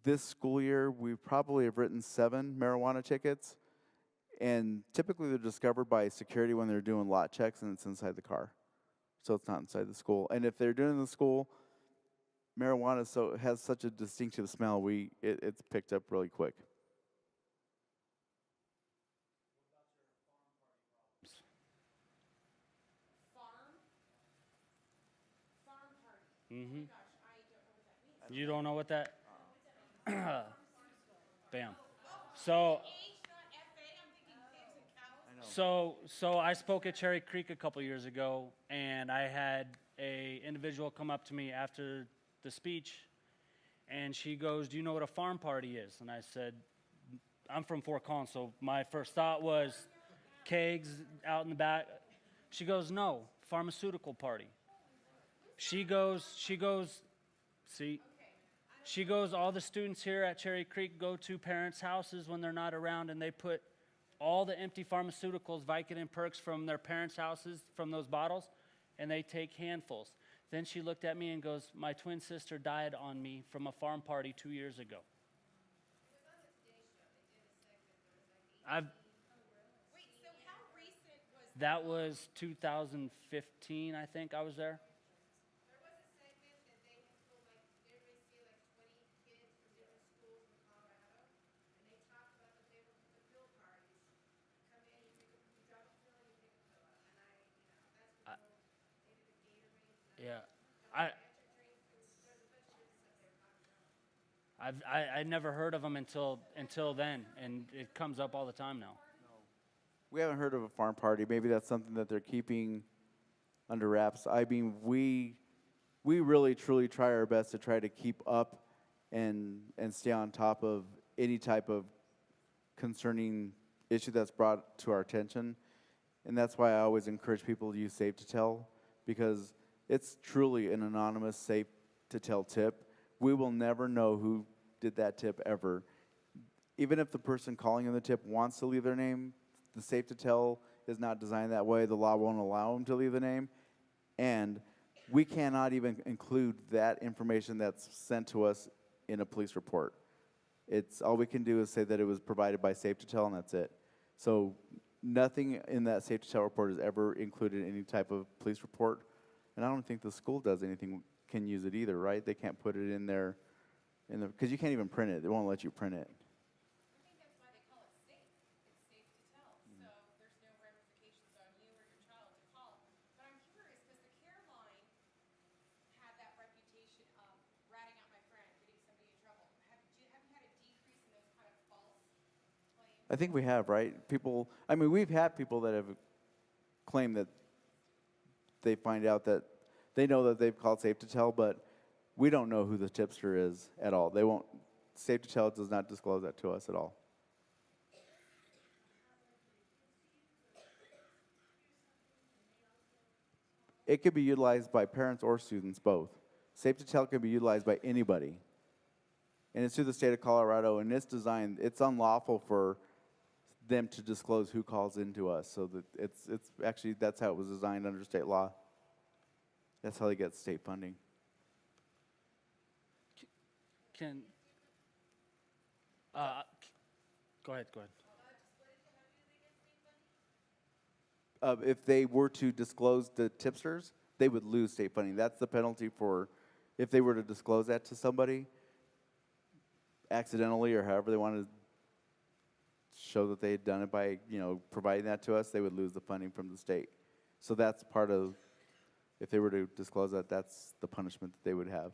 this school year, we probably have written 7 marijuana tickets. And typically they're discovered by security when they're doing lot checks, and it's inside the car. So it's not inside the school. And if they're doing it in the school, marijuana has such a distinctive smell, it's picked up really quick. Farm party. Mm-hmm. Gosh, I don't know what that means. You don't know what that? Bam. So, so I spoke at Cherry Creek a couple years ago, and I had a individual come up to me after the speech, and she goes, "Do you know what a farm party is?" And I said, "I'm from Fort Collins," so my first thought was kegs out in the back. She goes, "No, pharmaceutical party." She goes, see? She goes, "All the students here at Cherry Creek go to parents' houses when they're not around, and they put all the empty pharmaceuticals, Vicodin Perks from their parents' houses, from those bottles, and they take handfuls." Then she looked at me and goes, "My twin sister died on me from a farm party 2 years ago." Wait, so how recent was That was 2015, I think I was there. There was a segment that they had told, like, they would see like 20 kids from different schools in Colorado, and they talked about that they were the field parties. Come in, you drop a fill, you pick a fill up. And that's when they did the Gatorade. Yeah, Magic drinks, there's a bunch of stuff they were talking about. I'd never heard of them until then, and it comes up all the time now. We haven't heard of a farm party. Maybe that's something that they're keeping under wraps. I mean, we really, truly try our best to try to keep up and stay on top of any type of concerning issue that's brought to our attention. And that's why I always encourage people to use Safe to Tell, because it's truly an anonymous Safe to Tell tip. We will never know who did that tip ever. Even if the person calling in the tip wants to leave their name, the Safe to Tell is not designed that way. The law won't allow them to leave the name. And we cannot even include that information that's sent to us in a police report. It's all we can do is say that it was provided by Safe to Tell, and that's it. So nothing in that Safe to Tell report is ever included in any type of police report. And I don't think the school does anything, can use it either, right? They can't put it in there, because you can't even print it. They won't let you print it. I think that's why they call it safe. It's safe to tell. So there's no ramifications on you or your child to call. But I'm curious, because the care line had that reputation of ratting out my friend, getting somebody in trouble. Have you had a decrease in those kind of false claims? I think we have, right? We've had people that have claimed that they find out that they know that they've called Safe to Tell, but we don't know who the tipster is at all. They won't. Safe to Tell does not disclose that to us at all. it could be utilized by parents or students, both. Safe to Tell can be utilized by anybody. And it's through the state of Colorado, and it's designed, it's unlawful for them to disclose who calls into us. So that it's actually, that's how it was designed under state law. That's how they get state funding. Can, go ahead. If they were to disclose the tipsters, they would lose state funding. That's the penalty for if they were to disclose that to somebody accidentally or however they wanted to show that they had done it by, providing that to us, they would lose the funding from the state. So that's part of, if they were to disclose that, that's the punishment that they would have.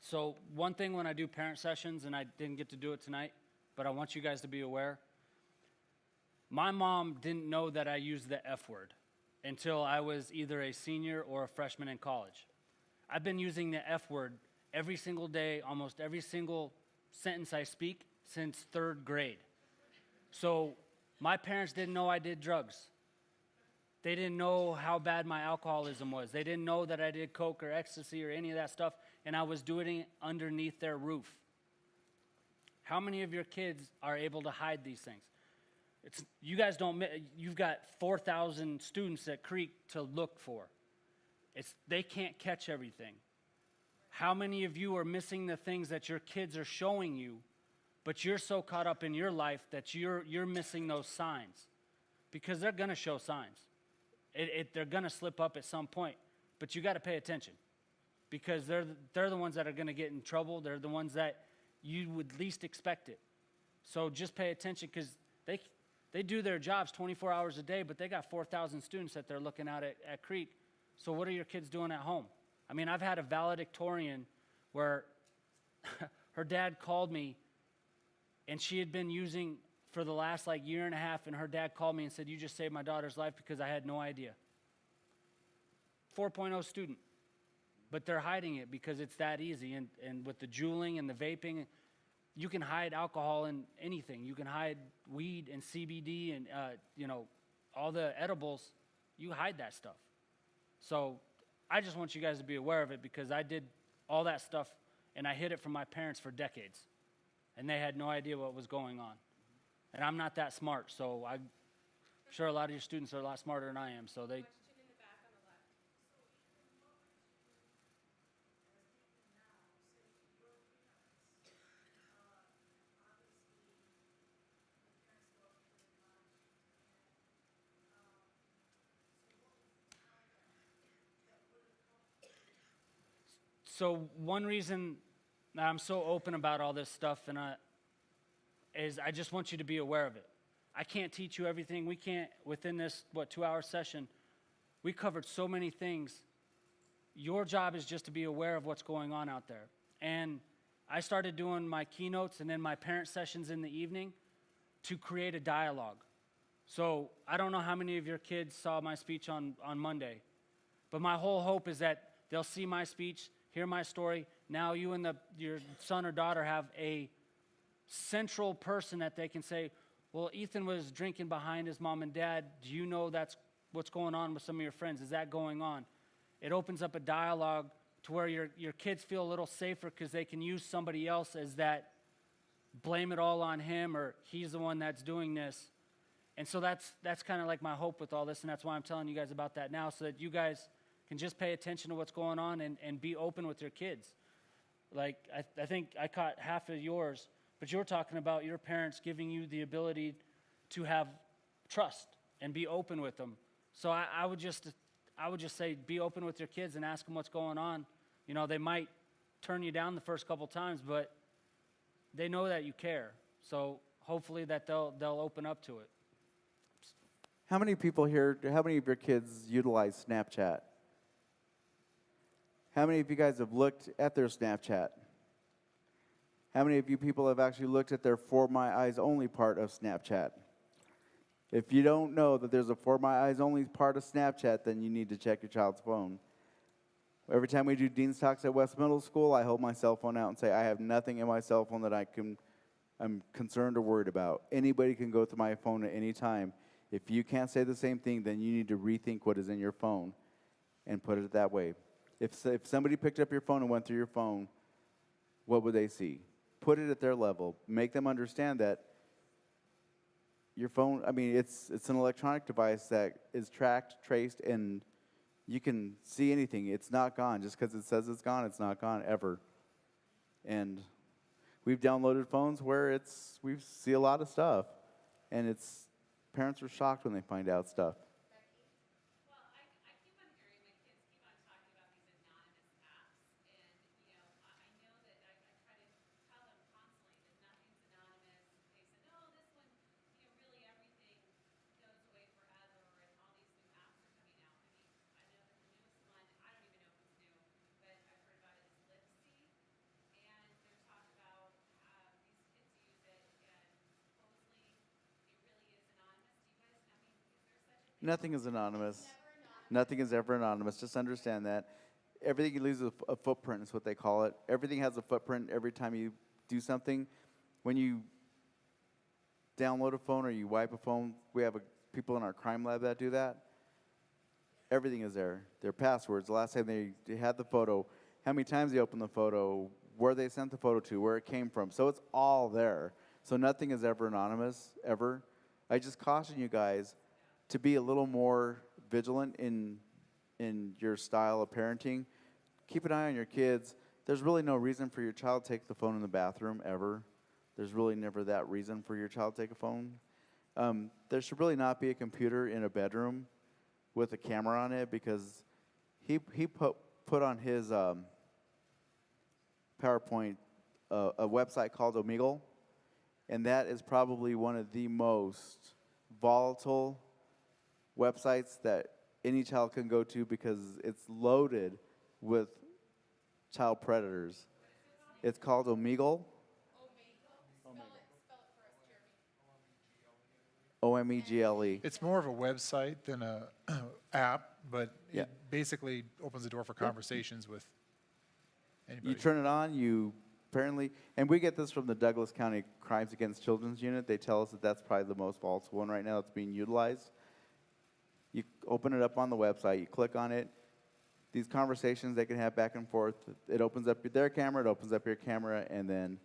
So one thing when I do parent sessions, and I didn't get to do it tonight, but I want you guys to be aware, my mom didn't know that I used the F word until I was either a senior or a freshman in college. I've been using the F word every single day, almost every single sentence I speak since 3rd grade. So my parents didn't know I did drugs. They didn't know how bad my alcoholism was. They didn't know that I did coke or ecstasy or any of that stuff, and I was doing it underneath their roof. How many of your kids are able to hide these things? You guys don't, you've got 4,000 students at Creek to look for. They can't catch everything. How many of you are missing the things that your kids are showing you, but you're so caught up in your life that you're missing those signs? Because they're going to show signs. They're going to slip up at some point, but you got to pay attention because they're the ones that are going to get in trouble. They're the ones that you would least expect it. So just pay attention because they do their jobs 24 hours a day, but they got 4,000 students that they're looking at Creek. So what are your kids doing at home? I mean, I've had a valedictorian where her dad called me, and she had been using for the last year and a half, and her dad called me and said, "You just saved my daughter's life," because I had no idea. 4.0 student. But they're hiding it because it's that easy. And with the juuling and the vaping, you can hide alcohol in anything. You can hide weed and CBD and, all the edibles. You hide that stuff. So I just want you guys to be aware of it because I did all that stuff and I hid it from my parents for decades. And they had no idea what was going on. And I'm not that smart, so I'm sure a lot of your students are a lot smarter than I am. So they. So one reason that I'm so open about all this stuff is I just want you to be aware of it. I can't teach you everything. We can't, within this, 2-hour session, we covered so many things. Your job is just to be aware of what's going on out there. And I started doing my keynotes and then my parent sessions in the evening to create a dialogue. So I don't know how many of your kids saw my speech on Monday, but my whole hope is that they'll see my speech, hear my story. Now you and your son or daughter have a central person that they can say, well, Ethan was drinking behind his mom and dad. Do you know that's what's going on with some of your friends? Is that going on? It opens up a dialogue to where your kids feel a little safer because they can use somebody else as that, blame it all on him or he's the one that's doing this. And so that's kind of like my hope with all this, and that's why I'm telling you guys about that now, so that you guys can just pay attention to what's going on and be open with your kids. Like, I think I caught half of yours, but you're talking about your parents giving you the ability to have trust and be open with them. So I would just say be open with your kids and ask them what's going on. You know, they might turn you down the first couple times, but they know that you care. So hopefully that they'll open up to it. How many people here, how many of your kids utilize Snapchat? How many of you guys have looked at their Snapchat? How many of you people have actually looked at their For My Eyes Only part of Snapchat? If you don't know that there's a For My Eyes Only part of Snapchat, then you need to check your child's phone. Every time we do Dean's Talks at West Middle School, I hold my cell phone out and say, I have nothing in my cell phone that I'm concerned or worried about. Anybody can go through my phone at any time. If you can't say the same thing, then you need to rethink what is in your phone and put it that way. If somebody picked up your phone and went through your phone, what would they see? Put it at their level. Make them understand that your phone, I mean, it's an electronic device that is tracked, traced, and you can see anything. It's not gone. Just because it says it's gone, it's not gone ever. And we've downloaded phones where we see a lot of stuff, and parents are shocked when they find out stuff. Well, I keep on hearing my kids keep on talking about these anonymous apps, and I know that I try to tell them constantly that nothing's anonymous. They say, no, this one, really everything goes away forever, and all these new apps are coming out. I mean, I know that the newest one, I don't even know if it's new, but I've heard about it, is Lipsy, and they're talking about these kids use it, and supposedly it really is anonymous. Do you guys, I mean, is there such a thing? Nothing is anonymous. Nothing is ever anonymous. Just understand that. Everything leaves a footprint is what they call it. Everything has a footprint every time you do something. When you download a phone or you wipe a phone, we have people in our crime lab that do that. Everything is there. Their passwords, the last time they had the photo, how many times they opened the photo, where they sent the photo to, where it came from. So it's all there. So nothing is ever anonymous, ever. I just caution you guys to be a little more vigilant in your style of parenting. Keep an eye on your kids. There's really no reason for your child to take the phone in the bathroom, ever. There's really never that reason for your child to take a phone. There should really not be a computer in a bedroom with a camera on it, because he put on his PowerPoint a website called Omegle, and that is probably one of the most volatile websites that any child can go to, because it's loaded with child predators. It's called Omegle. Omegle. It's more of a website than a app, but Yeah. it basically opens the door for conversations with anybody. You turn it on, apparently, and we get this from the Douglas County Crimes Against Children's Unit. They tell us that that's probably the most volatile one right now that's being utilized. You open it up on the website, you click on it. These conversations they can have back and forth. It opens up their camera, it opens up your camera, and then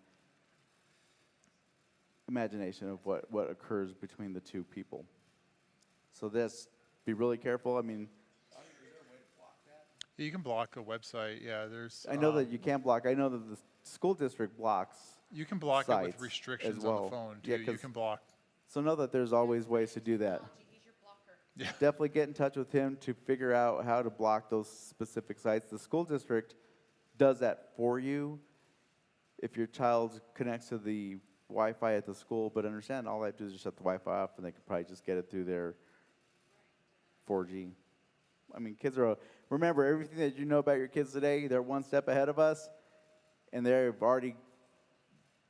imagination of what occurs between the two people. So be really careful. I mean, You can block a website. Yeah, there's. I know that you can't block. I know that the school district blocks. You can block it with sites restrictions as well. on the phone too. Yeah, You 'cause- can block. So know that there's always ways to do that. Definitely get in touch with him to figure out how to block those specific sites. The school district does that for you if your child connects to the Wi-Fi at the school, but understand all they have to do is just shut the Wi-Fi off, and they can probably just get it through their 4G. I mean, remember, everything that you know about your kids today, they're one step ahead of us, and they've already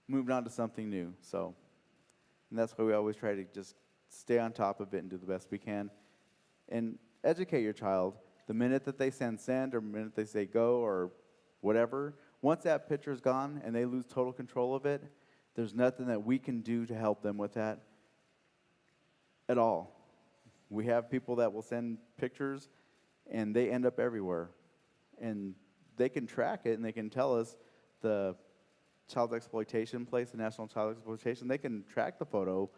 moved on to something new. So, and that's why we always try to just stay on top of it and do the best we can. And educate your child. The minute that they send, or the minute they say go, or whatever, once that picture's gone and they lose total control of it, there's nothing that we can do to help them with that at all. We have people that will send pictures, and they end up everywhere. And they can track it, and they can tell us the child exploitation place, the National Child Exploitation, they can track the photo,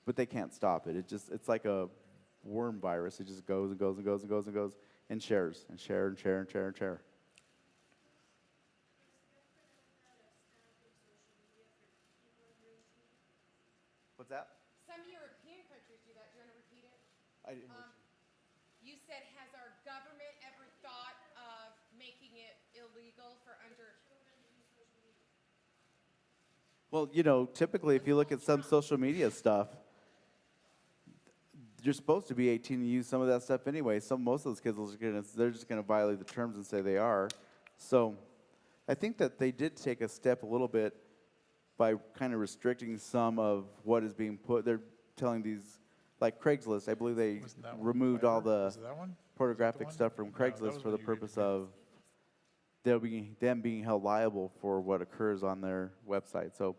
but they can't stop it. It's like a worm virus. It just goes and goes and goes and goes and goes and shares and share and share and share and share. What's that? Some European countries do that. Do you want to repeat it? I didn't You said, has our government ever thought of making it illegal for under... Well, typically if you look at some social media stuff, you're supposed to be 18 to use some of that stuff anyway. Most of those kids they're just gonna violate the terms and say they are. So I think that they did take a step a little bit by kind of restricting some of what is being put. They're telling these, like Craigslist, I believe they Wasn't that one removed all Fiverr? the Was it that one? pornographic one? stuff from No, that Craigslist was for when the you purpose get of them being held liable for what occurs on their website. So